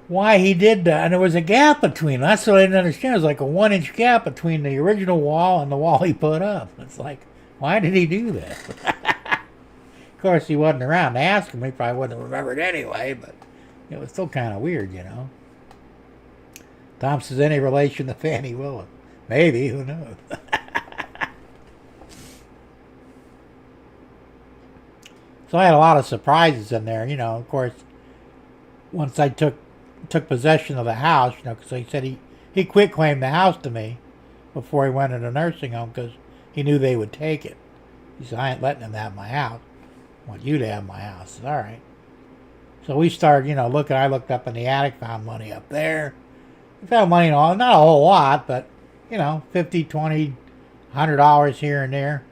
Why he did that, and there was a gap between them. That's what I didn't understand. It was like a 1-inch gap between the original wall and the wall he put up. It's like, why did he do that? Of course, he wasn't around to ask him. He probably wouldn't have remembered anyway, but it was still kind of weird, Tom says, any relation to Fannie Willis? Maybe, who knows? So I had a lot of surprises in there, Of course, once I took possession of the house, because he said he quit claimed the house to me before he went into nursing home because he knew they would take it. He said, I ain't letting them have my house. I want you to have my house. I said, all right. So we started, looking. I looked up in the attic, found money up there. We found money in all, not a whole lot, but, $50, $20, $100 here and there.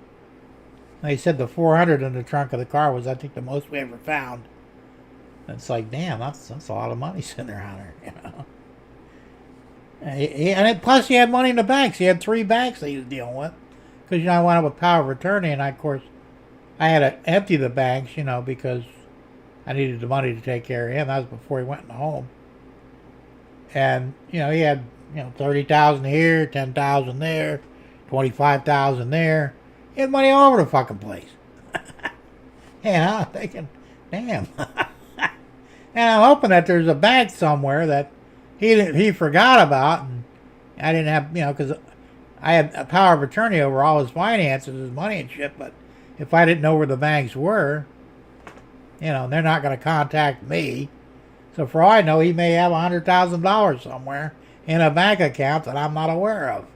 They said the $400 in the trunk of the car was, I think, the most we ever found. It's like, damn, that's a lot of money sitting around there, plus, he had money in the banks. He had 3 banks that he was dealing with. Because, I went up with power of attorney, and of course, I had to empty the banks, because I needed the money to take care of him. That was before he went in the home. And, he had, 30,000 here, 10,000 there, 25,000 there. He had money all over the fucking place. And I'm thinking, damn. And I'm hoping that there's a bank somewhere that he forgot about, and I didn't have, because I had a power of attorney over all his finances, his money and shit, but if I didn't know where the banks were, they're not going to contact me. So for all I know, he may have $100,000 somewhere in a bank account that I'm not aware of.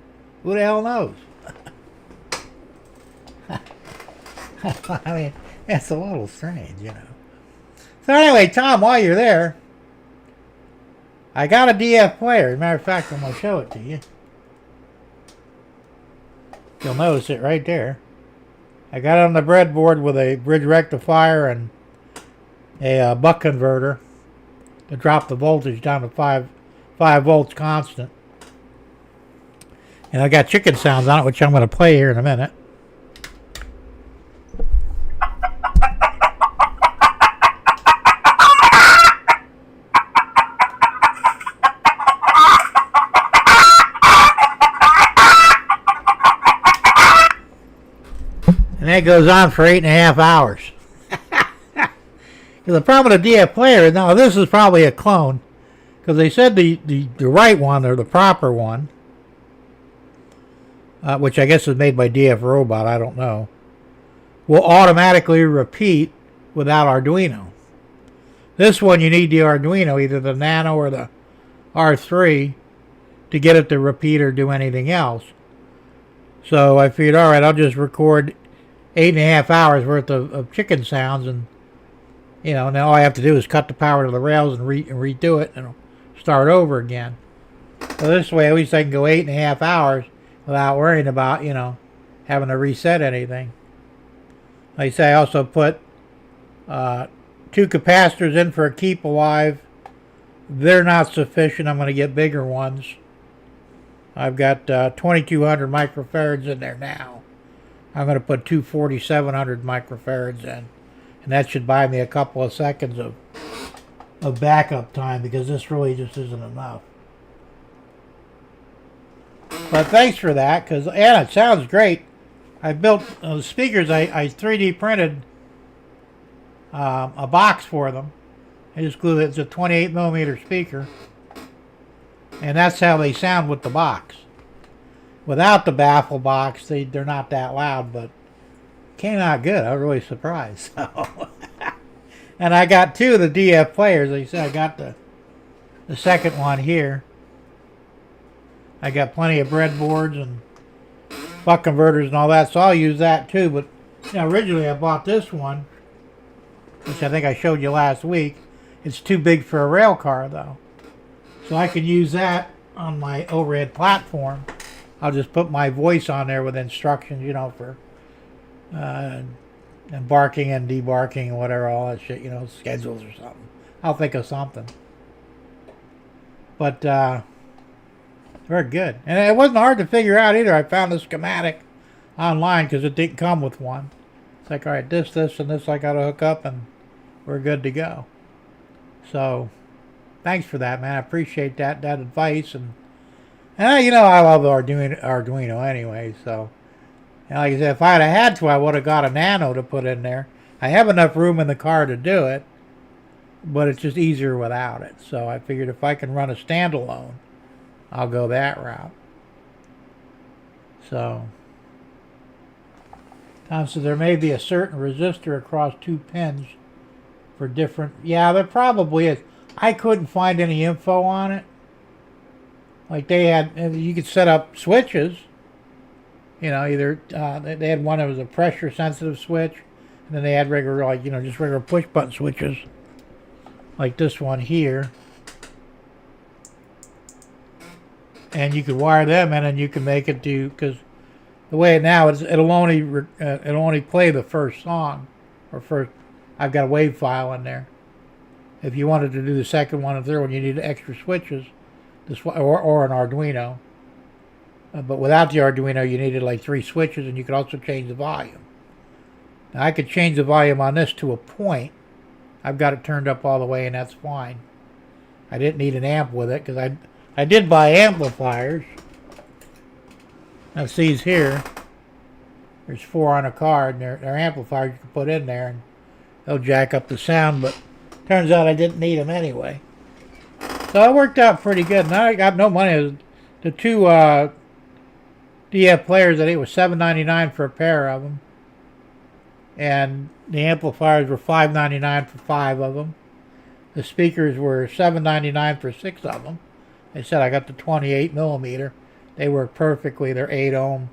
Who the hell knows? I mean, it's a little strange, So anyway, Tom, while you're there, I got a DF player. As a matter of fact, I'm going to show it to you. You'll notice it right there. I got it on the breadboard with a bridge rectifier and a buck converter to drop the voltage down to 5 volts constant. And I got chicken sounds on it, which I'm going to play here in a minute. And that goes on for 8.5 hours. The problem with the DF player, now this is probably a clone, because they said the right one, or the proper one, which I guess is made by DF Robot, I don't know, will automatically repeat without Arduino. This one you need the Arduino, either the Nano or the R3, to get it to repeat or do anything else. So I figured, alright, I'll just record 8.5 hours worth of chicken sounds, and now all I have to do is cut the power to the rails and redo it, and it'll start over again. So this way, at least I can go 8.5 hours without worrying about, having to reset anything. Like I say, I also put 2 capacitors in for a keep alive. They're not sufficient. I'm going to get bigger ones. I've got 2200 microfarads in there now. I'm going to put 2 4700 microfarads in. And that should buy me a couple of seconds of backup time, because this really just isn't enough. But thanks for that, because yeah, it sounds great. I built the speakers. I 3D printed a box for them. I just glued it. It's a 28 millimeter speaker, and that's how they sound with the box. Without the baffle box, they're not that loud, but came out good. I was really surprised. So. And I got 2 of the DF players. Like I said, I got the second one here. I got plenty of breadboards and buck converters and all that, so I'll use that too. But originally I bought this one, which I think I showed you last week. It's too big for a rail car though, so I can use that on my overhead platform. I'll just put my voice on there with instructions, for embarking and debarking and whatever, all that shit, schedules or something. I'll think of something. But very good. And it wasn't hard to figure out either. I found the schematic online because it didn't come with one. It's like, all right, this, and this I got to hook up, and we're good to go. So, thanks for that, man. I appreciate that advice. And I love Arduino anyway. So, and like I said, if I'd have had to, I would have got a Nano to put in there. I have enough room in the car to do it, but it's just easier without it. So I figured if I can run a standalone, I'll go that route. So, Tom said there may be a certain resistor across 2 pins for different. Yeah, there probably is. I couldn't find any info on it. Like they had, you could set up switches. Either they had one that was a pressure sensitive switch, and then they had regular, just regular push button switches, like this one here. And you could wire them in, and you can make it do, because the way it now is, it'll only play the first song, or first. I've got a wave file in there. If you wanted to do the second one and third one, you need extra switches, or an Arduino. But without the Arduino, you needed like 3 switches, and you could also change the volume. Now I could change the volume on this to a point. I've got it turned up all the way, and that's fine. I didn't need an amp with it, because I did buy amplifiers. Now see these here. There's 4 on a card, and they're amplifiers you can put in there, and they'll jack up the sound, but turns out I didn't need them anyway. So it worked out pretty good. Now I got no money. The 2 DF players, I think it was $7.99 for a pair of them. And the amplifiers were $5.99 for 5 of them. The speakers were $7.99 for 6 of them. They said I got the 28 millimeter. They work perfectly. They're 8 ohm,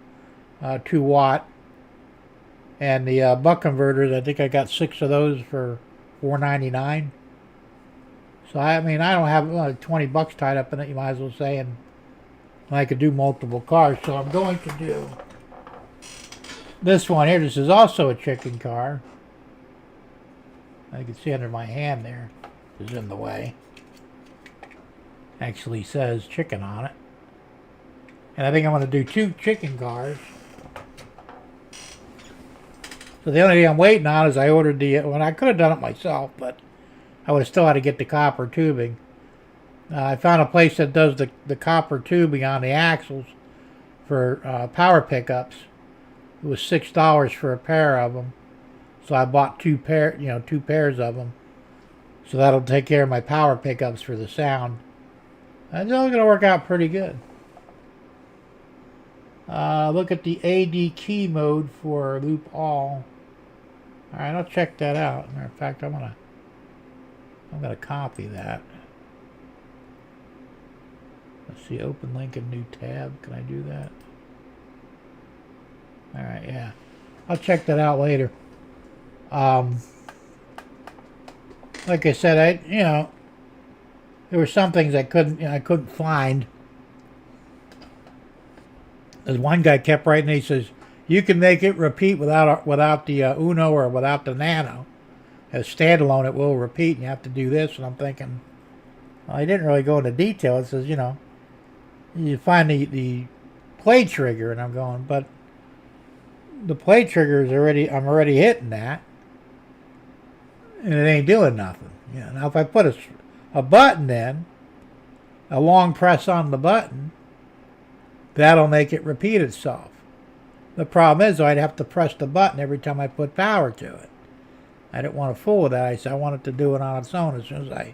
2 watt. And the buck converters, I think I got 6 of those for $4.99. So I don't have $20 tied up in it, you might as well say, and I could do multiple cars. So I'm going to do this one here. This is also a chicken car. I can see under my hand there. It's in the way. Actually says chicken on it. And I think I'm going to do 2 chicken cars. So the only thing I'm waiting on is I ordered I could have done it myself, but I would have still had to get the copper tubing. I found a place that does the copper tubing on the axles for power pickups. It was $6 for a pair of them. So I bought 2 pairs of them. So that'll take care of my power pickups for the sound. And it's all going to work out pretty good. Look at the AD key mode for loop all. Alright, I'll check that out. Matter of fact, I'm gonna copy that. Let's see, open link in new tab. Can I do that? Alright, yeah. I'll check that out later. Like I said, there were some things I couldn't find. As one guy kept writing, he says, you can make it repeat without the Uno or without the Nano. As standalone, it will repeat, and you have to do this. And I'm thinking, well, I didn't really go into detail. It says, you find the play trigger, and I'm going, but the play trigger is I'm already hitting that, and it ain't doing nothing. Now if I put a button in, a long press on the button, that'll make it repeat itself. The problem is, I'd have to press the button every time I put power to it. I didn't want to fool with that. I said I wanted to do it on its own as soon as I,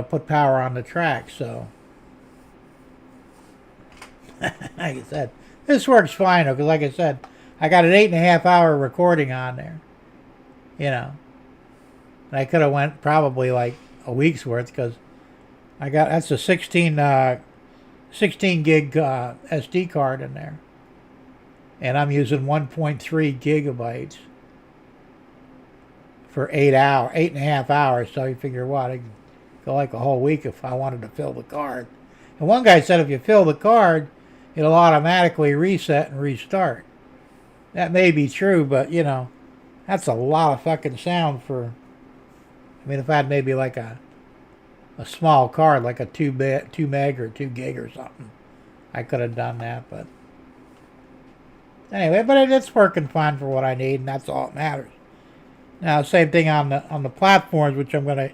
put power on the track. So, like I said, this works fine, because like I said, I got an 8.5 hour recording on there. And I could have went probably like a week's worth, because that's a 16 gig SD card in there, and I'm using 1.3 gigabytes for 8.5 hours. So you figure what, I could go like a whole week if I wanted to fill the card. And one guy said if you fill the card, it'll automatically reset and restart. That may be true, but that's a lot of fucking sound for. I mean, if I had maybe like a small card, like a 2 meg or 2 gig or something, I could have done that. But anyway, but it's working fine for what I need, and that's all that matters. Now, same thing on the platforms, which I'm gonna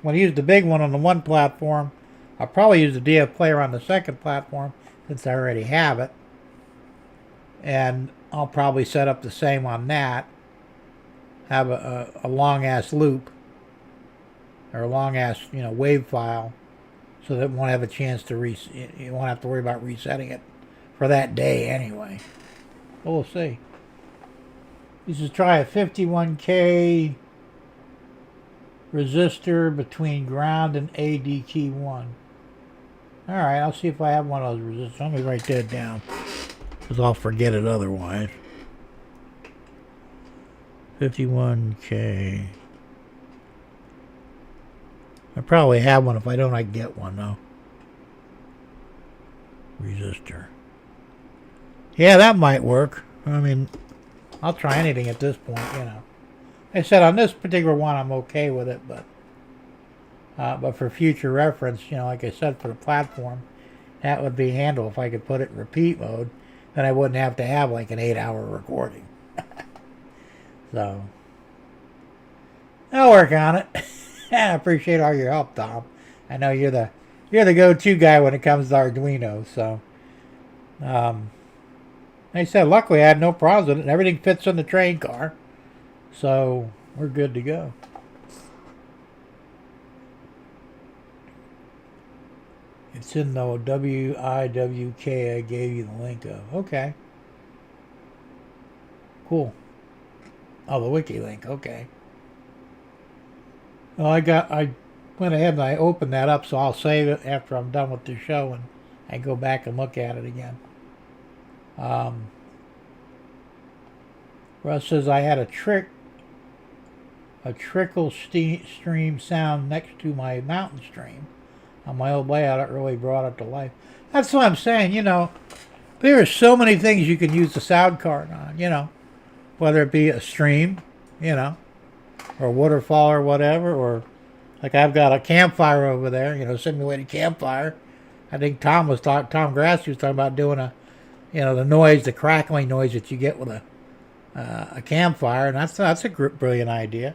use the big one on the one platform. I'll probably use the DF player on the second platform, since I already have it, and I'll probably set up the same on that. Have a long ass loop, or a long ass wave file, so that it won't have a chance to you won't have to worry about resetting it for that day anyway. But we'll see. This is try a 51K resistor between ground and AD key 1. Alright, I'll see if I have one of those resistors. Let me write that down, because I'll forget it otherwise. 51K. I probably have one. If I don't, I can get one, though. Resistor. Yeah, that might work. I mean, I'll try anything at this point, Like I said, on this particular one, I'm okay with it, but for future reference, like I said, for the platform, that would be handled if I could put it in repeat mode. Then I wouldn't have to have like an 8-hour recording. So, I'll work on it. I appreciate all your help, Tom. I know you're the go-to guy when it comes to Arduino. So, like I said, luckily I had no problems with it, and everything fits in the train car, so we're good to go. It's in the WIWK I gave you the link of. Okay. Cool. Oh, the wiki link. Okay. Well, I went ahead and I opened that up, so I'll save it after I'm done with the show, and I go back and look at it again. Russ says I had a trickle stream sound next to my mountain stream on my old layout. It really brought it to life. That's what I'm saying. There are so many things you can use the sound card on. Whether it be a stream, or a waterfall or whatever, or like I've got a campfire over there, simulated campfire. I think Tom Grassi was talking about doing the noise, the crackling noise that you get with a campfire, and that's a brilliant idea.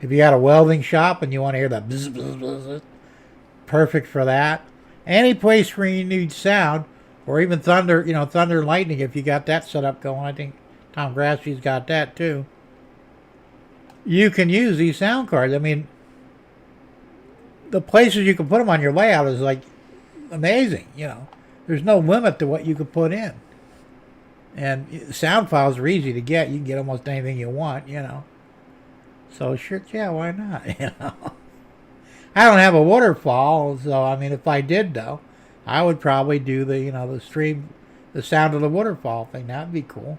If you got a welding shop and you want to hear that bzz, bzz, bzz, perfect for that. Any place where you need sound, or even thunder, thunder and lightning, if you got that set up going. I think Tom Grassi's got that too. You can use these sound cards. I mean, the places you can put them on your layout is like amazing. There's no limit to what you could put in. And sound files are easy to get. You can get almost anything you want, So sure, yeah, why not? I don't have a waterfall, so I mean, if I did though, I would probably do the the stream, the sound of the waterfall thing. That'd be cool.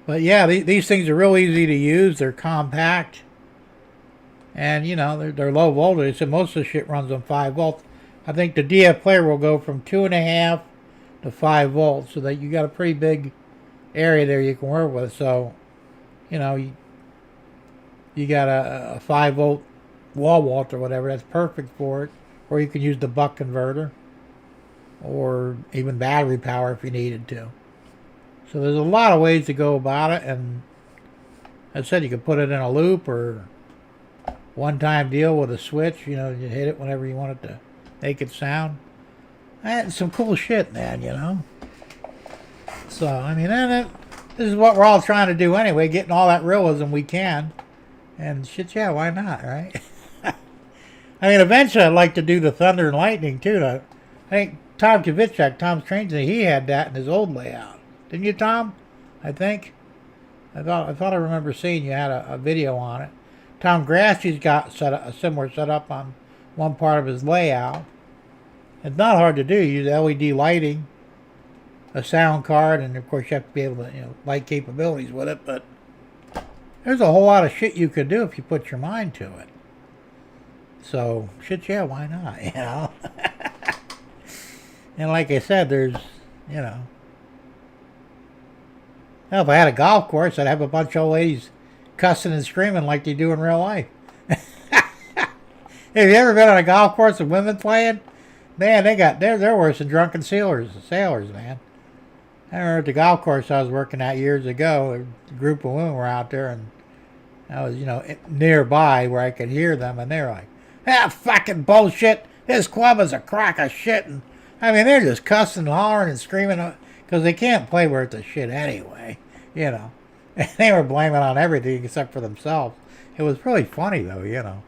But yeah, these things are real easy to use. They're compact, and they're low voltage. So most of the shit runs on 5 volts. I think the DF player will go from 2.5 to 5 volts, so that you got a pretty big area there you can work with. So, you know, you got a 5 volt wall wart or whatever, that's perfect for it. Or you can use the buck converter, or even battery power if you needed to. So there's a lot of ways to go about it, and as I said, you could put it in a loop or one-time deal with a switch. You know, you hit it whenever you want it to make it sound. That's some cool shit, man, you know. So, I mean, this is what we're all trying to do anyway, getting all that realism we can. And shit, yeah, why not, right? I mean, eventually I'd like to do the thunder and lightning, too. I think Tom Kvichak, Tom's Trains, he had that in his old layout. Didn't you, Tom? I think. I thought I remember seeing you had a video on it. Tom Grassie's got a similar setup on one part of his layout. It's not hard to do. You use LED lighting, a sound card, and of course you have to be able to, light capabilities with it. But there's a whole lot of shit you could do if you put your mind to it. So shit, yeah, why not? You know. And like I said, there's, Well, if I had a golf course, I'd have a bunch of old ladies cussing and screaming like they do in real life. Have you ever been on a golf course with women playing? Man, they're worse than drunken sailors, man. I remember at the golf course I was working at years ago, a group of women were out there, and I was, nearby where I could hear them, and they were like, fucking bullshit, this club is a crock of shit. And I mean, they're just cussing, hollering, and screaming, because they can't play worth a shit anyway, And they were blaming on everything except for themselves. It was really funny, though,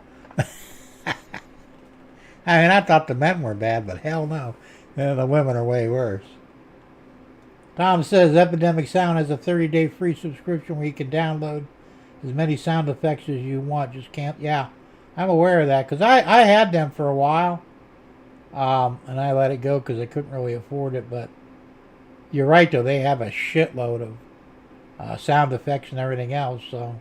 I mean, I thought the men were bad, but hell no. The women are way worse. Tom says Epidemic Sound has a 30-day free subscription where you can download as many sound effects as you want. Just can't. Yeah, I'm aware of that because I had them for a while, and I let it go because I couldn't really afford it. But you're right, though. They have a shitload of sound effects and everything else, so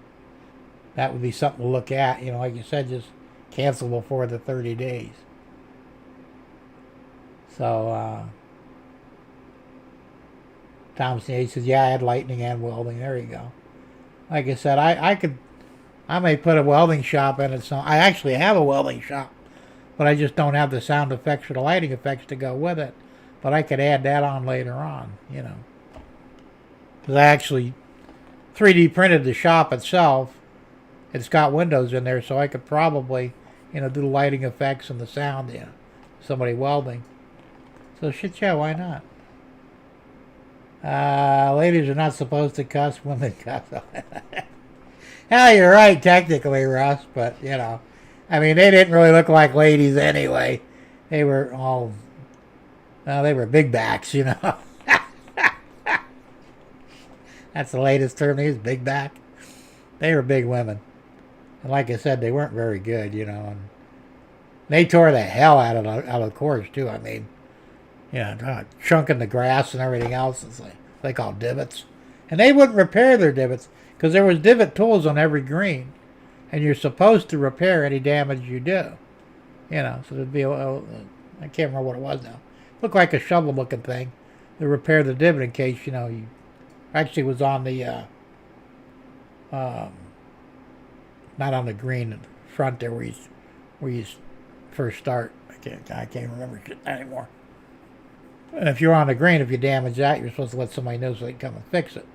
that would be something to look at. Like you said, just cancel before the 30 days. So, Tom says, yeah, I had lightning and welding. There you go. Like I said, I may put a welding shop in it. So I actually have a welding shop, but I just don't have the sound effects or the lighting effects to go with it. But I could add that on later on, Because I actually 3D printed the shop itself. It's got windows in there, so I could probably, do the lighting effects and the sound, somebody welding. So shit, yeah, why not? Ladies are not supposed to cuss, women cuss. Hell, you're right, technically, Russ, but, I mean, they didn't really look like ladies anyway. They were all, they were big backs, That's the latest term they use, big back. They were big women. And like I said, they weren't very good, and they tore the hell out of the course, too. I mean, chunking the grass and everything else. It's like they call divots. And they wouldn't repair their divots because there was divot tools on every green. And you're supposed to repair any damage you do. So there'd be I can't remember what it was now. It looked like a shovel-looking thing to repair the divot in case, you actually was on the, not on the green in front there where you first start. I can't remember shit anymore. And if you're on the green, if you damage that, you're supposed to let somebody know so they can come and fix it.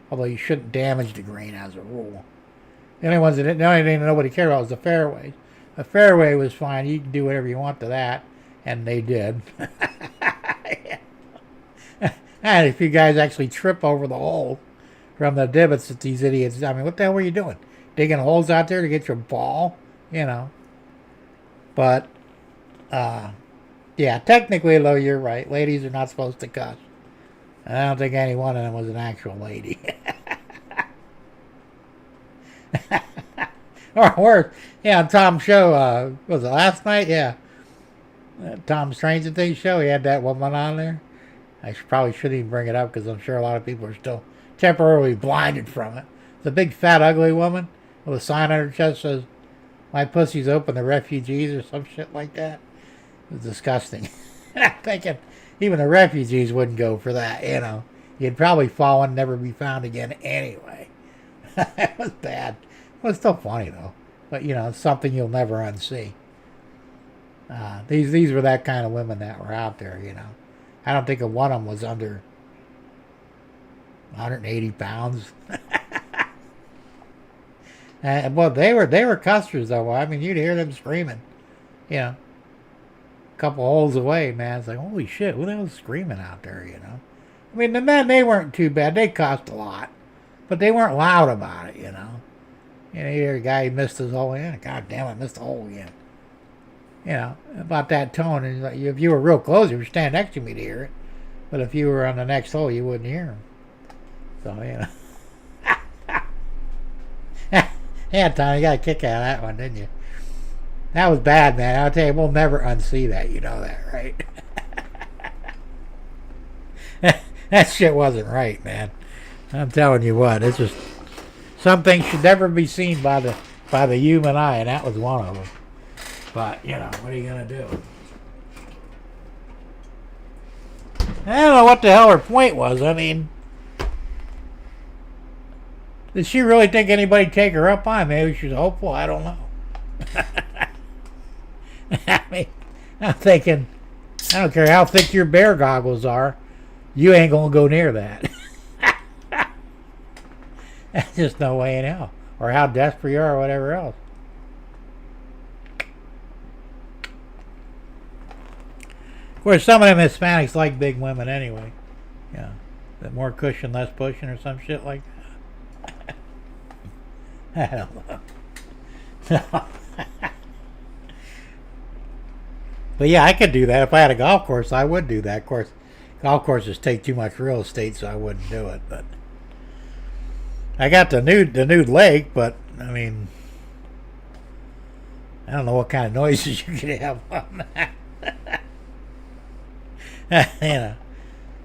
Although you shouldn't damage the green as a rule. The only thing that nobody cared about was the fairways. The fairway was fine. You can do whatever you want to that. And they did. And if you guys actually trip over the hole from the divots that these idiots, I mean, what the hell were you doing? Digging holes out there to get your ball? But, yeah, technically, though, you're right. Ladies are not supposed to cuss. And I don't think any one of them was an actual lady. Or worse, on Tom's show, was it last night? Yeah. Tom's Trains and Things show, he had that woman on there. I probably shouldn't even bring it up because I'm sure a lot of people are still temporarily blinded from it. It's a big, fat, ugly woman with a sign on her chest that says, "My pussy's open to refugees," or some shit like that. It was disgusting. I'm thinking, even the refugees wouldn't go for that, you know. You'd probably fall and never be found again anyway. It was bad. It was still funny, though. But, you know, it's something you'll never unsee. These were that kind of women that were out there, you know. I don't think one of them was under 180 pounds. Well, they were customers, though. I mean, you'd hear them screaming, you know. A couple holes away, man. It's like, holy shit, who the hell's screaming out there, you know? I mean, the men, they weren't too bad. They cost a lot. But they weren't loud about it, you know. You know, you hear a guy missed his hole. Yeah, God damn it, missed the hole again. You know, about that tone. And like, if you were real close, you were standing next to me to hear it. But if you were on the next hole, you wouldn't hear him. So, you know. Yeah, Tom, you got a kick out of that one, didn't you? That was bad, man. I'll tell you, we'll never unsee that. You know that, right? That shit wasn't right, man. I'm telling you what. It's just some things should never be seen by the human eye, and that was one of them. But, you know, what are you going to do? I don't know what the hell her point was. I mean, did she really think anybody'd take her up on it? Maybe she's hopeful. I don't know. I mean, I'm thinking, I don't care how thick your bear goggles are, you ain't going to go near that. There's just no way in hell. Or how desperate you are or whatever else. Of course, some of them Hispanics like big women anyway. Yeah. That more cushion, less pushing or some shit like that. I don't know. But yeah, I could do that. If I had a golf course, I would do that. Of course, golf courses take too much real estate, so I wouldn't do it. But I got the nude lake, but I mean, I don't know what kind of noises you could have on that. You know.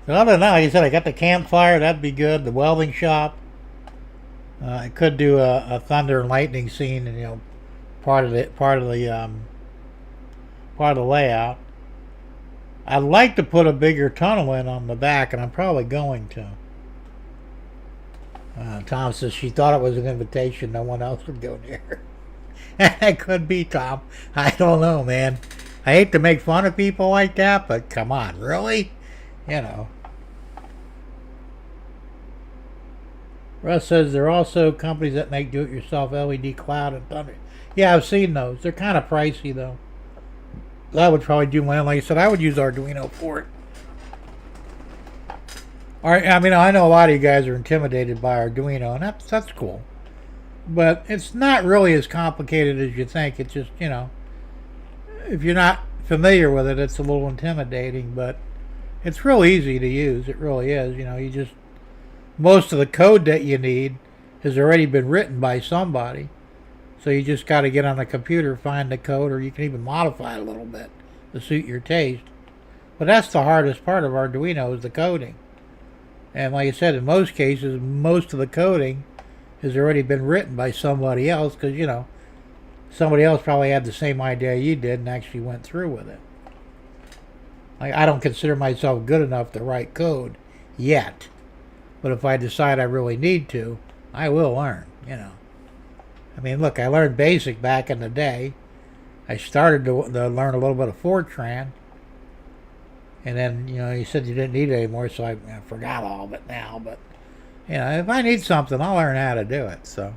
So other than that, like I said, I got the campfire. That'd be good. The welding shop. I could do a thunder and lightning scene, and you know, part of the layout. I'd like to put a bigger tunnel in on the back, and I'm probably going to. Tom says she thought it was an invitation. No one else would go near. That could be, Tom. I don't know, man. I hate to make fun of people like that, but come on, really? You know. Russ says there are also companies that make do-it-yourself LED cloud and thunder. Yeah, I've seen those. They're kind of pricey, though. I would probably do my own. Like I said, I would use Arduino for it. I mean, I know a lot of you guys are intimidated by Arduino, and that's cool. But it's not really as complicated as you think. It's just, you know, if you're not familiar with it, it's a little intimidating, but it's real easy to use. It really is. You know, you just, most of the code that you need has already been written by somebody. So you just got to get on the computer, find the code, or you can even modify it a little bit to suit your taste. But that's the hardest part of Arduino is the coding. And like I said, in most cases, most of the coding has already been written by somebody else because, you know, somebody else probably had the same idea you did and actually went through with it. Like, I don't consider myself good enough to write code yet. But if I decide I really need to, I will learn, you know. I mean, look, I learned BASIC back in the day. I started to learn a little bit of Fortran. And then, you know, you said you didn't need it anymore, so I forgot all of it now. But, you know, if I need something, I'll learn how to do it. So,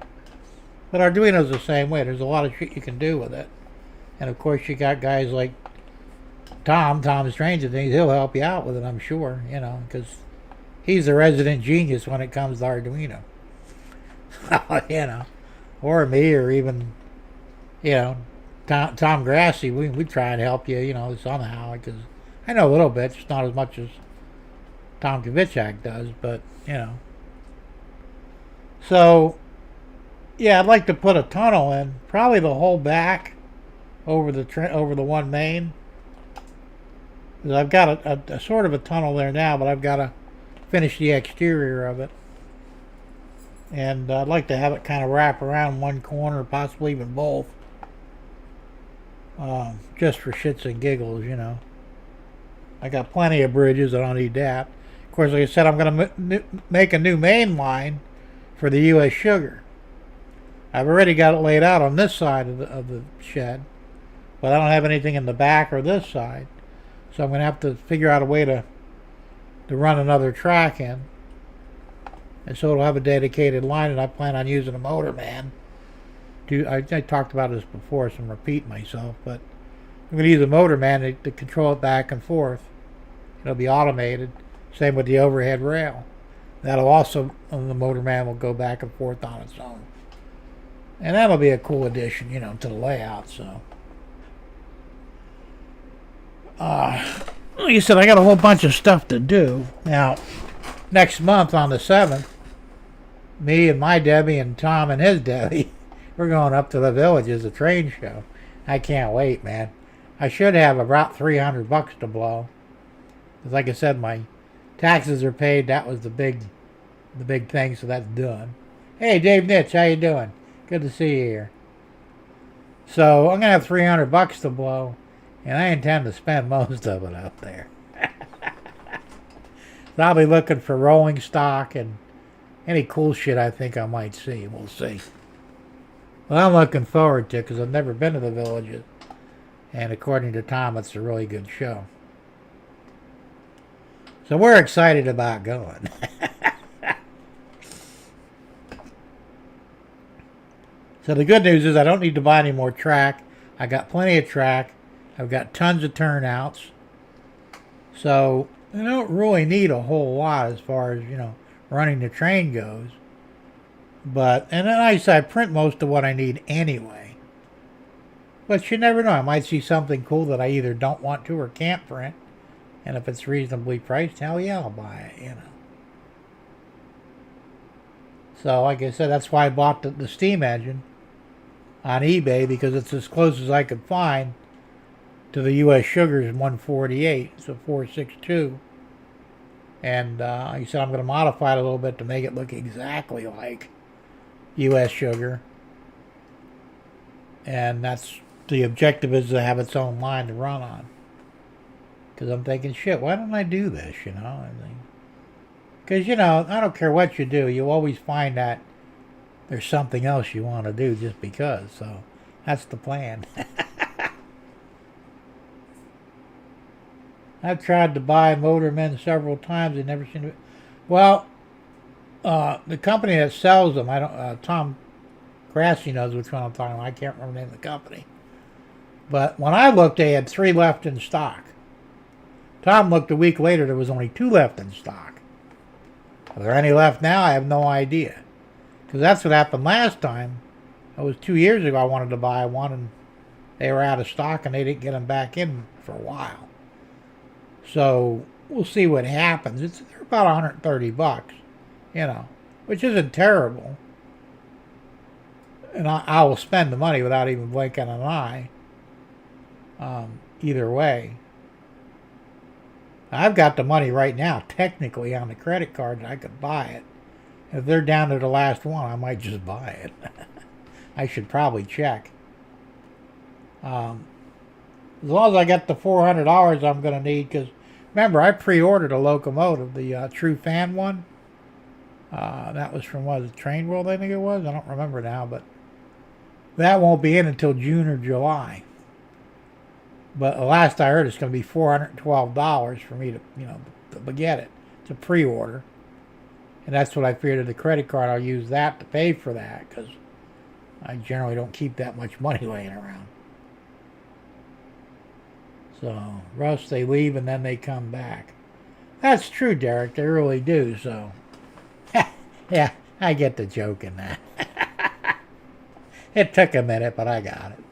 but Arduino's the same way. There's a lot of shit you can do with it. And, of course, you got guys like Tom Strange and things. He'll help you out with it, I'm sure, you know, because he's the resident genius when it comes to Arduino. You know. Or me, or even, you know, Tom Grassi. We try and help you, you know, somehow, because I know a little bit, just not as much as Tom Kvichak does, but, you know. So, yeah, I'd like to put a tunnel in, probably the whole back over the one main. Because I've got a sort of a tunnel there now, but I've got to finish the exterior of it. And I'd like to have it kind of wrap around one corner, possibly even both. Just for shits and giggles, you know. I got plenty of bridges. I don't need that. Of course, like I said, I'm going to make a new main line for the U.S. Sugar. I've already got it laid out on this side of the shed, but I don't have anything in the back or this side. So I'm going to have to figure out a way to run another track in. And so it'll have a dedicated line, and I plan on using a motorman. I talked about this before, so I'm repeating myself, but I'm going to use a motorman to control it back and forth. It'll be automated. Same with the overhead rail. That'll also, the motorman will go back and forth on its own. And that'll be a cool addition, you know, to the layout, so. Like I said, I got a whole bunch of stuff to do. Now, next month on the 7th, me and my Debbie and Tom and his Debbie, we're going up to the village as a train show. I can't wait, man. I should have about $300 to blow. Because like I said, my taxes are paid. That was the big thing, so that's done. Hey, Dave Nitch, how you doing? Good to see you here. So I'm going to have $300 to blow, and I intend to spend most of it out there. So I'll be looking for rolling stock and any cool shit I think I might see. We'll see. Well, I'm looking forward to it because I've never been to the villages. And according to Tom, it's a really good show. So we're excited about going. So the good news is I don't need to buy any more track. I got plenty of track. I've got tons of turnouts. So I don't really need a whole lot as far as, you know, running the train goes. But, and then I print most of what I need anyway. But you never know. I might see something cool that I either don't want to or can't print. And if it's reasonably priced, hell yeah, I'll buy it, you know. So, like I said, that's why I bought the steam engine on eBay, because it's as close as I could find to the U.S. Sugar's 148. It's a 462. And like I said, I'm going to modify it a little bit to make it look exactly like U.S. Sugar. And that's the objective, is to have its own line to run on. Because I'm thinking, shit, why don't I do this, you know? Because, you know, I don't care what you do, you always find that there's something else you want to do just because. So that's the plan. I've tried to buy Motormen several times. They never seem to. Well, the company that sells them, I don't. Tom Grassy knows which one I'm talking about. I can't remember the name of the company. But when I looked, they had 3 left in stock. Tom looked a week later. There was only 2 left in stock. Are there any left now? I have no idea. Because that's what happened last time. It was 2 years ago. I wanted to buy one, and they were out of stock, and they didn't get them back in for a while. So we'll see what happens. They're about $130, you know, which isn't terrible. And I will spend the money without even blinking an eye. Either way. I've got the money right now, technically, on the credit card, and I could buy it. If they're down to the last one, I might just buy it. I should probably check. As long as I get the $400 I'm going to need, because remember, I pre-ordered a locomotive, the True Fan one. That was from, what was it, Train World, I think it was? I don't remember now, but that won't be in until June or July. But the last I heard, it's going to be $412 for me to, you know, to get it. It's a pre-order. And that's what I figured, the credit card, I'll use that to pay for that, because I generally don't keep that much money laying around. So, Russ, they leave and then they come back. That's true, Derek. They really do, so. Yeah, I get the joke in that. It took a minute, but I got it.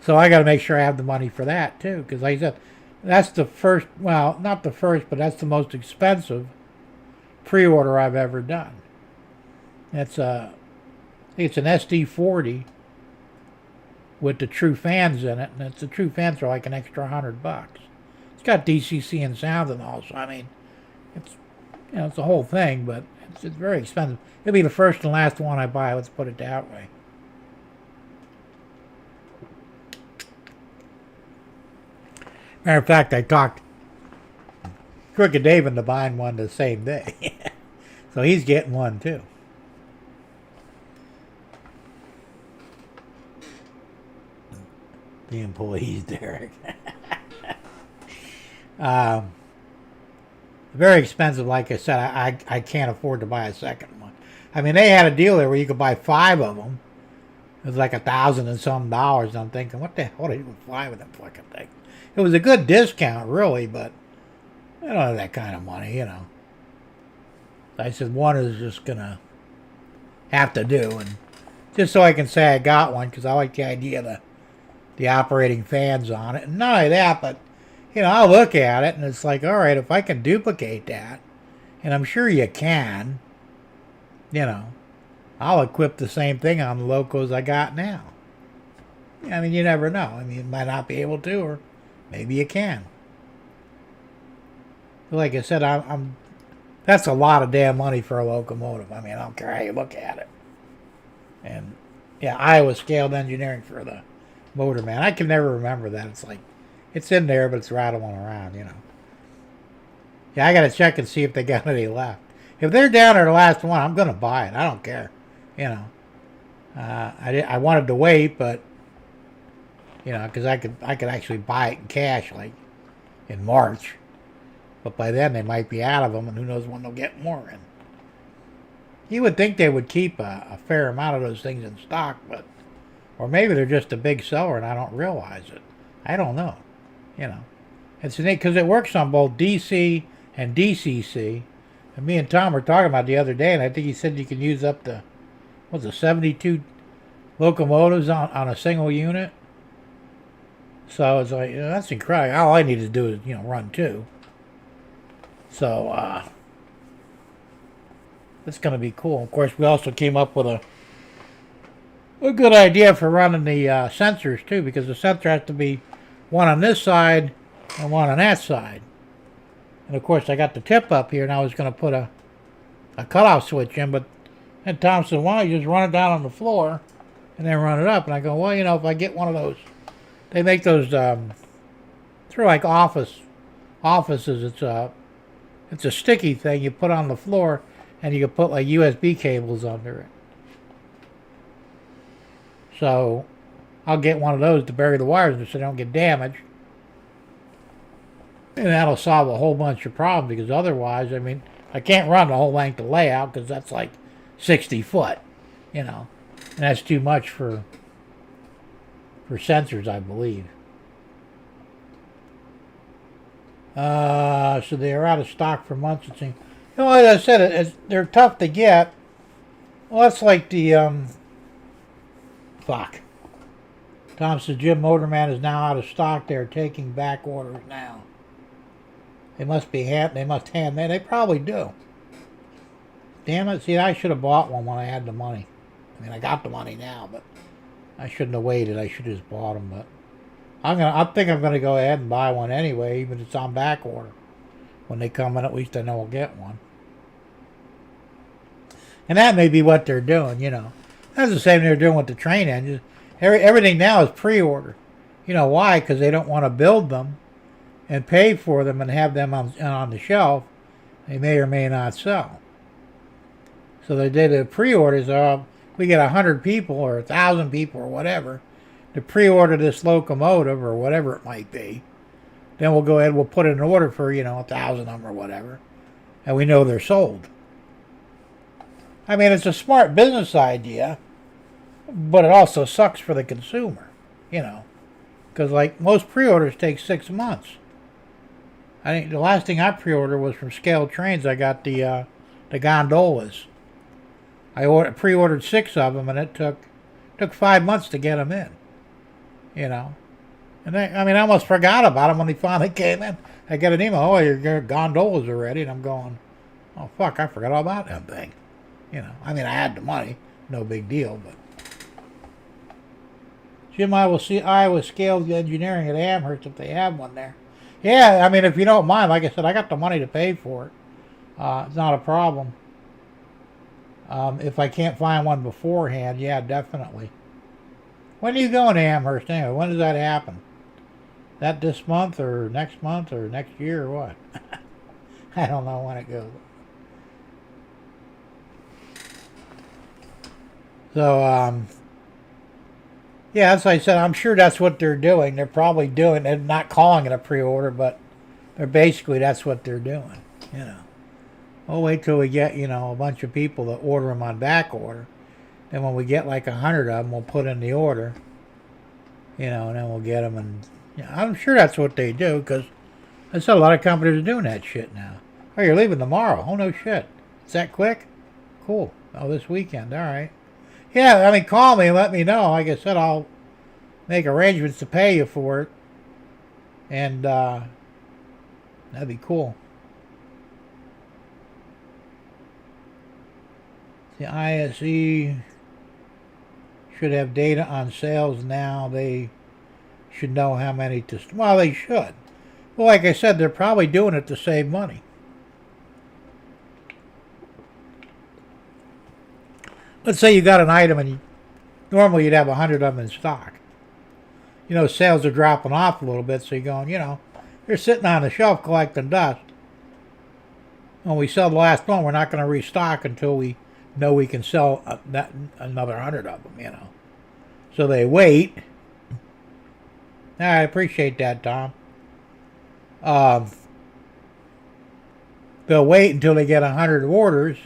So I got to make sure I have the money for that, too. Because like I said, that's the first, well, not the first, but that's the most expensive pre-order I've ever done. It's I think it's an SD40 with the True Fans in it, and the True Fans are like an extra $100. It's got DCC and sound and all, so I mean, it's, you know, it's the whole thing, but it's very expensive. It'll be the first and last one I buy, let's put it that way. Matter of fact, I talked Crooked Dave into buying one the same day. So he's getting one too. The employees, Derek. Very expensive, like I said. I can't afford to buy a second one. I mean, they had a deal there where you could buy 5 of them. It was like $1,000 and some dollars. And I'm thinking, what the hell are you with 5 of them fucking things? It was a good discount, really, but I don't have that kind of money, you know. I said one is just gonna have to do, and just so I can say I got one, because I like the idea of the operating fans on it. And not only that, but you know, I'll look at it and it's like, all right, if I can duplicate that, and I'm sure you can, you know, I'll equip the same thing on the locos I got now. I mean, you never know. I mean, you might not be able to, or maybe you can. Like I said, I'm that's a lot of damn money for a locomotive. I mean, I don't care how you look at it. And yeah, Iowa scaled engineering for the motor, man. I can never remember that. It's like, it's in there, but it's rattling around, you know. Yeah, I got to check and see if they got any left. If they're down to the last one, I'm going to buy it. I don't care, you know. I wanted to wait, but, you know, because I could actually buy it in cash, like, in March. But by then, they might be out of them, and who knows when they'll get more in. You would think they would keep a fair amount of those things in stock, but... Or maybe they're just a big seller, and I don't realize it. I don't know. You know. It's neat, because it works on both DC and DCC. And me and Tom were talking about it the other day, and I think he said you can use up to, 72 locomotives on a single unit? So it's like, you know, that's incredible. All I need to do is, you know, run 2. So, it's going to be cool. Of course, we also came up with a good idea for running the sensors, too, because the sensor has to be one on this side and one on that side. And, of course, I got the tip up here, and I was going to put a cutoff switch in, but then Tom said, why don't you just run it down on the floor and then run it up? And I go, well, you know, if I get one of those, they make those, through like offices, it's a sticky thing you put on the floor, and you can put like USB cables under it. So I'll get one of those to bury the wires so they don't get damaged. And that'll solve a whole bunch of problems, because otherwise, I mean, I can't run the whole length of layout because that's like 60 foot, you know. And that's too much for sensors, I believe. So they are out of stock for months, it seems. You know, as I said, they're tough to get. Well, that's like the, fuck. Tom says Jim Motorman is now out of stock. They're taking back orders now. They must hand that. They probably do. Damn it. See, I should have bought one when I had the money. I mean, I got the money now, but I shouldn't have waited. I should have just bought them, but I think I'm gonna go ahead and buy one anyway, even if it's on back order. When they come in, at least I know I'll get one. And that may be what they're doing, you know. That's the same they're doing with the train engines. Everything now is pre-order. You know why? Because they don't want to build them and pay for them and have them on the shelf. They may or may not sell. So they did the pre-orders. We get 100 people or 1,000 people or whatever to pre-order this locomotive or whatever it might be. Then we'll go ahead, we'll put in an order for, you know, 1,000 of them or whatever. And we know they're sold. I mean, it's a smart business idea, but it also sucks for the consumer, you know. Because, like, most pre-orders take 6 months. I think the last thing I pre-ordered was from Scaled Trains. I got the gondolas. I pre-ordered 6 of them, and it took 5 months to get them in, you know. And I almost forgot about them when they finally came in. I get an email, oh, your gondolas are ready, and I'm going, oh, fuck, I forgot all about that thing. You know, I mean, I had the money, no big deal, but. Jim, I will see Iowa Scaled Engineering at Amherst if they have one there. Yeah, I mean, if you don't mind, like I said, I got the money to pay for it. It's not a problem. If I can't find one beforehand, yeah, definitely. When are you going to Amherst anyway? When does that happen? that this month or next year or what? I don't know when it goes. So, yeah, as I said, I'm sure that's what they're doing. They're probably doing, they're not calling it a pre-order, but they're basically, that's what they're doing, you know. We'll wait till we get, you know, a bunch of people that order them on back order. Then when we get like 100 of them, we'll put in the order, you know, and then we'll get them. And you know, I'm sure that's what they do, because I said a lot of companies are doing that shit now. Oh, you're leaving tomorrow. Oh, no shit. Is that quick? Cool. Oh, this weekend. All right. Yeah, I mean, call me and let me know. Like I said, I'll make arrangements to pay you for it. And that'd be cool. The ISE should have data on sales now. They should know how many to... Well, they should. Well, like I said, they're probably doing it to save money. Let's say you got an item and normally you'd have 100 of them in stock. You know, sales are dropping off a little bit, so you're going, you know, they're sitting on the shelf collecting dust. When we sell the last one, we're not going to restock until we know we can sell another 100 of them, you know. So they wait. I appreciate that, Tom. They'll wait until they get 100 orders.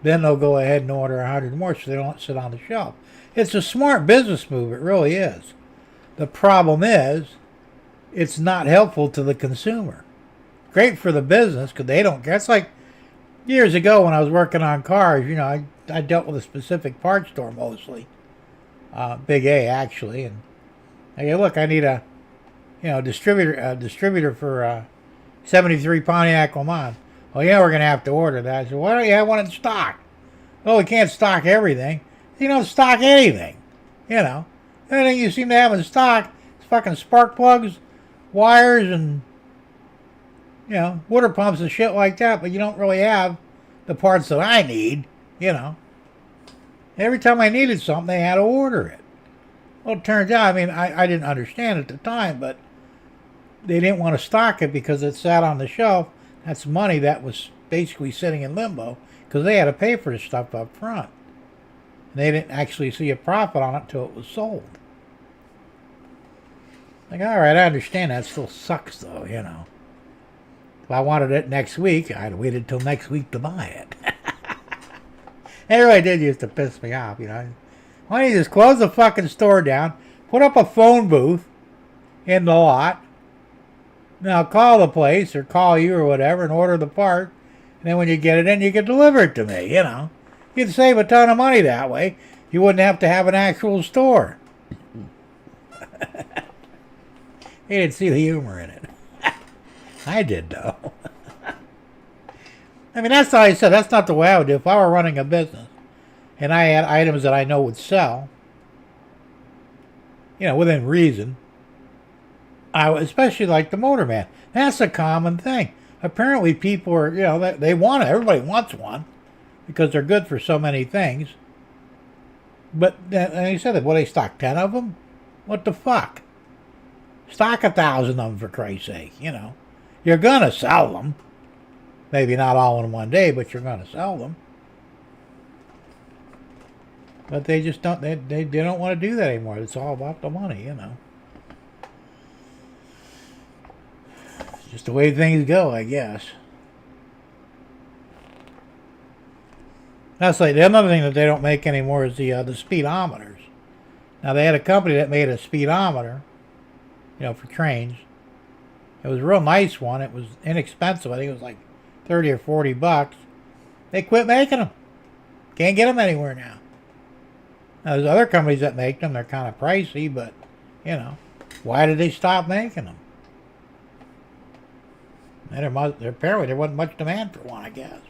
Then they'll go ahead and order 100 more so they don't sit on the shelf. It's a smart business move. It really is. The problem is, it's not helpful to the consumer. Great for the business because they don't care. It's like years ago when I was working on cars, you know, I dealt with a specific parts store mostly. Big A, actually. And I go, look, I need a distributor for 73 Pontiac Le Mans. Oh, yeah, we're going to have to order that. I said, why don't you have one in stock? Oh, we can't stock everything. You don't stock anything, you know. Anything you seem to have in stock is fucking spark plugs, wires, and, you know, water pumps and shit like that, but you don't really have the parts that I need, you know. Every time I needed something, they had to order it. Well, it turns out, I mean, I didn't understand at the time, but they didn't want to stock it because it sat on the shelf. That's money that was basically sitting in limbo because they had to pay for the stuff up front. And they didn't actually see a profit on it until it was sold. Like, all right, I understand that. It still sucks, though, you know. If I wanted it next week, I'd waited till next week to buy it. It really did used to piss me off, you know. Why don't you just close the fucking store down, put up a phone booth in the lot, now call the place or call you or whatever and order the part, and then when you get it in, you can deliver it to me, you know. You'd save a ton of money that way. You wouldn't have to have an actual store. He didn't see the humor in it. I did, though. I mean, that's how I said, that's not the way I would do if I were running a business and I had items that I know would sell, you know, within reason. Especially like the Motorman. That's a common thing. Apparently people are, you know, they want it. Everybody wants one because they're good for so many things. But and he said, well, they stock 10 of them? What the fuck? Stock 1,000 of them for Christ's sake, you know. You're going to sell them. Maybe not all in one day, but you're going to sell them. But they just don't, they don't want to do that anymore. It's all about the money, you know. Just the way things go, I guess. That's like the other thing that they don't make anymore is the speedometers. Now they had a company that made a speedometer, you know, for trains. It was a real nice one. It was inexpensive. I think it was like 30 or 40 bucks. They quit making them. Can't get them anywhere now. Now there's other companies that make them. They're kind of pricey, but you know, why did they stop making them? Apparently there wasn't much demand for one, I guess.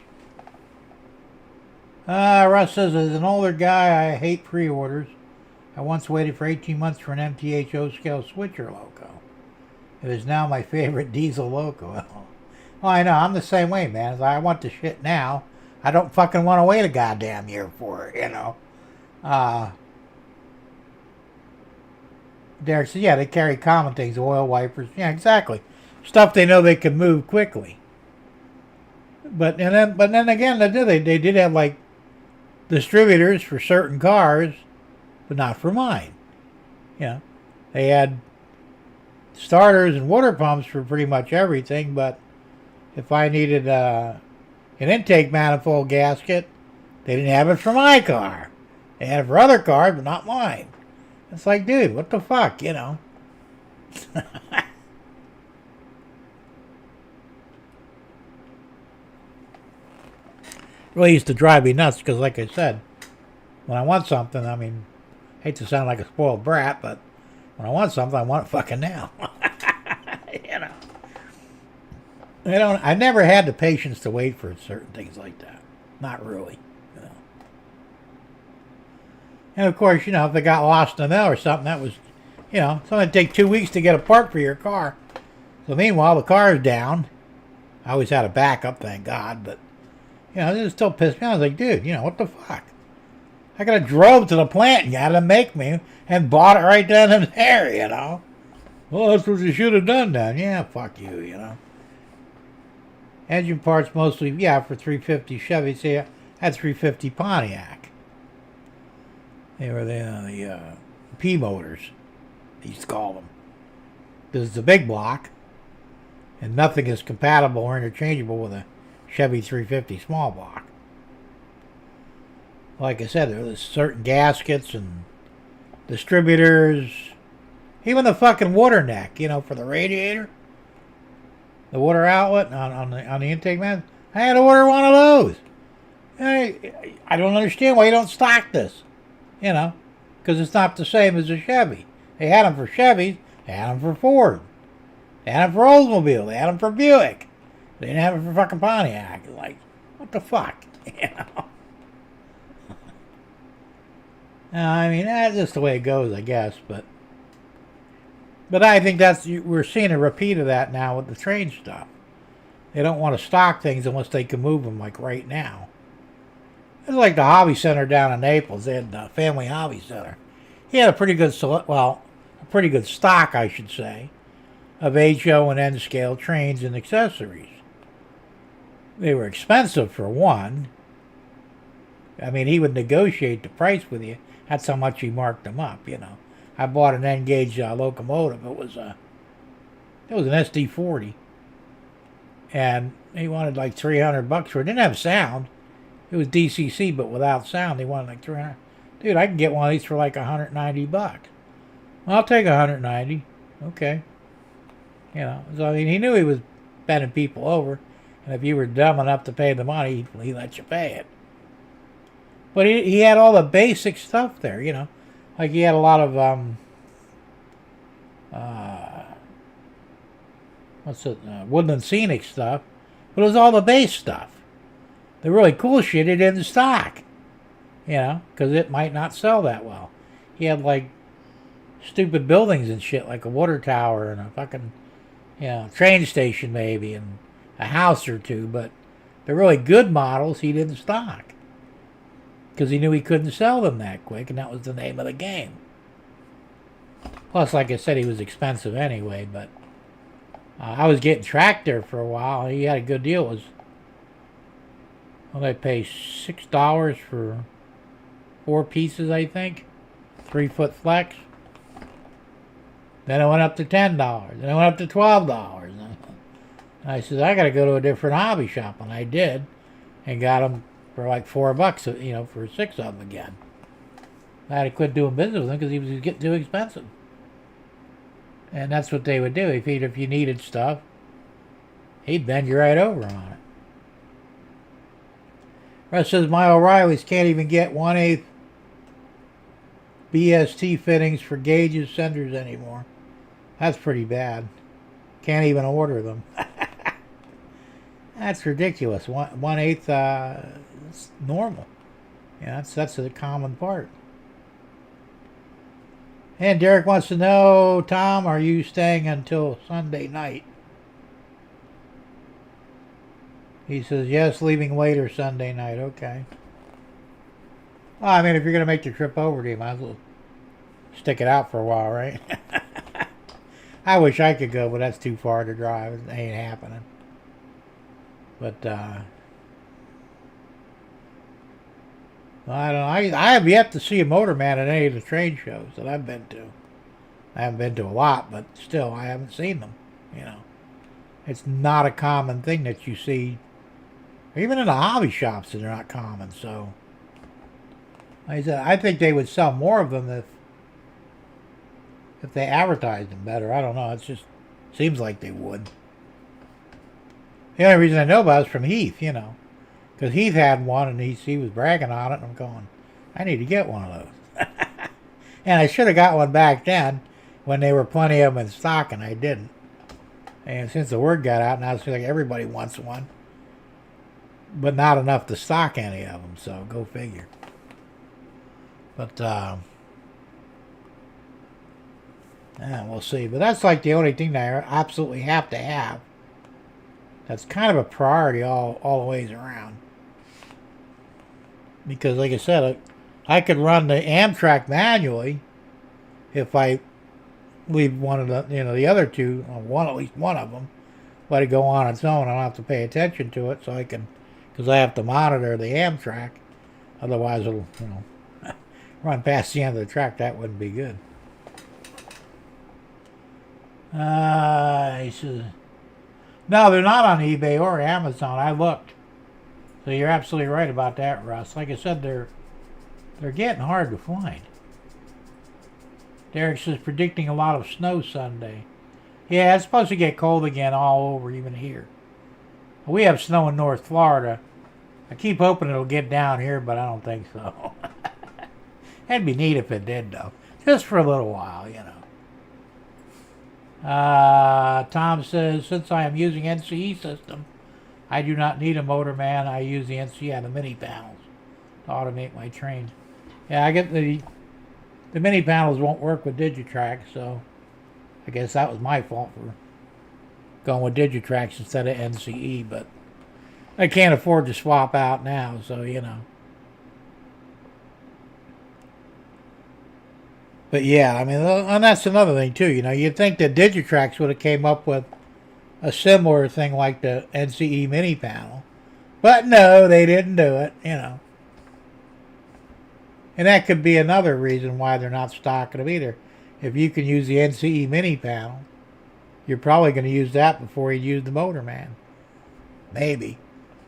Russ says, as an older guy, I hate pre-orders. I once waited for 18 months for an MTHO scale switcher loco. It is now my favorite diesel loco. Well, I know, I'm the same way, man. I want the shit now. I don't fucking want to wait a goddamn year for it, you know. Derek says, yeah, they carry common things, oil wipers. Yeah, exactly. Stuff they know they can move quickly. But then again, they did have like distributors for certain cars, but not for mine. You know, they had starters and water pumps for pretty much everything, but if I needed an intake manifold gasket, they didn't have it for my car. They had it for other cars, but not mine. It's like, dude, what the fuck, you know? Really used to drive me nuts because, like I said, when I want something, I mean, I hate to sound like a spoiled brat, but when I want something, I want it fucking now. You know, I never had the patience to wait for certain things like that. Not really. You know. And of course, you know, if they got lost in the mail or something, that was, you know, it's only take 2 weeks to get a part for your car. So meanwhile, the car is down. I always had a backup, thank God, but you know, it still pissed me off. I was like, dude, you know, what the fuck? I could have drove to the plant and got to make me and bought it right then and there, you know. Well, that's what you should have done then. Yeah, fuck you, you know. Engine parts mostly, yeah, for 350 Chevy. See, I had 350 Pontiac. They were the P motors, they used to call them. This is a big block, and nothing is compatible or interchangeable with a Chevy 350 small block. Like I said, there was certain gaskets and distributors, even the fucking water neck, you know, for the radiator, the water outlet on the intake man. I had to order one of those. I don't understand why you don't stock this, you know, because it's not the same as a Chevy. They had them for Chevys, they had them for Ford, they had them for Oldsmobile, they had them for Buick. They didn't have it for fucking Pontiac. Like, what the fuck, you know? I mean, that's just the way it goes, I guess. But I think we're seeing a repeat of that now with the train stuff. They don't want to stock things unless they can move them, like right now. It's like the hobby center down in Naples. They had the Family Hobby Center. He had a pretty good, a pretty good stock, I should say, of HO and N scale trains and accessories. They were expensive for one. I mean, he would negotiate the price with you. That's how much he marked them up, you know. I bought an N-gauge locomotive. It was an SD40. And he wanted like $300 for it. It didn't have sound. It was DCC, but without sound. They wanted like $300. Dude, I can get one of these for like $190. Well, I'll take $190. Okay. You know, so I mean, he knew he was bending people over. And if you were dumb enough to pay the money, he let you pay it. But he had all the basic stuff there, you know. Like he had a lot of, Woodland Scenic stuff. But it was all the base stuff. The really cool shit he didn't stock. You know, because it might not sell that well. He had like stupid buildings and shit, like a water tower and a fucking, you know, train station maybe, and a house or two. But the really good models he didn't stock. Because he knew he couldn't sell them that quick, and that was the name of the game. Plus, like I said, he was expensive anyway, but I was getting tracked there for a while. He had a good deal. It was, well, I paid $6 for 4 pieces, I think. 3-foot flex. Then it went up to $10. Then it went up to $12. And I said, I got to go to a different hobby shop, and I did, and got them for like $4, you know, for 6 of them again. I had to quit doing business with him because he was getting too expensive. And that's what they would do. If you needed stuff, he'd bend you right over on it. Russ says, my O'Reillys can't even get 1/8 BST fittings for gauges senders anymore. That's pretty bad. Can't even order them. That's ridiculous. 1/8, it's normal. Yeah, that's a common part. And Derek wants to know, Tom, are you staying until Sunday night? He says, yes, leaving later Sunday night. Okay. Well, I mean, if you're going to make the trip over, you might as well stick it out for a while, right? I wish I could go, but that's too far to drive. It ain't happening. But I don't know. I have yet to see a motorman at any of the train shows that I've been to. I haven't been to a lot, but still, I haven't seen them. You know, it's not a common thing that you see, even in the hobby shops. They're not common. So, like I said, I think they would sell more of them if they advertised them better. I don't know. It just seems like they would. The only reason I know about it is from Heath, you know, because Heath had one and he was bragging on it, and I'm going, I need to get one of those. And I should have got one back then when there were plenty of them in stock, and I didn't. And since the word got out, now it seems like everybody wants one, but not enough to stock any of them. So go figure. But yeah, we'll see. But that's like the only thing that I absolutely have to have. That's kind of a priority all the ways around. Because, like I said, I could run the Amtrak manually if I leave one of the other two, at least one of them, let it go on its own. I don't have to pay attention to it, so I can, because I have to monitor the Amtrak. Otherwise, it'll, run past the end of the track. That wouldn't be good. He says, no, they're not on eBay or Amazon. I looked. So you're absolutely right about that, Russ. Like I said, they're getting hard to find. Derek says predicting a lot of snow Sunday. Yeah, it's supposed to get cold again all over, even here. We have snow in North Florida. I keep hoping it'll get down here, but I don't think so. That'd be neat if it did, though. Just for a little while, you know. Tom says, since I am using NCE system, I do not need a motorman. I use the NCE on the mini panels to automate my trains. Yeah, I get the mini panels won't work with Digitrax, so I guess that was my fault for going with Digitrax instead of NCE, but I can't afford to swap out now, so you know. But yeah, I mean, and that's another thing too. You know, you'd think that Digitrax would have came up with a similar thing like the NCE mini panel, but no, they didn't do it. You know, and that could be another reason why they're not stocking them either. If you can use the NCE mini panel, you're probably going to use that before you use the Motorman. Maybe.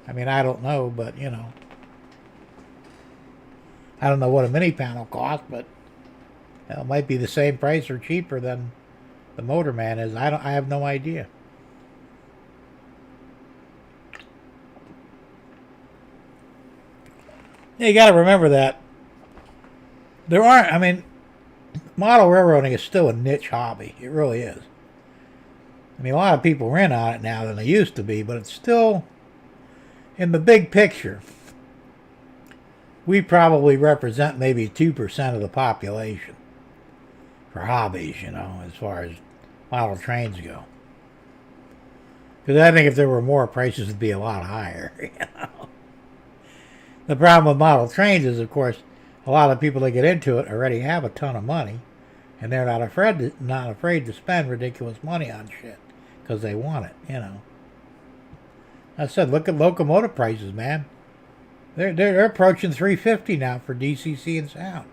I mean, I don't know, but you know, I don't know what a mini panel costs, but it might be the same price or cheaper than the Motorman is. I have no idea. Yeah, you got to remember that there aren't. I mean, model railroading is still a niche hobby. It really is. I mean, a lot of people are in on it now than they used to be, but it's still, in the big picture, we probably represent maybe 2% of the population for hobbies, you know, as far as model trains go. Because I think if there were more, prices would be a lot higher, you know. The problem with model trains is, of course, a lot of people that get into it already have a ton of money, and they're not afraid to spend ridiculous money on shit because they want it, you know. I said, look at locomotive prices, man. They're approaching $350 now for DCC and sound.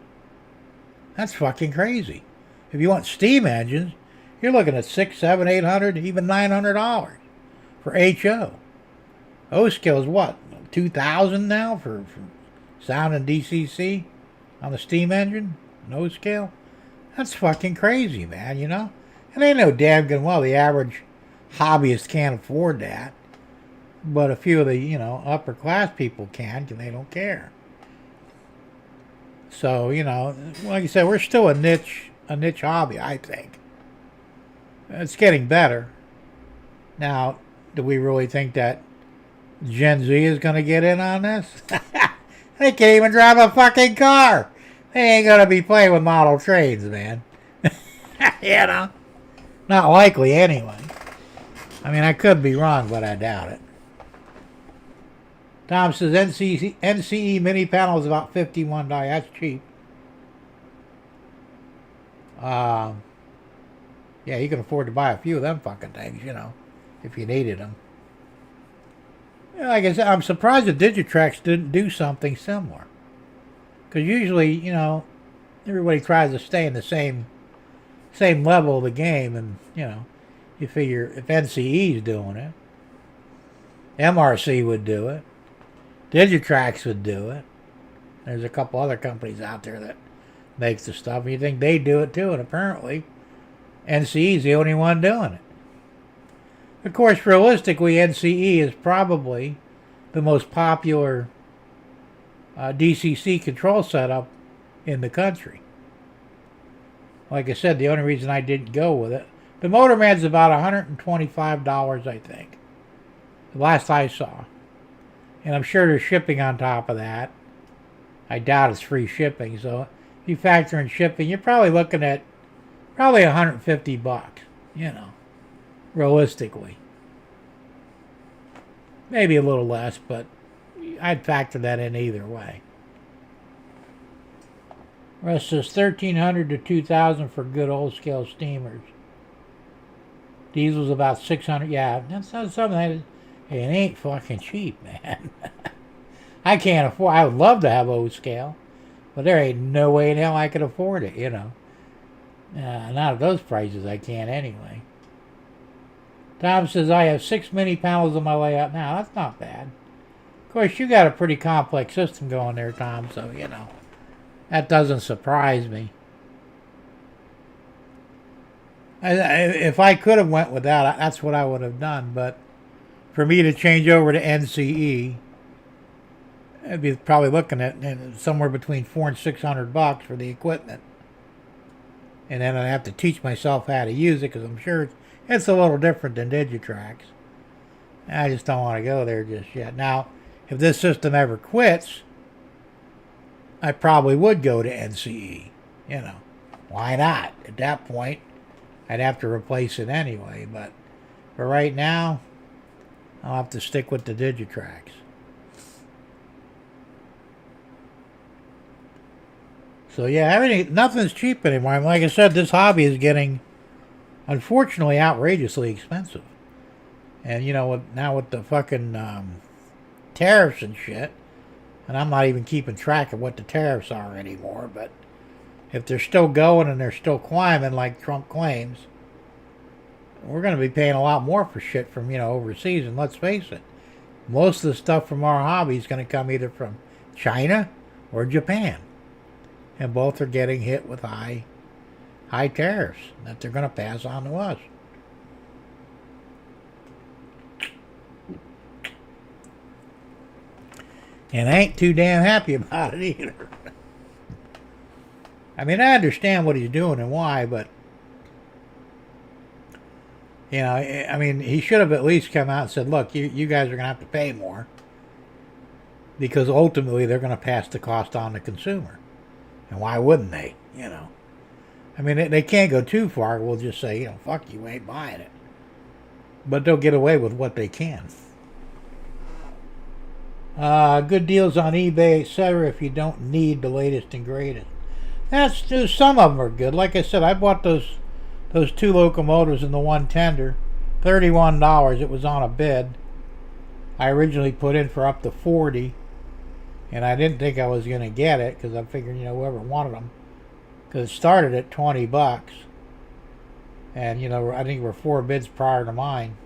That's fucking crazy. If you want steam engines, you're looking at $600, $700, $800, even $900 for HO. O-scale is what? $2,000 now for sound and DCC on the steam engine? No scale? That's fucking crazy, man, you know? And they know damn good well the average hobbyist can't afford that. But a few of the, you know, upper class people can, because they don't care. So, you know, like I said, we're still a niche hobby, I think. It's getting better. Now, do we really think that Gen Z is going to get in on this? They can't even drive a fucking car. They ain't going to be playing with model trains, man. You know? Not likely, anyway. I mean, I could be wrong, but I doubt it. Tom says NCE mini panel is about $51. That's cheap. Yeah, you can afford to buy a few of them fucking things, if you needed them. Like I said, I'm surprised the Digitrax didn't do something similar. Because usually, everybody tries to stay in the same level of the game, and, you figure if NCE's doing it, MRC would do it, Digitrax would do it. There's a couple other companies out there that makes the stuff, and you think they do it too, and apparently NCE's the only one doing it. Of course, realistically, NCE is probably the most popular DCC control setup in the country. Like I said, the only reason I didn't go with it, the Motorman's about $125, I think, the last I saw. And I'm sure there's shipping on top of that. I doubt it's free shipping, so if you factor in shipping, you're probably looking at probably $150, realistically. Maybe a little less, but I'd factor that in either way. Rest says $1,300 to $2,000 for good old scale steamers. Diesel's about $600. Yeah, that's not something that it ain't fucking cheap, man. I can't afford. I would love to have old scale, but there ain't no way in hell I could afford it. Not at those prices. I can't anyway. Tom says I have 6 mini panels on my layout now. That's not bad. Of course, you got a pretty complex system going there, Tom. So that doesn't surprise me. If I could have went with that, that's what I would have done. But for me to change over to NCE, I'd be probably looking at somewhere between $400 and $600 for the equipment. And then I'd have to teach myself how to use it, because I'm sure it's a little different than Digitrax. I just don't want to go there just yet. Now, if this system ever quits, I probably would go to NCE. Why not? At that point, I'd have to replace it anyway. But for right now, I'll have to stick with the Digitrax. So yeah, nothing's cheap anymore. Like I said, this hobby is getting, unfortunately, outrageously expensive. And now with the fucking tariffs and shit, and I'm not even keeping track of what the tariffs are anymore, but if they're still going and they're still climbing like Trump claims, we're going to be paying a lot more for shit from, overseas. And let's face it, most of the stuff from our hobby is going to come either from China or Japan. And both are getting hit with high tariffs that they're going to pass on to us. And I ain't too damn happy about it either. I mean, I understand what he's doing and why, but he should have at least come out and said, look, you guys are going to have to pay more, because ultimately they're going to pass the cost on the consumer. And why wouldn't they? I mean, they can't go too far. We'll just say, fuck you, ain't buying it. But they'll get away with what they can. Good deals on eBay, etc. if you don't need the latest and greatest. Some of them are good. Like I said, I bought those 2 locomotives in the one tender, $31. It was on a bid. I originally put in for up to $40. And I didn't think I was going to get it, because I figured, whoever wanted them. Because it started at $20. And, I think there were 4 bids prior to mine.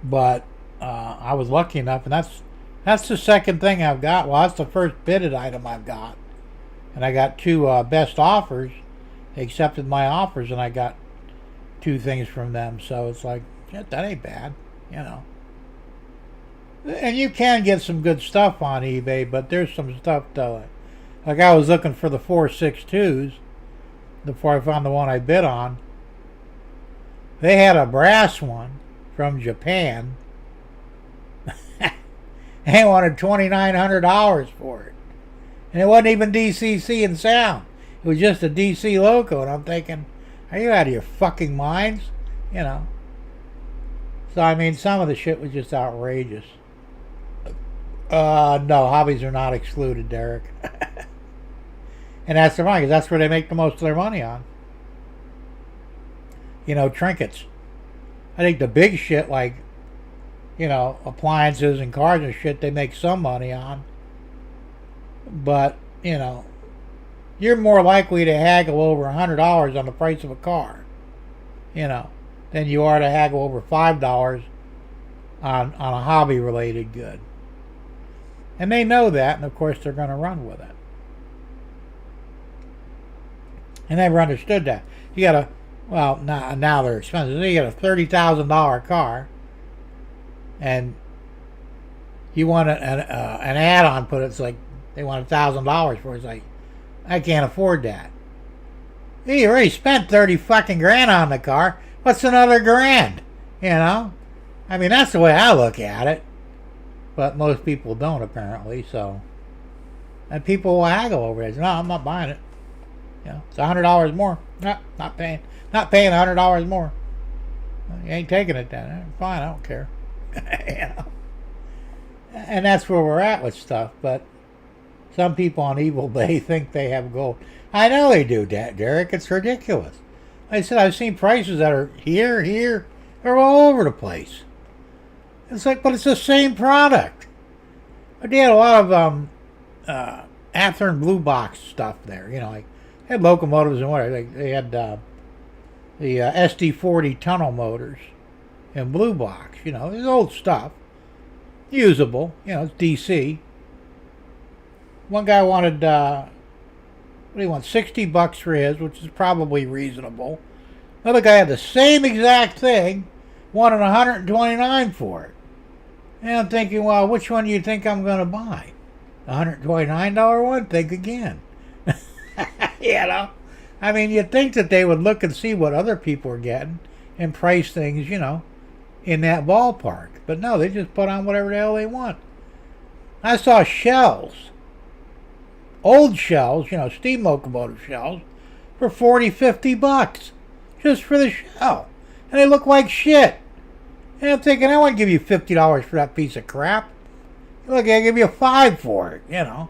But I was lucky enough, and that's the second thing I've got. Well, that's the first bidded item I've got. And I got 2 best offers. They accepted my offers, and I got 2 things from them. So it's like, shit, that ain't bad, And you can get some good stuff on eBay, but there's some stuff though. Like I was looking for the 462s before I found the one I bid on. They had a brass one from Japan. They wanted $2,900 for it. And it wasn't even DCC in sound. It was just a DC loco. And I'm thinking, are you out of your fucking minds? So I mean, some of the shit was just outrageous. No, hobbies are not excluded, Derek. And that's the money, because that's where they make the most of their money on. You know, trinkets. I think the big shit, like, you know, appliances and cars and shit, they make some money on. But, you know, you're more likely to haggle over $100 on the price of a car, you know, than you are to haggle over $5 on a hobby-related good. And they know that, and of course they're going to run with it. And never understood that. You got a, well, now they're expensive. You got a $30,000 car, and you want an add-on put. It's like they want $1,000 for it. It's like, I can't afford that. You already spent 30 fucking grand on the car. What's another grand? You know? I mean, that's the way I look at it. But most people don't, apparently. So, and people will haggle over it. No, I'm not buying it. You know, it's $100 more. No, not paying. Not paying $100 more. You ain't taking it then. Fine, I don't care. You know? And that's where we're at with stuff. But some people on Evil Bay think they have gold. I know they do, Derek. It's ridiculous. Like I said, I've seen prices that are here. They're all over the place. It's like, but it's the same product. They had a lot of Athearn Blue Box stuff there. You know, like they had locomotives and whatever. They had the SD40 tunnel motors in Blue Box. You know, it's old stuff, usable. You know, it's DC. One guy wanted, what do you want, $60 for his, which is probably reasonable. Another guy had the same exact thing, wanted $129 for it. And I'm thinking, well, which one do you think I'm going to buy? The $129 one? Think again. You know? I mean, you'd think that they would look and see what other people are getting and price things, you know, in that ballpark. But no, they just put on whatever the hell they want. I saw shells. Old shells, you know, steam locomotive shells, for $40-50 just for the shell. And they look like shit. And I'm thinking, I wouldn't give you $50 for that piece of crap. Look, I give you $5 for it, you know.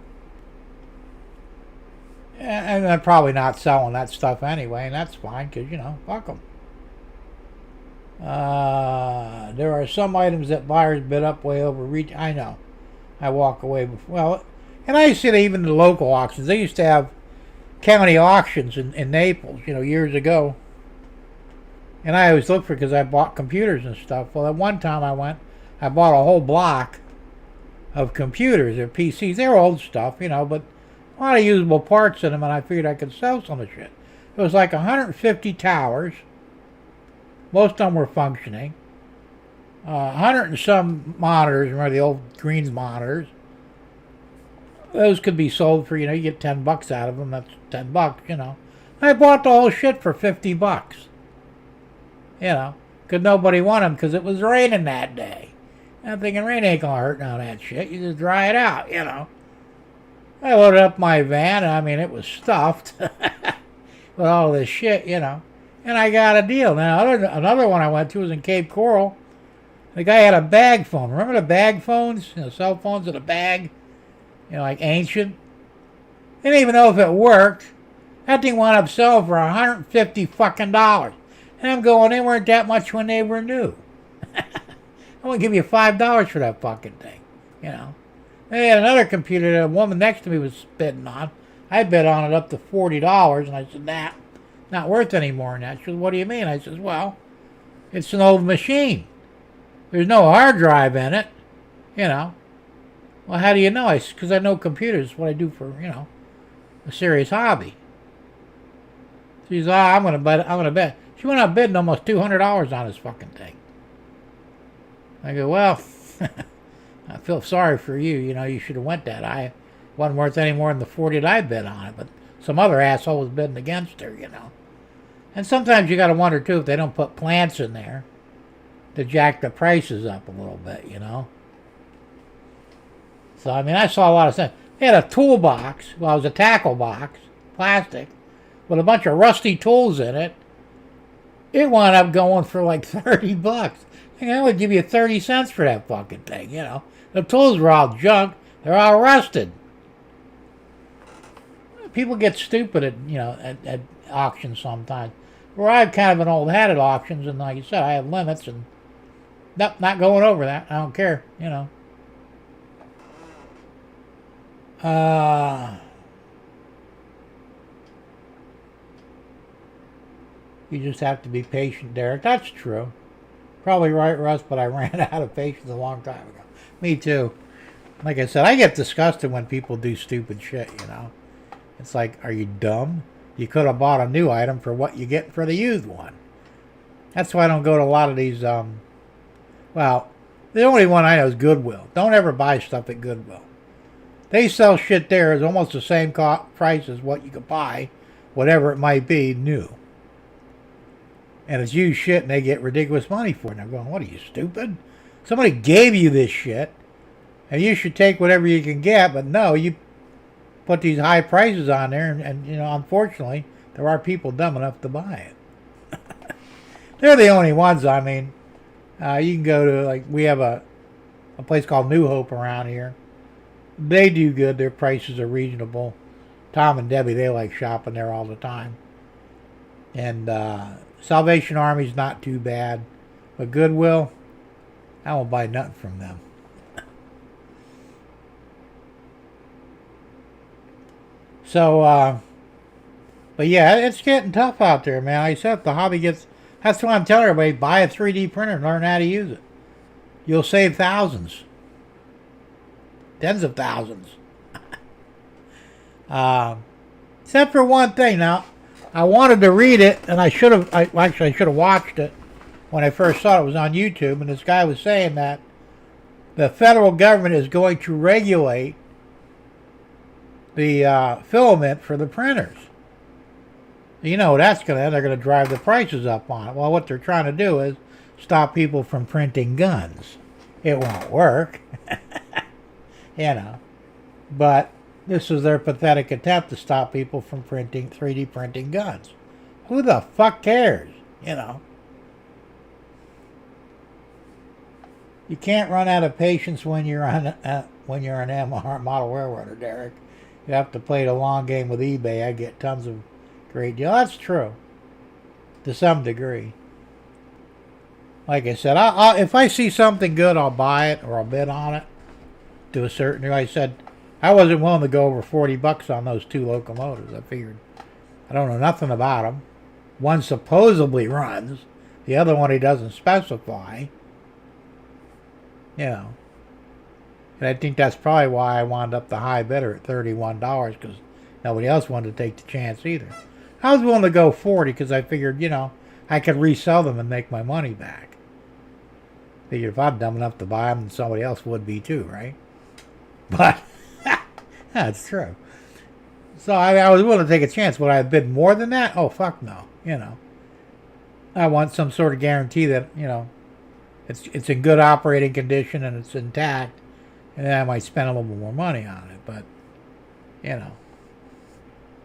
And I'm probably not selling that stuff anyway, and that's fine, because, you know, fuck them. There are some items that buyers bid up way over reach. I know. I walk away before. Well, and I see that even the local auctions. They used to have county auctions in Naples, you know, years ago. And I always look for, because I bought computers and stuff. Well, at one time I bought a whole block of computers or PCs. They're old stuff, you know, but a lot of usable parts in them, and I figured I could sell some of the shit. It was like 150 towers. Most of them were functioning. 100 and some monitors, remember the old Greens monitors. Those could be sold for, you know, you get $10 out of them. That's $10, you know. I bought the whole shit for $50. You know, because nobody wanted them because it was raining that day. And I'm thinking, rain ain't going to hurt none of that shit. You just dry it out, you know. I loaded up my van, and I mean, it was stuffed with all this shit, you know. And I got a deal. Now, another one I went to was in Cape Coral. The guy had a bag phone. Remember the bag phones? You know, cell phones in a bag? You know, like ancient. They didn't even know if it worked. That thing wound up selling for $150 fucking dollars. And I'm going, they weren't that much when they were new. I want to give you $5 for that fucking thing, you know. They had another computer that a woman next to me was bidding on. I bid on it up to $40, and I said, nah, not worth any more than that. She said, what do you mean? I said, well, it's an old machine. There's no hard drive in it, you know. Well, how do you know? I said, because I know computers, what I do for, you know, a serious hobby. She said, I'm going to bet. She went out bidding almost $200 on this fucking thing. I go, well, I feel sorry for you. You know, you should have went that. I wasn't worth any more than the 40 that I bid on it, but some other asshole was bidding against her, you know. And sometimes you got to wonder, too, if they don't put plants in there to jack the prices up a little bit, you know. So, I mean, I saw a lot of stuff. They had a toolbox. Well, it was a tackle box, plastic, with a bunch of rusty tools in it. It wound up going for like $30. I would give you 30 cents for that fucking thing, you know. The tools were all junk. They're all rusted. people get stupid at at auctions sometimes. Where I've kind of an old hat at auctions, and like you said, I have limits, and not going over that. I don't care, You just have to be patient, Derek. That's true. Probably right, Russ, but I ran out of patience a long time ago. Me too. Like I said, I get disgusted when people do stupid shit, It's like, are you dumb? You could have bought a new item for what you get for the used one. That's why I don't go to a lot of these, well, the only one I know is Goodwill. Don't ever buy stuff at Goodwill. They sell shit there as almost the same price as what you could buy, whatever it might be, new. And it's used shit, and they get ridiculous money for it. And I'm going, what are you, stupid? Somebody gave you this shit, and you should take whatever you can get. But no, you put these high prices on there, and unfortunately, there are people dumb enough to buy it. They're the only ones. I mean, you can go to, like, we have a place called New Hope around here. They do good. Their prices are reasonable. Tom and Debbie, they like shopping there all the time. And Salvation Army's not too bad. But Goodwill, I won't buy nothing from them. So, but yeah, it's getting tough out there, man. Like I said, the hobby gets... That's why I'm telling everybody, buy a 3D printer and learn how to use it. You'll save thousands. Tens of thousands. Except for one thing. Now, I wanted to read it, and I should have watched it when I first saw it. It was on YouTube, and this guy was saying that the federal government is going to regulate the filament for the printers. They're going to drive the prices up on it. Well, what they're trying to do is stop people from printing guns. It won't work. But this is their pathetic attempt to stop people from 3D printing guns. Who the fuck cares? You can't run out of patience when you're an MR model railroader, Derek. You have to play the long game with eBay. I get tons of great deals. That's true, to some degree. Like I said, if I see something good, I'll buy it or I'll bid on it. To a certain degree, I said I wasn't willing to go over $40 on those two locomotives. I figured I don't know nothing about them. One supposedly runs, the other one he doesn't specify. And I think that's probably why I wound up the high bidder at $31 because nobody else wanted to take the chance either. I was willing to go 40 because I figured, I could resell them and make my money back. Figured if I'm dumb enough to buy them, then somebody else would be too, right? But that's true. So I was willing to take a chance. Would I have bid more than that? Oh, fuck no. I want some sort of guarantee that, it's in good operating condition and it's intact. And then I might spend a little more money on it. But,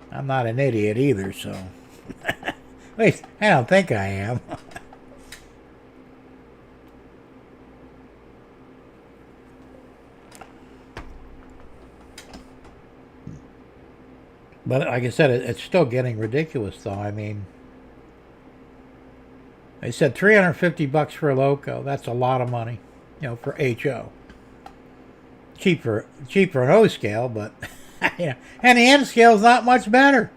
I'm not an idiot either, so. At least, I don't think I am. But like I said, it's still getting ridiculous, though. I mean, they said $350 for a loco. That's a lot of money, for HO. Cheap for an O scale, but and the N scale is not much better.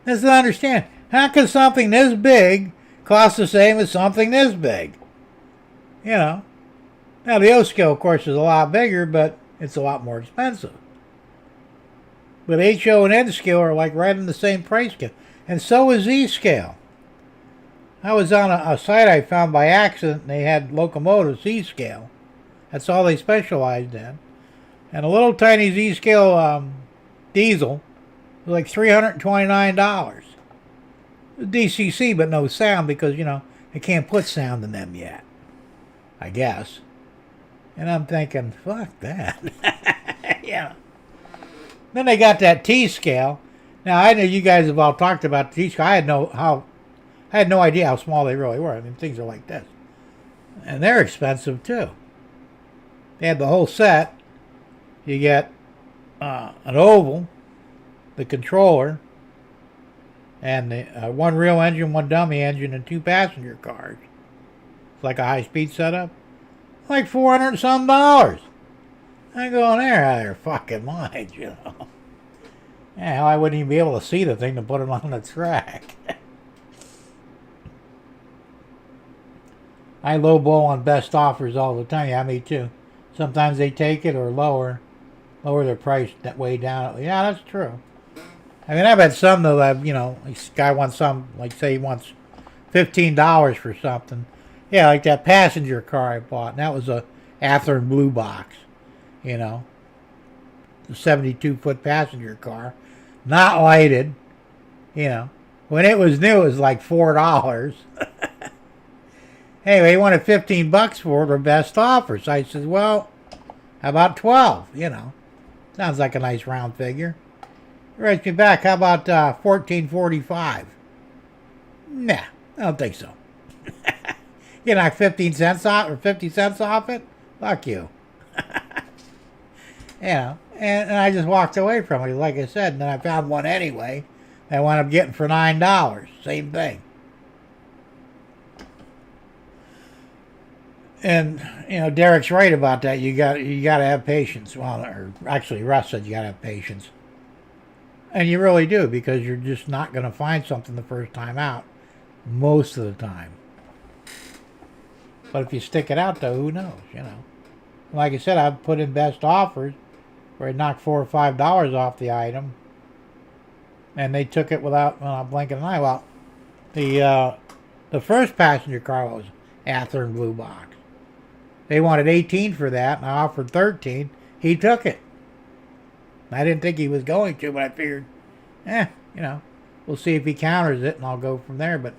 Let's not understand. How can something this big cost the same as something this big? Now the O scale, of course, is a lot bigger, but it's a lot more expensive. But HO and N scale are like right in the same price scale. And so is Z scale. I was on a site I found by accident, and they had locomotive Z scale. That's all they specialized in. And a little tiny Z scale diesel was like $329. DCC, but no sound because, they can't put sound in them yet. I guess. And I'm thinking, fuck that. Then they got that T scale. Now I know you guys have all talked about the T scale. I had no idea how small they really were. I mean, things are like this, and they're expensive too. They had the whole set. You get an oval, the controller, and the one real engine, one dummy engine, and 2 passenger cars. It's like a high-speed setup. Like $400 and some dollars. I'm going, they're out of their fucking minds, you know. Yeah, hell, I wouldn't even be able to see the thing to put it on the track. I lowball on best offers all the time. Yeah, me too. Sometimes they take it or lower their price that way down. Yeah, that's true. I mean, I've had some though that, you know, this guy wants some, like say he wants $15 for something. Yeah, like that passenger car I bought, and that was a Athearn blue box, you know. The 72-foot passenger car. Not lighted, you know. When it was new, it was like $4. Anyway, he wanted $15 for it, or best offer. So I said, well, how about 12, you know. Sounds like a nice round figure. He writes me back, how about $14.45? Nah, I don't think so. You knock 15 cents off or 50 cents off it? Fuck you. You know, and I just walked away from it, like I said, and then I found one anyway that I wound up getting for $9. Same thing. And, you know, Derek's right about that. You got to have patience. Well, or actually, Russ said you got to have patience. And you really do, because you're just not going to find something the first time out most of the time. But if you stick it out, though, who knows, you know. Like I said, I've put in best offers where I knocked $4 or $5 off the item. And they took it without blinking an eye. Well, the first passenger car was Athearn blue box. They wanted 18 for that, and I offered 13. He took it. I didn't think he was going to, but I figured, you know, we'll see if he counters it, and I'll go from there. But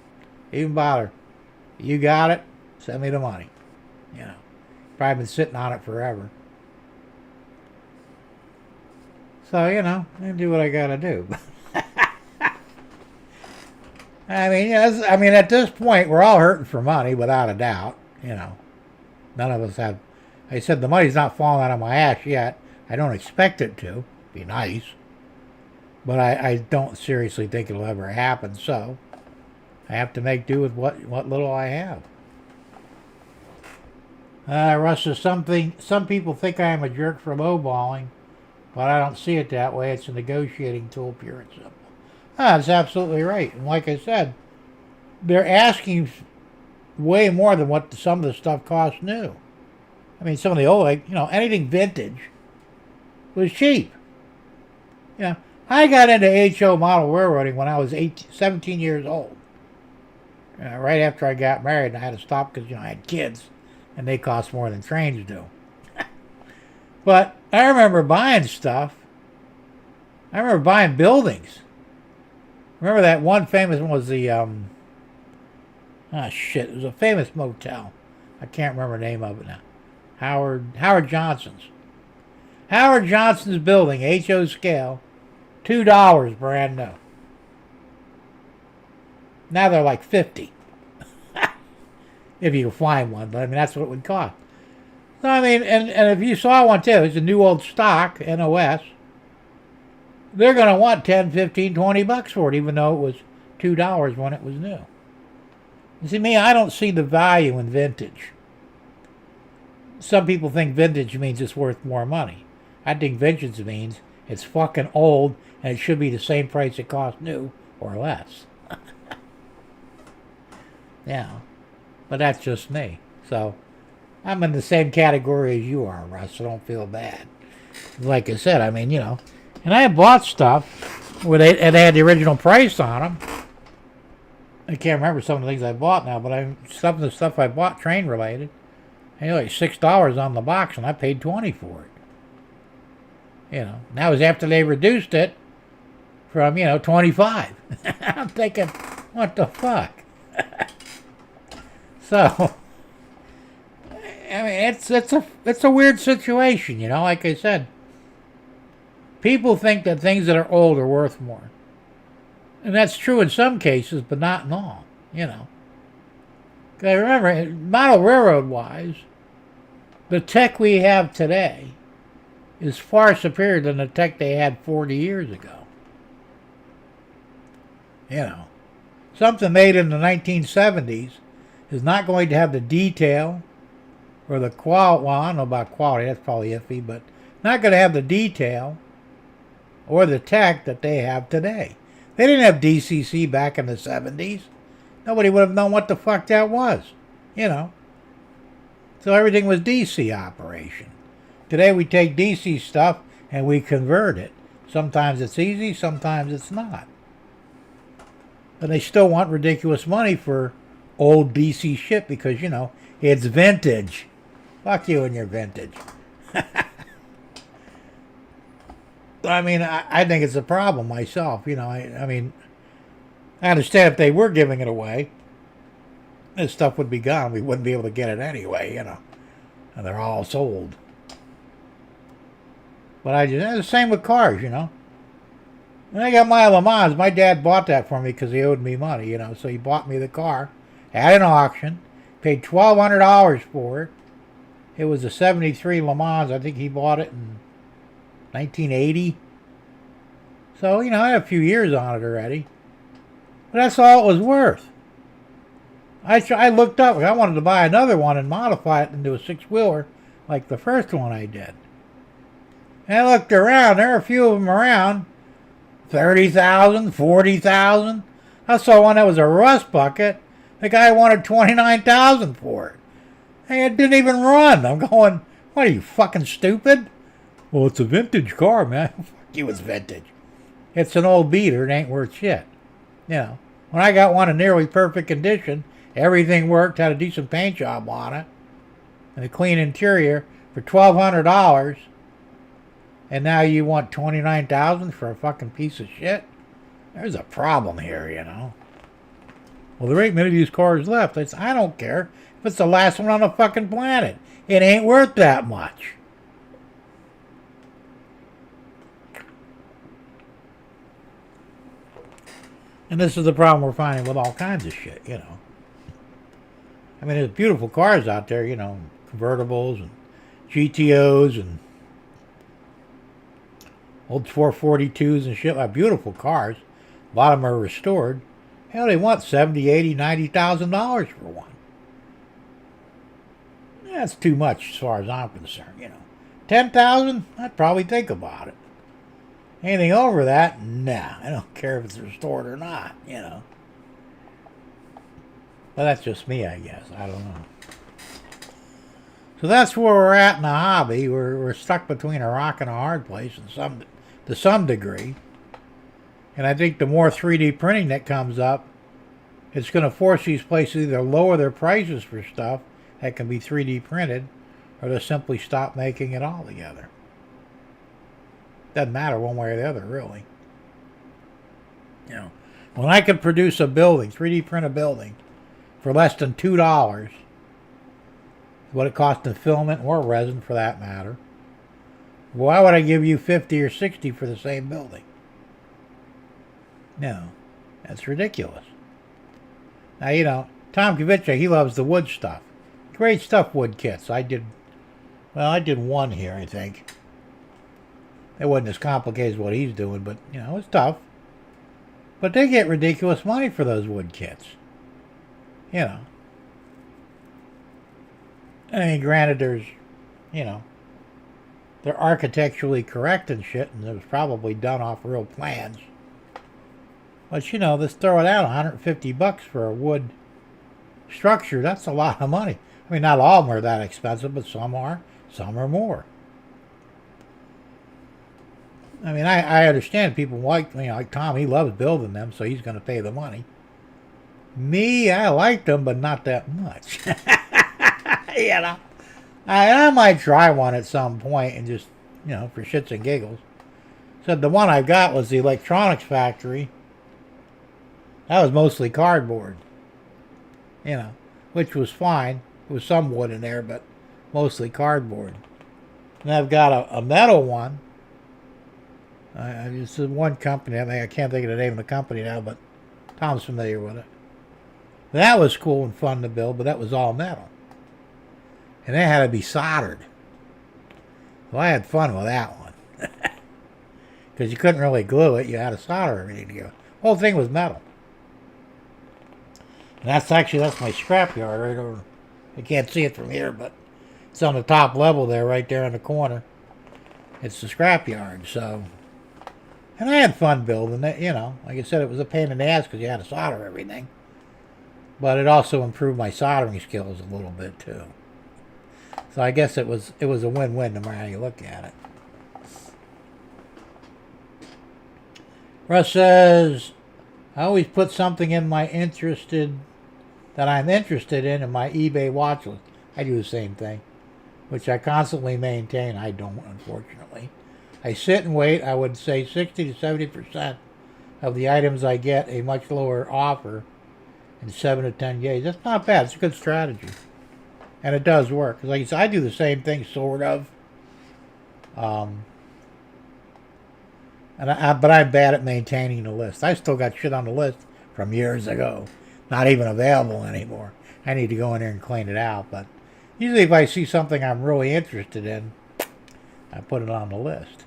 even bother. You got it. Send me the money. You know, probably been sitting on it forever. So, you know, I do what I got to do. I mean, at this point, we're all hurting for money, without a doubt. You know, none of us have. I said the money's not falling out of my ass yet. I don't expect it to. Be nice. But I don't seriously think it'll ever happen, so I have to make do with what little I have. Russ says, some people think I am a jerk for lowballing, but I don't see it that way. It's a negotiating tool, pure and simple. That's absolutely right. And like I said, they're asking way more than what some of the stuff costs new. I mean, some of the old, like, you know, anything vintage was cheap. You know, I got into HO model railroading when I was 17 years old. Right after I got married, and I had to stop because, you know, I had kids, and they cost more than trains do. But I remember buying stuff. I remember buying buildings. Remember that one famous one was the, it was a famous motel. I can't remember the name of it now. Howard Johnson's. Howard Johnson's building, HO scale, $2 brand new. Now they're like 50. If you can find one, but I mean, that's what it would cost. So, I mean, and if you saw one too, it's a new old stock, NOS, they're going to want 10, 15, 20 bucks for it, even though it was $2 when it was new. You see, me, I don't see the value in vintage. Some people think vintage means it's worth more money. I think vintage means it's fucking old and it should be the same price it cost new or less. Yeah, but that's just me. So I'm in the same category as you are, Russ, so don't feel bad. Like I said, I mean, you know, and I bought stuff where they had the original price on them. I can't remember some of the things I bought now, but some of the stuff I bought train related. Anyway, $6 on the box, and I paid $20 for it. You know, and that was after they reduced it from, you know, $25. I'm thinking, what the fuck? So, I mean, it's a weird situation, you know. Like I said, people think that things that are old are worth more, and that's true in some cases, but not in all. You know. Because remember, model railroad wise, the tech we have today is far superior than the tech they had 40 years ago. You know, something made in the 1970s is not going to have the detail or the quality. Well, I don't know about quality. That's probably iffy, but not going to have the detail or the tech that they have today. They didn't have DCC back in the 70s. Nobody would have known what the fuck that was, you know. So everything was DC operation. Today we take DC stuff and we convert it. Sometimes it's easy, sometimes it's not. But they still want ridiculous money for old DC shit because, you know, it's vintage. Fuck you and your vintage. I mean, I think it's a problem myself. You know, I mean, I understand if they were giving it away, this stuff would be gone. We wouldn't be able to get it anyway, you know. And they're all sold. But the same with cars, you know. When I got my Le Mans, my dad bought that for me because he owed me money, you know. So he bought me the car at an auction, paid $1,200 for it. It was a 73 Le Mans. I think he bought it in 1980. So, you know, I had a few years on it already. But that's all it was worth. I looked up. I wanted to buy another one and modify it into a six-wheeler like the first one I did. And I looked around. There are a few of them around. $30,000, $40,000. I saw one that was a rust bucket. The guy wanted $29,000 for it. And it didn't even run. I'm going, what are you, fucking stupid? Well, it's a vintage car, man. Fuck you, it's vintage. It's an old beater. It ain't worth shit. You know, when I got one in nearly perfect condition, everything worked, had a decent paint job on it, and a clean interior for $1,200, and now you want $29,000 for a fucking piece of shit? There's a problem here, you know. Well, there ain't many of these cars left. I don't care if it's the last one on the fucking planet. It ain't worth that much. And this is the problem we're finding with all kinds of shit, you know. I mean, there's beautiful cars out there, you know, convertibles and GTOs and old 442s and shit, like beautiful cars. A lot of them are restored. Hell, they want $70,000, $80,000, $90,000 for one. That's too much as far as I'm concerned, you know. $10,000, I'd probably think about it. Anything over that, nah. I don't care if it's restored or not, you know. But that's just me, I guess. I don't know. So that's where we're at in the hobby. We're stuck between a rock and a hard place to some degree. And I think the more 3D printing that comes up, it's going to force these places either lower their prices for stuff that can be 3D printed, or to simply stop making it altogether. Doesn't matter one way or the other, really. You know, when I could produce a building, 3D print a building, for less than $2, what it costs in filament or resin for that matter, why would I give you $50 or $60 for the same building? No, that's ridiculous. Now, you know, Tom Kavicha, he loves the wood stuff. Great stuff, wood kits. I did one here, I think. It wasn't as complicated as what he's doing, but, you know, it's tough. But they get ridiculous money for those wood kits. You know. I mean, granted, there's, you know, they're architecturally correct and shit, and it was probably done off real plans. But, you know, let's throw it out, $150 for a wood structure. That's a lot of money. I mean, not all of them are that expensive, but some are more. I mean, I understand people like, you know, like Tom, he loves building them, so he's going to pay the money. Me, I like them, but not that much. You know, I might try one at some point and just, you know, for shits and giggles. So the one I got was the electronics factory. That was mostly cardboard, you know, which was fine. There was some wood in there, but mostly cardboard. And I've got a metal one. It's one company. I can't think of the name of the company now, but Tom's familiar with it. That was cool and fun to build, but that was all metal. And it had to be soldered. So I had fun with that one. Because you couldn't really glue it. You had to solder everything together. The whole thing was metal. And that's my scrapyard right over. You can't see it from here, but it's on the top level there, right there in the corner. It's the scrapyard, so. And I had fun building it, Like I said, it was a pain in the ass because you had to solder everything. But it also improved my soldering skills a little bit, too. So I guess it was a win-win no matter how you look at it. Russ says, I always put something in my that I'm interested in my eBay watch list. I do the same thing, which I constantly maintain. I don't, unfortunately. I sit and wait. I would say 60 to 70% of the items I get a much lower offer in 7 to 10 days. That's not bad. It's a good strategy. And it does work. Like I said, I do the same thing, sort of. But I'm bad at maintaining the list. I still got shit on the list from years ago. Not even available anymore. I need to go in there and clean it out. But usually if I see something I'm really interested in, I put it on the list.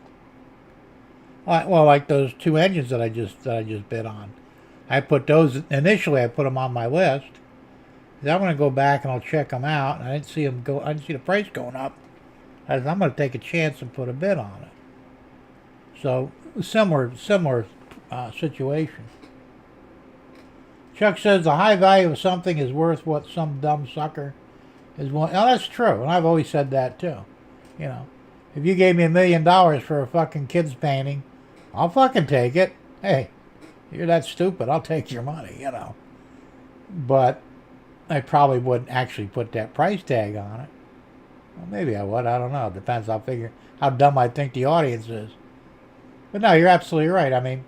Well, like those 2 engines that I just bid on. I put those, initially I put them on my list. I'm going to go back and I'll check them out. And I didn't see the price going up. I said, I'm going to take a chance and put a bid on it. So, similar situation. Chuck says the high value of something is worth what some dumb sucker is willing. Now that's true, and I've always said that too. If you gave me $1 million for a fucking kid's painting, I'll fucking take it. Hey, you're that stupid, I'll take your money, But I probably wouldn't actually put that price tag on it. Well, maybe I would. I don't know. It depends. I'll figure how dumb I think the audience is. But no, you're absolutely right. I mean,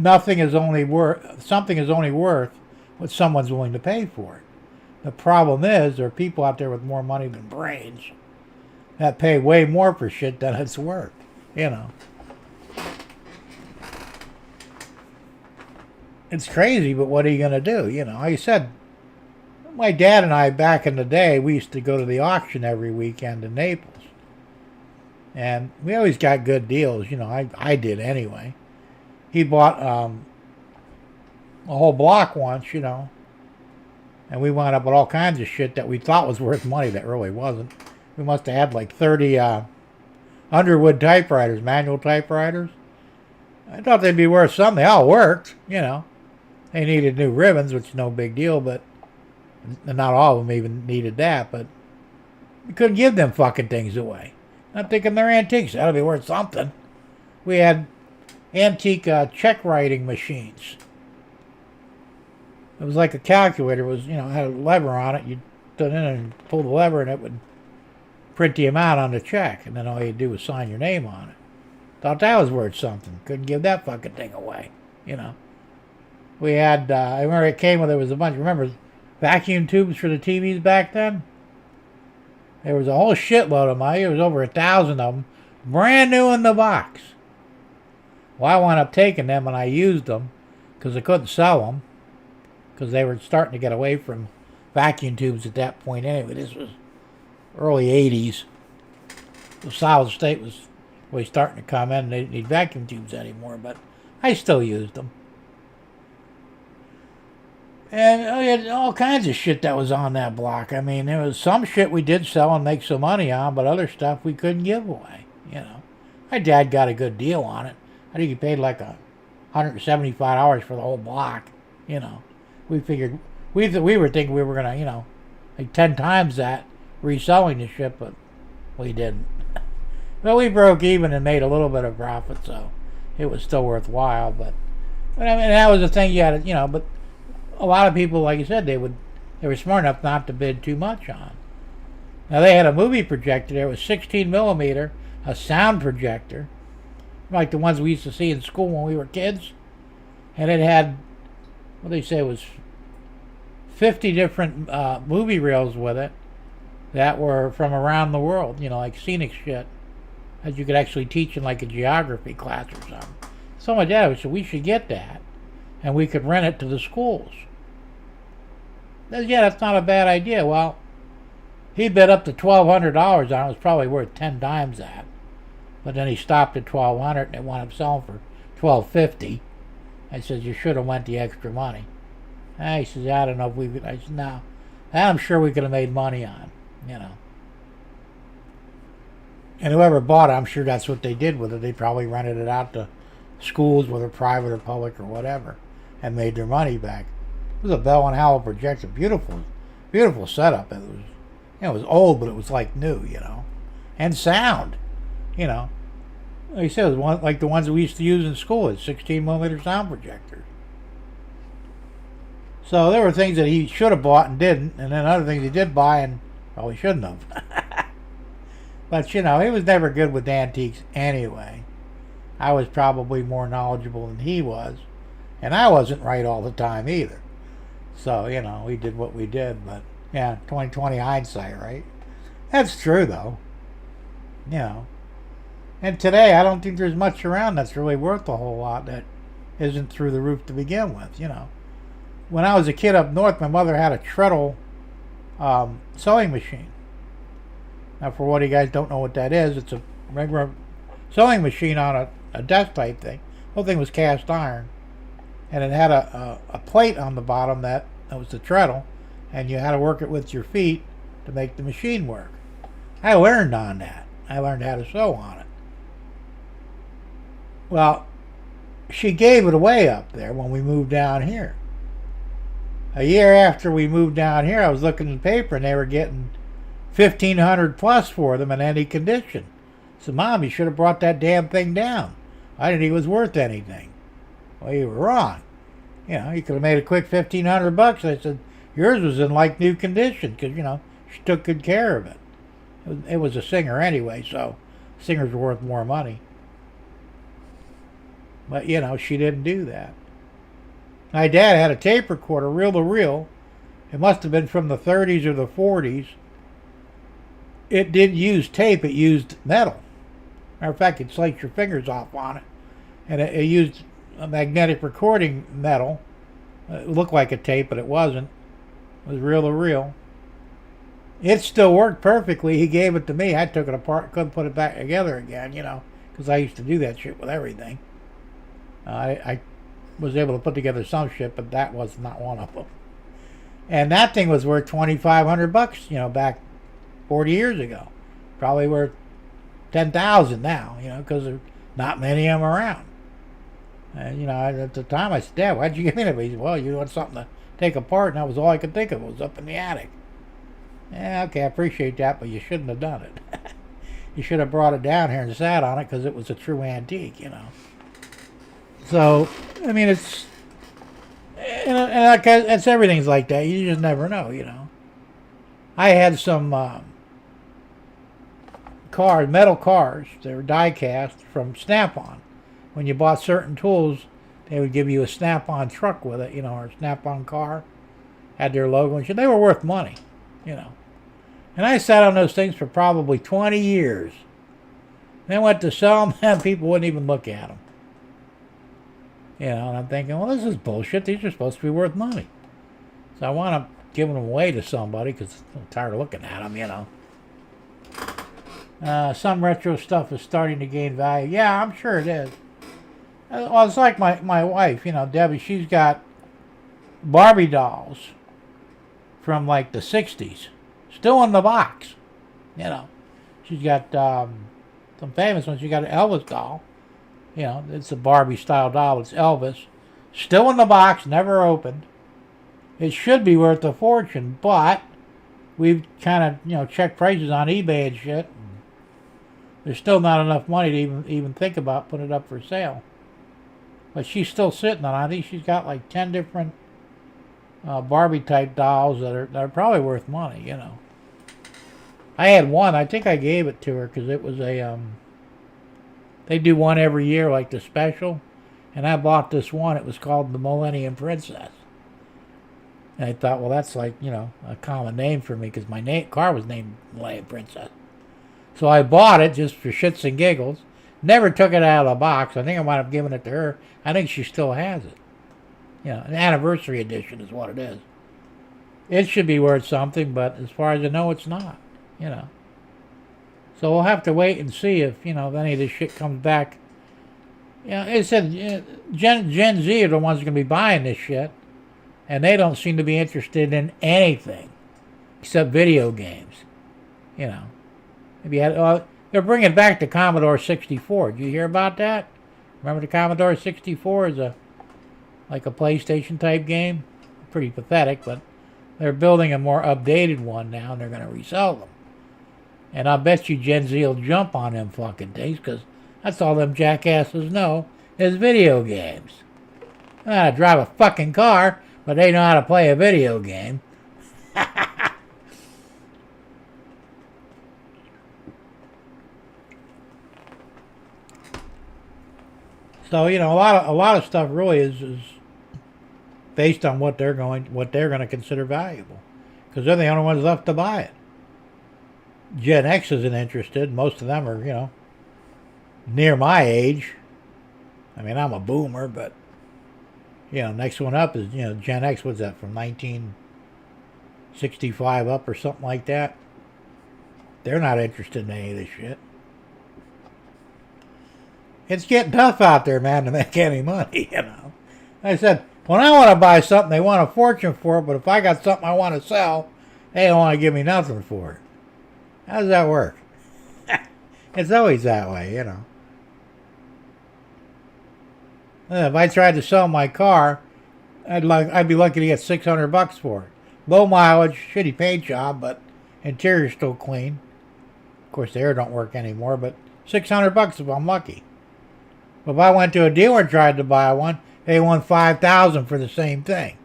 something is only worth what someone's willing to pay for it. The problem is there are people out there with more money than brains that pay way more for shit than it's worth. It's crazy, but what are you going to do? Like I said, my dad and I, back in the day, we used to go to the auction every weekend in Naples. And we always got good deals, I did anyway. He bought a whole block once, and we wound up with all kinds of shit that we thought was worth money that really wasn't. We must have had like 30 Underwood typewriters, manual typewriters. I thought they'd be worth something. They all worked, They needed new ribbons, which is no big deal, but not all of them even needed that, but we couldn't give them fucking things away. I'm thinking they're antiques. That'll be worth something. We had antique check writing machines. It was like a calculator. It was, had a lever on it. You'd put in and pull the lever and it would print the amount on the check. And then all you'd do was sign your name on it. Thought that was worth something. Couldn't give that fucking thing away, We had, I remember it came with, there was a bunch, remember vacuum tubes for the TVs back then? There was a whole shitload of them. There was over 1,000 of them, brand new in the box. Well, I wound up taking them and I used them because I couldn't sell them because they were starting to get away from vacuum tubes at that point anyway. This was early 80s. The solid state was really starting to come in and they didn't need vacuum tubes anymore, but I still used them. And we had all kinds of shit that was on that block. I mean, there was some shit we did sell and make some money on, but other stuff we couldn't give away, My dad got a good deal on it. I think he paid like $175 for the whole block, We figured, we were thinking we were going to, like 10 times that reselling the shit, but we didn't. Well, we broke even and made a little bit of profit, so it was still worthwhile. But I mean, that was the thing you had to, but a lot of people, like you said, they were smart enough not to bid too much on. Now, they had a movie projector there. It was 16 millimeter, a sound projector, like the ones we used to see in school when we were kids. And it had, what they say was 50 different movie reels with it that were from around the world, like scenic shit that you could actually teach in like a geography class or something. So my dad said, we should get that, and we could rent it to the schools. Yeah, that's not a bad idea. Well, he bid up to $1,200 on it. It was probably worth 10 times that. But then he stopped at $1,200 and it wound up selling for $1,250. I said, you should have went the extra money. He says, I don't know if we could. I said, no. That I'm sure we could have made money on, you know. And whoever bought it, I'm sure that's what they did with it. They probably rented it out to schools, whether private or public or whatever, and made their money back. It was a Bell and Howell projector. Beautiful, beautiful setup. It was, it was old, but it was like new, you know. And sound, you know. Like I said, it was one, like the ones we used to use in school, it's 16 millimeter sound projectors. So there were things that he should have bought and didn't, and then other things he did buy and probably shouldn't have. But, you know, he was never good with antiques anyway. I was probably more knowledgeable than he was, and I wasn't right all the time either. So, you know, we did what we did, but, yeah, 20/20 hindsight, right? That's true, though. You know. And today, I don't think there's much around that's really worth a whole lot that isn't through the roof to begin with, you know. When I was a kid up north, my mother had a treadle sewing machine. Now, for what you guys don't know what that is, it's a regular sewing machine on a desk type thing. The whole thing was cast iron. And it had a plate on the bottom that was the treadle, and you had to work it with your feet to make the machine work. I learned on that. I learned how to sew on it. Well, she gave it away up there when we moved down here. A year after we moved down here, I was looking in the paper, and they were getting $1,500 plus for them in any condition. So, Mom, you should have brought that damn thing down. I didn't think it was worth anything. Well, you were wrong. You know, you could have made a quick $1,500. I said, yours was in like new condition because, you know, she took good care of it. It was a Singer anyway, so Singers were worth more money. But, you know, she didn't do that. My dad had a tape recorder, reel to reel. It must have been from the 30s or the 40s. It didn't use tape, it used metal. Matter of fact, it sliced your fingers off on it. And it used a magnetic recording metal. It looked like a tape, but it wasn't. It was reel to reel. It still worked perfectly. He gave it to me. I took it apart, couldn't put it back together again, you know, because I used to do that shit with everything. I was able to put together some shit, but that was not one of them. And that thing was worth $2,500, you know, back 40 years ago. Probably worth $10,000 now, you know, because there's not many of them around. And, you know, at the time I said, Dad, why'd you give me that? He said, well, you want something to take apart, and that was all I could think of. It was up in the attic. Yeah, okay, I appreciate that, but you shouldn't have done it. You should have brought it down here and sat on it because it was a true antique, you know. So, I mean, it's everything's like that. You just never know, you know. I had some metal cars. They were die cast from Snap-on. When you bought certain tools, they would give you a Snap-on truck with it, you know, or a Snap-on car. Had their logo and shit. They were worth money, you know. And I sat on those things for probably 20 years. Then went to sell them, and people wouldn't even look at them. You know, and I'm thinking, well, this is bullshit. These are supposed to be worth money. So I wound up giving them away to somebody because I'm tired of looking at them, you know. Some retro stuff is starting to gain value. Yeah, I'm sure it is. Well, it's like my wife, you know, Debbie, she's got Barbie dolls from like the 60s. Still in the box, you know. She's got some famous ones. She got an Elvis doll. You know, it's a Barbie-style doll. It's Elvis. Still in the box, never opened. It should be worth a fortune, but we've kind of, you know, checked prices on eBay and shit. And there's still not enough money to even think about putting it up for sale. But she's still sitting on it. I think she's got like 10 different Barbie-type dolls that are probably worth money, you know. I had one. I think I gave it to her because it was a... They do one every year, like the special. And I bought this one. It was called the Millennium Princess. And I thought, well, that's like, you know, a common name for me because my car was named Millennium Princess. So I bought it just for shits and giggles. Never took it out of the box. I think I might have given it to her. I think she still has it. You know, an anniversary edition is what it is. It should be worth something, but as far as I know, it's not. You know. So we'll have to wait and see if, you know, if any of this shit comes back. You know, it said Gen Z are the ones going to be buying this shit. And they don't seem to be interested in anything except video games. You know. Maybe they're bringing back the Commodore 64. Did you hear about that? Remember the Commodore 64 is like a PlayStation type game? Pretty pathetic, but they're building a more updated one now, and they're going to resell them. And I bet you Gen Z will jump on them fucking things, because that's all them jackasses know is video games. They know how to drive a fucking car, but they know how to play a video game. So, you know, a lot of stuff really is based on what they're going to consider valuable, because they're the only ones left to buy it. Gen X isn't interested. Most of them are, you know, near my age. I mean, I'm a boomer, but you know, next one up is, you know, Gen X. What's that, from 1965 up or something like that? They're not interested in any of this shit. It's getting tough out there, man, to make any money, you know. Like I said, when I want to buy something, they want a fortune for it, but if I got something I want to sell, they don't want to give me nothing for it. How does that work? It's always that way, you know. If I tried to sell my car, I'd be lucky to get $600 for it. Low mileage, shitty paint job, but interior's still clean. Of course, the air don't work anymore, but $600 if I'm lucky. But if I went to a dealer and tried to buy one, they want $5,000 for the same thing.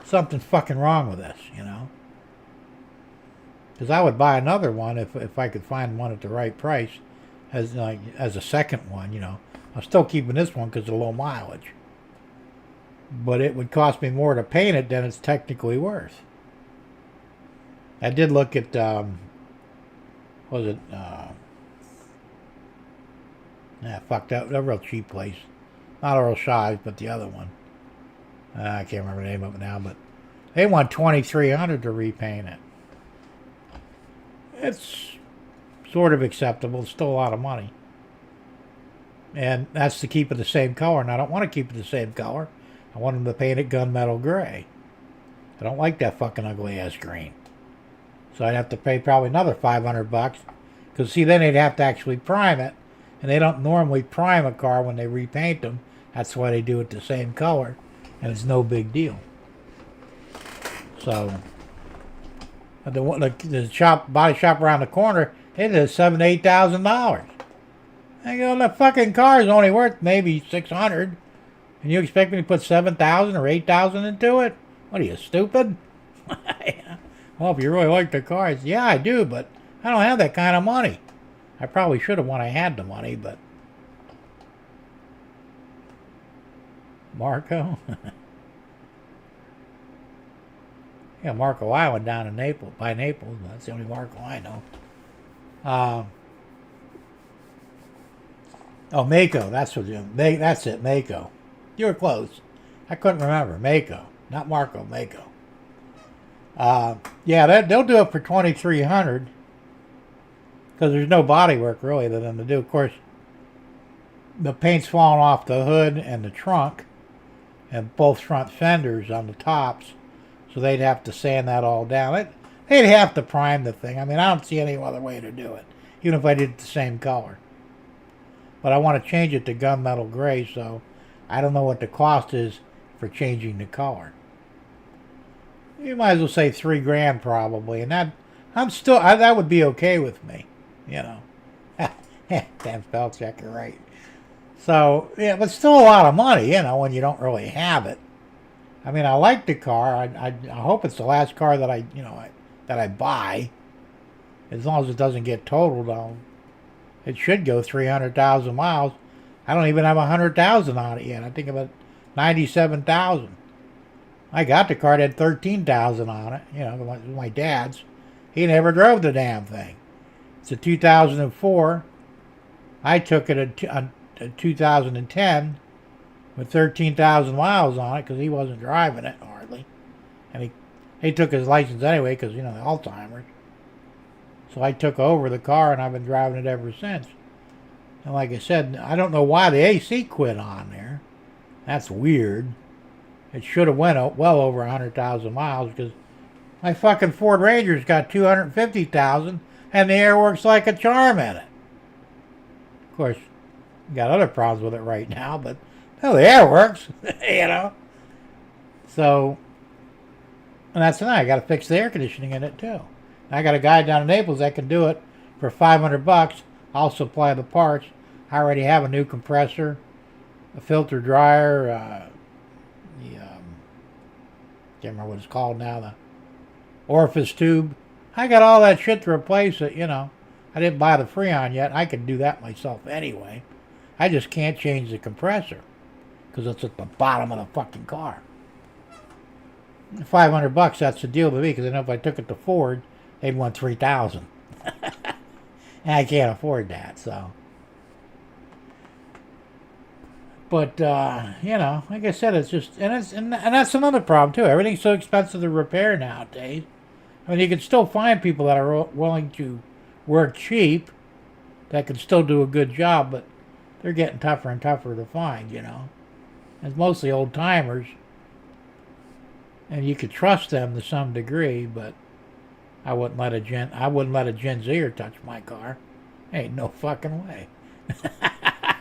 Something's fucking wrong with this, you know. Because I would buy another one if I could find one at the right price, as a second one, you know. I'm still keeping this one because of low mileage. But it would cost me more to paint it than it's technically worth. I did look at, fucked up, a real cheap place. Not Earl Shives, but the other one. I can't remember the name of it now, but they want $2,300 to repaint it. It's sort of acceptable. It's still a lot of money. And that's to keep it the same color. And I don't want to keep it the same color. I want them to paint it gunmetal gray. I don't like that fucking ugly ass green. So I'd have to pay probably another $500. Because see, then they'd have to actually prime it. And they don't normally prime a car when they repaint them. That's why they do it the same color. And it's no big deal. So the body shop around the corner, it is $7,000 to $8,000. I go, the fucking car is only worth maybe $600, and you expect me to put $7,000 or $8,000 into it? What are you, stupid? Well, if you really like the car, yeah, I do, but I don't have that kind of money. I probably should have when I had the money, but Marco. Yeah, Marco Island down in Naples, by Naples. That's the only Marco I know. Mako. That's it, Mako. You were close. I couldn't remember. Mako, not Marco. Mako. Yeah, they'll do it for $2,300 because there's no body work really for them to do. Of course, the paint's falling off the hood and the trunk, and both front fenders on the tops. So they'd have to sand that all down. They'd have to prime the thing. I mean, I don't see any other way to do it, even if I did it the same color. But I want to change it to gunmetal gray, so I don't know what the cost is for changing the color. You might as well say $3,000 probably, and that would be okay with me, you know. Damn spell checker, right? So yeah, but still a lot of money, you know, when you don't really have it. I mean, I like the car. I hope it's the last car that I buy. As long as it doesn't get totaled, it should go 300,000 miles. I don't even have 100,000 on it yet. I think about 97,000. I got the car that had 13,000 on it. You know, my dad's. He never drove the damn thing. It's a 2004. I took it in 2010. With 13,000 miles on it because he wasn't driving it hardly. And he took his license anyway because, you know, the Alzheimer's. So I took over the car and I've been driving it ever since. And like I said, I don't know why the AC quit on there. That's weird. It should have went well over 100,000 miles because my fucking Ford Ranger's got 250,000 and the air works like a charm in it. Of course, got other problems with it right now, but no, the air works, you know. So, and that's the thing. I got to fix the air conditioning in it too. I got a guy down in Naples that can do it for $500. I'll supply the parts. I already have a new compressor, a filter dryer, can't remember what it's called now, the orifice tube. I got all that shit to replace it, you know. I didn't buy the Freon yet. I can do that myself anyway. I just can't change the compressor because it's at the bottom of the fucking car. $500, that's the deal with me, because I know if I took it to Ford, they'd want $3,000. And I can't afford that, so. But, you know, like I said, it's just, and that's another problem, too. Everything's so expensive to repair nowadays. I mean, you can still find people that are willing to work cheap that can still do a good job, but they're getting tougher and tougher to find, you know. It's mostly old-timers, and you could trust them to some degree, but I wouldn't let a Gen Zer touch my car. Ain't no fucking way.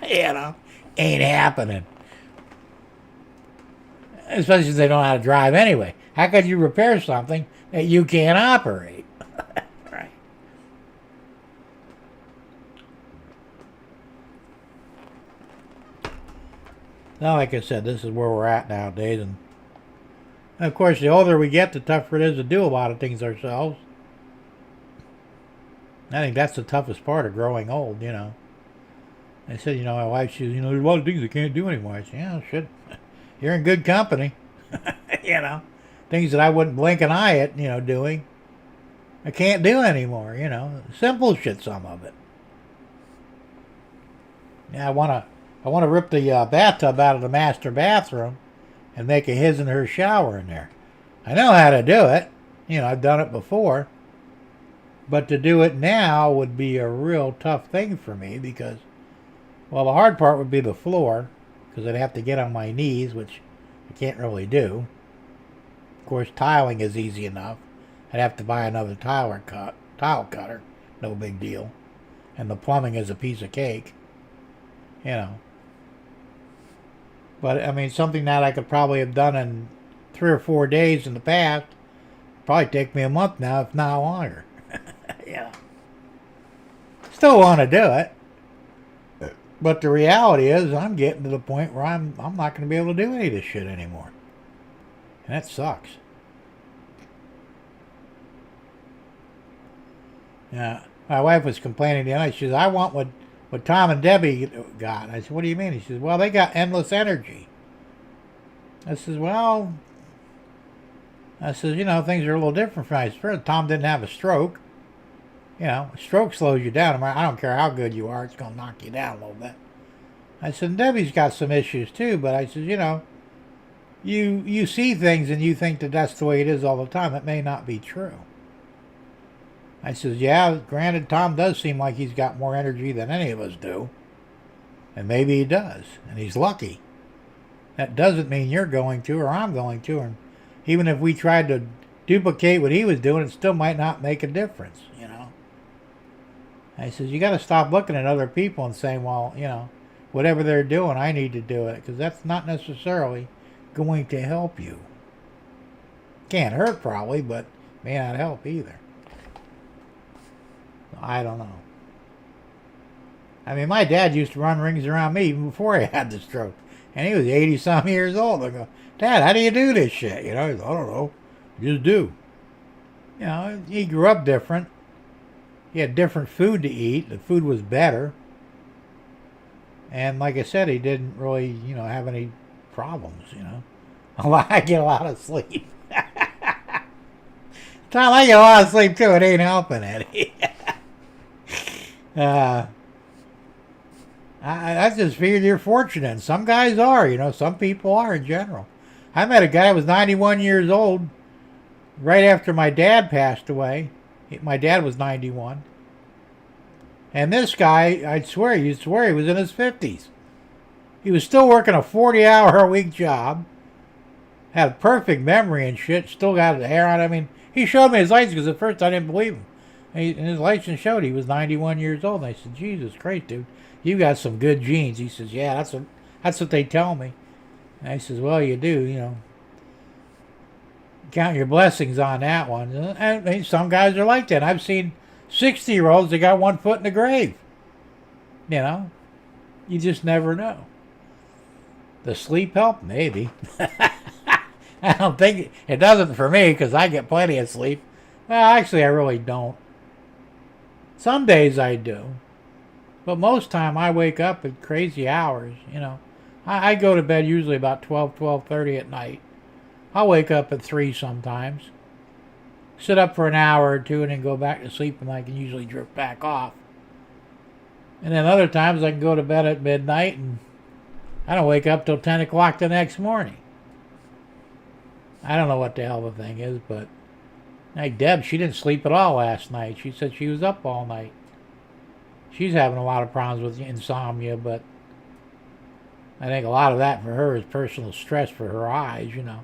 You know? Ain't happening. Especially if they don't know how to drive anyway. How could you repair something that you can't operate? Right. Now, like I said, this is where we're at nowadays. And of course, the older we get, the tougher it is to do a lot of things ourselves. I think that's the toughest part of growing old, you know. I said, you know, my wife, she says, you know, there's a lot of things I can't do anymore. I said, yeah, shit, you're in good company. You know, things that I wouldn't blink an eye at, you know, doing, I can't do anymore, you know. Simple shit, some of it. Yeah, I want to rip the bathtub out of the master bathroom and make a his and her shower in there. I know how to do it. You know, I've done it before. But to do it now would be a real tough thing for me because, well, the hard part would be the floor, because I'd have to get on my knees, which I can't really do. Of course, tiling is easy enough. I'd have to buy another tile cutter. No big deal. And the plumbing is a piece of cake. You know. But, I mean, something that I could probably have done in 3 or 4 days in the past, probably take me a month now, if not longer. Yeah. Still want to do it. But the reality is, I'm getting to the point where I'm not going to be able to do any of this shit anymore. And that sucks. Yeah. My wife was complaining the other night. She says, I want what Tom and Debbie got. I said, what do you mean? He says, well, they got endless energy. I says, you know, things are a little different from me. First, Tom didn't have a stroke. You know, a stroke slows you down. I don't care how good you are, it's going to knock you down a little bit. I said, Debbie's got some issues too, but I said, you know, you see things and you think that that's the way it is all the time. It may not be true. I says, yeah, granted, Tom does seem like he's got more energy than any of us do. And maybe he does, and he's lucky. That doesn't mean you're going to or I'm going to. And even if we tried to duplicate what he was doing, it still might not make a difference, you know. I says, you got to stop looking at other people and saying, well, you know, whatever they're doing, I need to do it. Because that's not necessarily going to help you. Can't hurt probably, but may not help either. I don't know. I mean, my dad used to run rings around me even before he had the stroke. And he was 80-some years old. I go, Dad, how do you do this shit? You know, he's, I don't know. You just do. You know, he grew up different. He had different food to eat. The food was better. And like I said, he didn't really, you know, have any problems, you know. I get a lot of sleep. Tom, I get a lot of sleep too. It ain't helping any. I just figured you're fortunate. And some guys are, you know. Some people are in general. I met a guy who was 91 years old right after my dad passed away. My dad was 91. And this guy, I'd swear he was in his 50s. He was still working a 40-hour-a-week job. had perfect memory and shit. Still got the hair on. I mean, he showed me his license because at first I didn't believe him. And his license showed he was 91 years old. And I said, Jesus Christ, dude, you got some good genes. He says, yeah, that's what they tell me. And I says, well, you do, you know. Count your blessings on that one. And some guys are like that. I've seen 60-year-olds that got 1 foot in the grave. You know, you just never know. The sleep help? Maybe. I don't think it doesn't for me because I get plenty of sleep. Well, actually, I really don't. Some days I do. But most time I wake up at crazy hours, you know. I go to bed usually about 12:30 at night. I'll wake up at 3 sometimes. Sit up for an hour or two and then go back to sleep, and I can usually drift back off. And then other times I can go to bed at midnight and I don't wake up till 10 o'clock the next morning. I don't know what the hell the thing is, but like Deb, she didn't sleep at all last night. She said she was up all night. She's having a lot of problems with insomnia, but I think a lot of that for her is personal stress for her eyes, you know.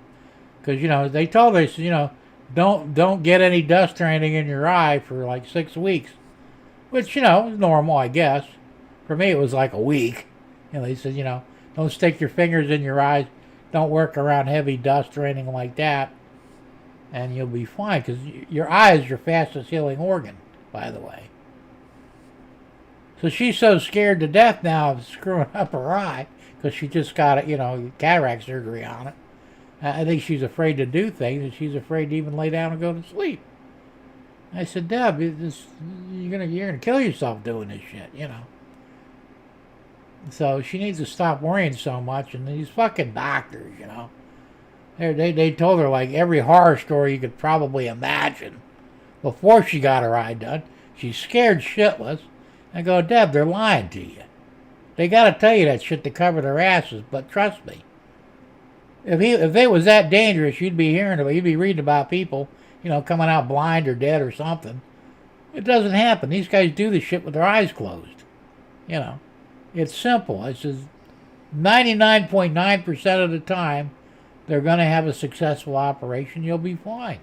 Because, you know, they told her, you know, don't get any dust or anything in your eye for like 6 weeks. Which, you know, is normal, I guess. For me, it was like a week. You know, they said, you know, don't stick your fingers in your eyes. Don't work around heavy dust or anything like that. And you'll be fine. Because your eye is your fastest healing organ, by the way. So she's so scared to death now of screwing up her eye. Because she just got, you know, cataract surgery on it. I think she's afraid to do things. And she's afraid to even lay down and go to sleep. I said, Deb, you're gonna kill yourself doing this shit, you know. So she needs to stop worrying so much. And these fucking doctors, you know, they told her like every horror story you could probably imagine before she got her eye done. She's scared shitless. I go, Deb, they're lying to you. They got to tell you that shit to cover their asses. But trust me, if it was that dangerous, you'd be reading about people, you know, coming out blind or dead or something. It doesn't happen. These guys do this shit with their eyes closed. You know, it's simple. It's just 99.9% of the time, they're going to have a successful operation. You'll be fine.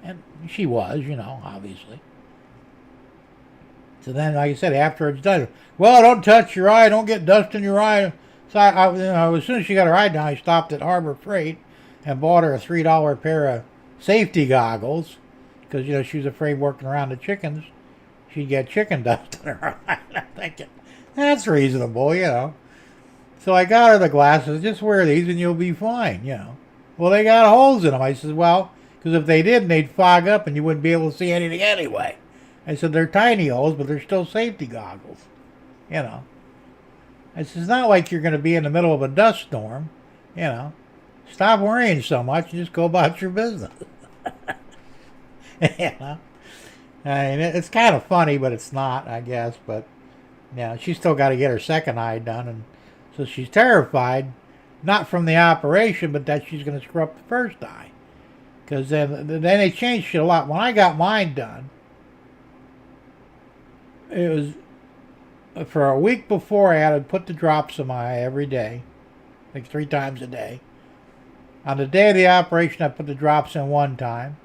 And she was, you know, obviously. So then, like I said, after it's done, well, don't touch your eye. Don't get dust in your eye. So I you know, as soon as she got her eye done, I stopped at Harbor Freight and bought her a $3 pair of safety goggles because, you know, she was afraid working around the chickens she'd get chicken dust in her eye. I'm thinking, that's reasonable, you know. So I got her the glasses. Just wear these and you'll be fine, you know. Well, they got holes in them. I said, well, because if they didn't, they'd fog up and you wouldn't be able to see anything anyway. I said, they're tiny holes, but they're still safety goggles, you know. I said, it's not like you're going to be in the middle of a dust storm, you know. Stop worrying so much and just go about your business. You know. I mean, it's kind of funny, but it's not, I guess. But, yeah, she's still got to get her second eye done. And so she's terrified, not from the operation, but that she's going to screw up the first eye. Because then they changed shit a lot. When I got mine done, it was for a week before I had to put the drops in my eye every day, like 3 times a day. On the day of the operation, I put the drops in 1 time.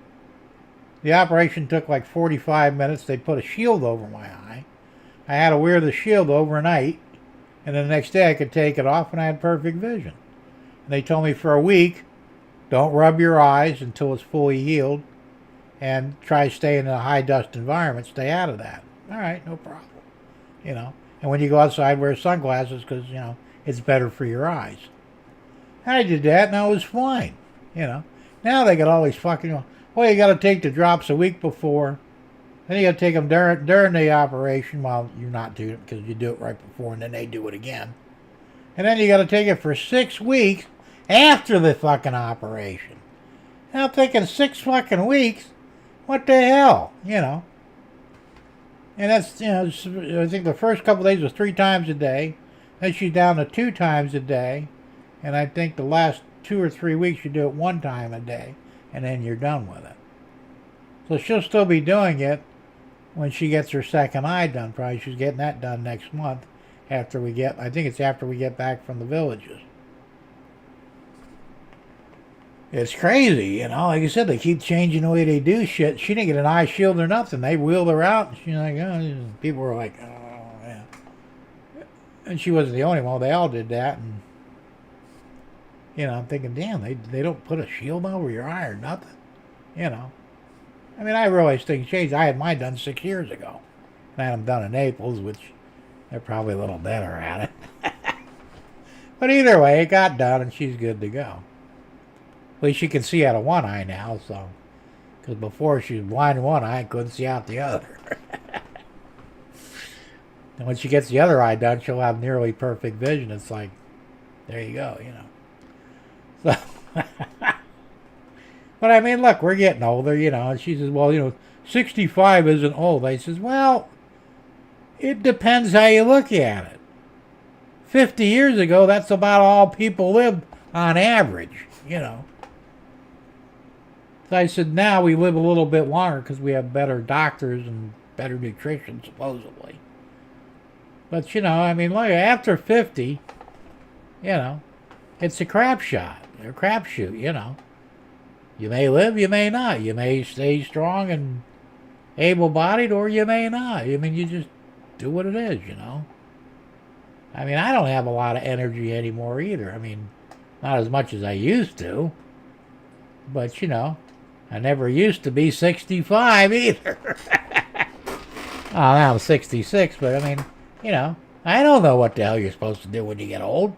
The operation took like 45 minutes. They put a shield over my eye. I had to wear the shield overnight, and the next day I could take it off and I had perfect vision. And they told me for a week, don't rub your eyes until it's fully healed, and try to stay in a high dust environment. Stay out of that. All right, no problem. You know, and when you go outside, wear sunglasses because, you know, it's better for your eyes. I did that and I was fine, you know. Now they got all these fucking, well, you got to take the drops a week before. Then you got to take them during the operation. Well, you're not doing it because you do it right before and then they do it again. And then you got to take it for 6 weeks after the fucking operation. And I'm thinking 6 fucking weeks? What the hell, you know? And that's, you know, I think the first couple of days was 3 times a day. Then she's down to 2 times a day. And I think the last 2 or 3 weeks you do it 1 time a day. And then you're done with it. So she'll still be doing it when she gets her second eye done. Probably she's getting that done next month after we get, I think it's after we get back from the villages. It's crazy, you know. Like I said, they keep changing the way they do shit. She didn't get an eye shield or nothing. They wheeled her out. And she's like, oh, people were like, oh, yeah. And she wasn't the only one. They all did that. And, you know, I'm thinking, damn, they don't put a shield over your eye or nothing. You know. I mean, I realize things change. I had mine done 6 years ago. And I had them done in Naples, which they're probably a little better at it. But either way, it got done, and she's good to go. At least she can see out of one eye now, so. Because before she was blind in one eye and couldn't see out the other. And when she gets the other eye done, she'll have nearly perfect vision. It's like, there you go, you know. So. But I mean, look, we're getting older, you know. And she says, well, you know, 65 isn't old. I says, well, it depends how you look at it. 50 years ago, that's about all people lived on average, you know. So I said, now we live a little bit longer because we have better doctors and better nutrition, supposedly. But, you know, I mean, look, after 50, you know, it's a crapshoot, you know. You may live, you may not. You may stay strong and able-bodied, or you may not. I mean, you just do what it is, you know. I mean, I don't have a lot of energy anymore either. I mean, not as much as I used to. But, you know, I never used to be 65 either. Oh, now I'm 66, but I mean, you know, I don't know what the hell you're supposed to do when you get old.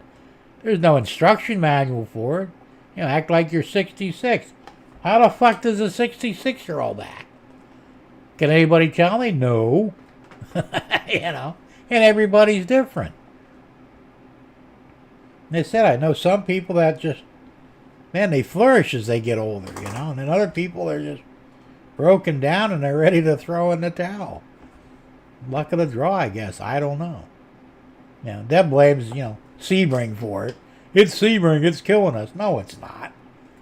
There's no instruction manual for it. You know, act like you're 66. How the fuck does a 66-year-old act? Can anybody tell me? No. You know, and everybody's different. They said, I know some people that just, man, they flourish as they get older, you know, and then other people are just broken down and they're ready to throw in the towel. Luck of the draw, I guess. I don't know. You know, Deb blames, you know, Sebring for it. It's Sebring, it's killing us. No, it's not.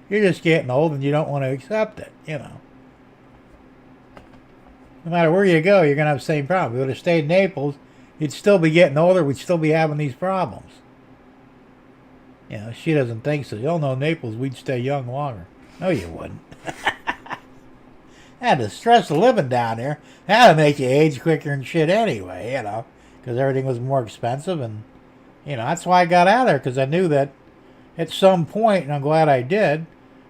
You're just getting old and you don't want to accept it, you know. No matter where you go, you're going to have the same problem. If you would have stayed in Naples, you'd still be getting older, we'd still be having these problems. You know, she doesn't think so. You'll know Naples, we'd stay young longer. No, you wouldn't. And the stress of living down there, that'd make you age quicker and shit anyway, you know, because everything was more expensive. And, you know, that's why I got out of there, because I knew that at some point, and I'm glad I did,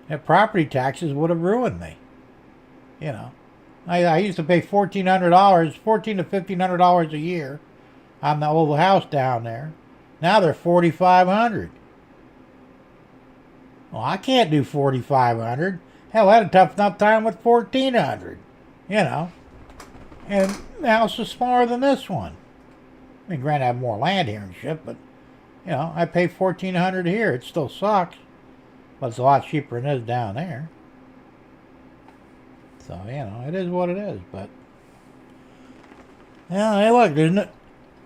that property taxes would have ruined me. You know, I used to pay $1,400 to $1,500 a year on the old house down there. Now they're $4,500. Well, I can't do $4,500. Hell, I had a tough enough time with $1,400. You know, and the house is smaller than this one. I mean, granted, I have more land here and shit, but you know, I pay $1,400 here. It still sucks, but it's a lot cheaper than this down there. So, you know, it is what it is. But, you know, hey, look, there's no,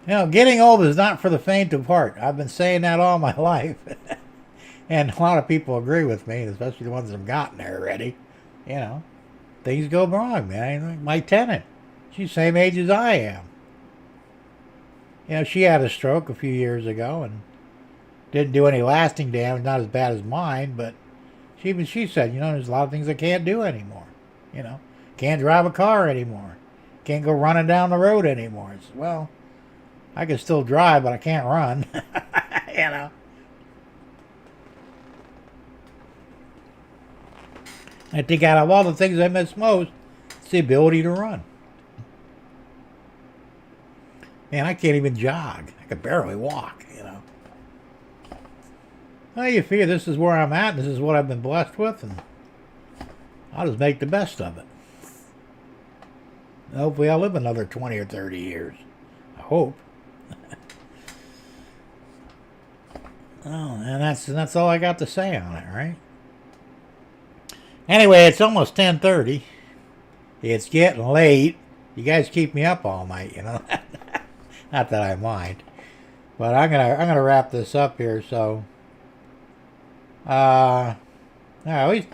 you know, getting old is not for the faint of heart. I've been saying that all my life. And a lot of people agree with me, especially the ones that have gotten there already. You know, things go wrong, man. My tenant, she's the same age as I am. You know, she had a stroke a few years ago and didn't do any lasting damage, not as bad as mine, but she said, you know, there's a lot of things I can't do anymore. You know, can't drive a car anymore. Can't go running down the road anymore. It's, well, I can still drive, but I can't run. You know. I think out of all the things I miss most, it's the ability to run. Man, I can't even jog. I can barely walk, you know. Well, you figure this is where I'm at, and this is what I've been blessed with, and I'll just make the best of it. And hopefully I'll live another 20 or 30 years. I hope. Oh, and that's all I got to say on it, right? Anyway, it's almost 10:30. It's getting late. You guys keep me up all night, you know. Not that I mind, but I'm gonna wrap this up here. So, at least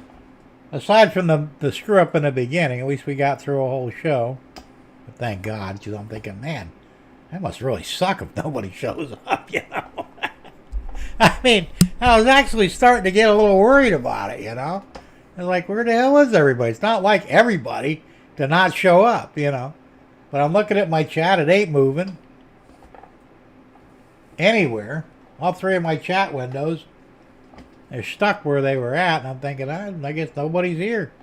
aside from the screw up in the beginning, at least we got through a whole show. But thank God, because I'm thinking, man, that must really suck if nobody shows up, you know. I mean, I was actually starting to get a little worried about it, you know? And like, where the hell is everybody? It's not like everybody to not show up, you know? But I'm looking at my chat. It ain't moving anywhere. All three of my chat windows, they're stuck where they were at. And I'm thinking, I guess nobody's here.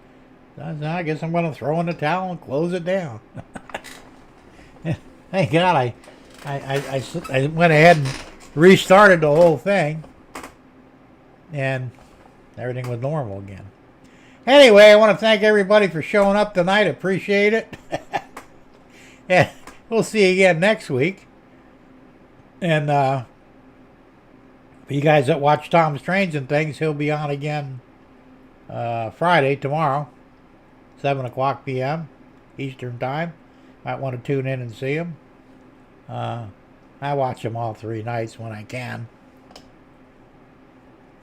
I guess I'm going to throw in the towel and close it down. Thank God I went ahead and restarted the whole thing. And everything was normal again. Anyway, I want to thank everybody for showing up tonight. Appreciate it. And we'll see you again next week. And for you guys that watch Tom's Trains and Things, he'll be on again Friday, tomorrow, 7 o'clock p.m. Eastern Time. Might want to tune in and see him. I watch him all 3 nights when I can.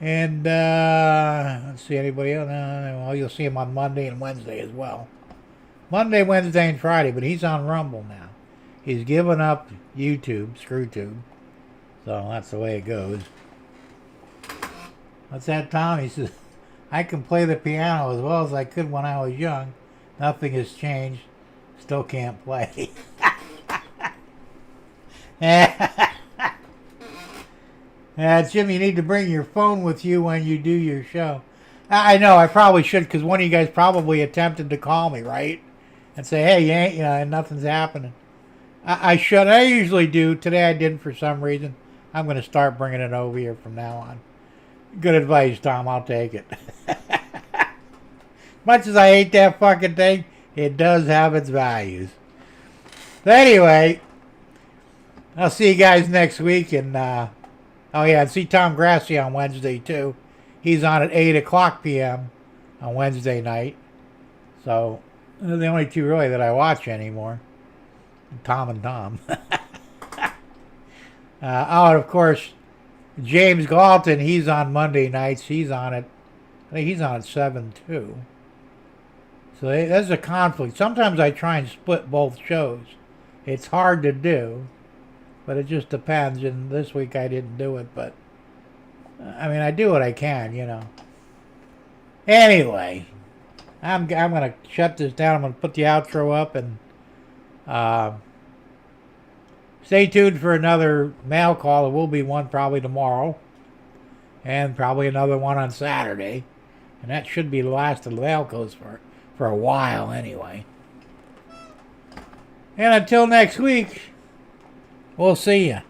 And let's see, anybody else? Well, you'll see him on Monday and Wednesday as well. Monday, Wednesday, and Friday, but he's on Rumble now. He's given up YouTube, ScrewTube. So that's the way it goes. What's that, Tom? He says, I can play the piano as well as I could when I was young. Nothing has changed. Still can't play. Jim, you need to bring your phone with you when you do your show. I know, I probably should, because one of you guys probably attempted to call me, right? And say, hey, you ain't, and nothing's happening. I should. I usually do. Today I didn't for some reason. I'm going to start bringing it over here from now on. Good advice, Tom. I'll take it. Much as I hate that fucking thing, it does have its values. But anyway, I'll see you guys next week. And, oh yeah, and see Tom Grassi on Wednesday, too. He's on at 8 o'clock p.m. on Wednesday night. So, they're the only two really that I watch anymore. Tom and Tom. And of course, James Galton, he's on Monday nights. He's on it. I think he's on at 7 too. So there's a conflict. Sometimes I try and split both shows. It's hard to do, but it just depends. And this week I didn't do it, but I mean, I do what I can, you know. Anyway, I'm going to shut this down. I'm going to put the outro up and stay tuned for another mail call. There will be one probably tomorrow and probably another one on Saturday. And that should be the last of the mail calls for a while anyway. And until next week, we'll see ya.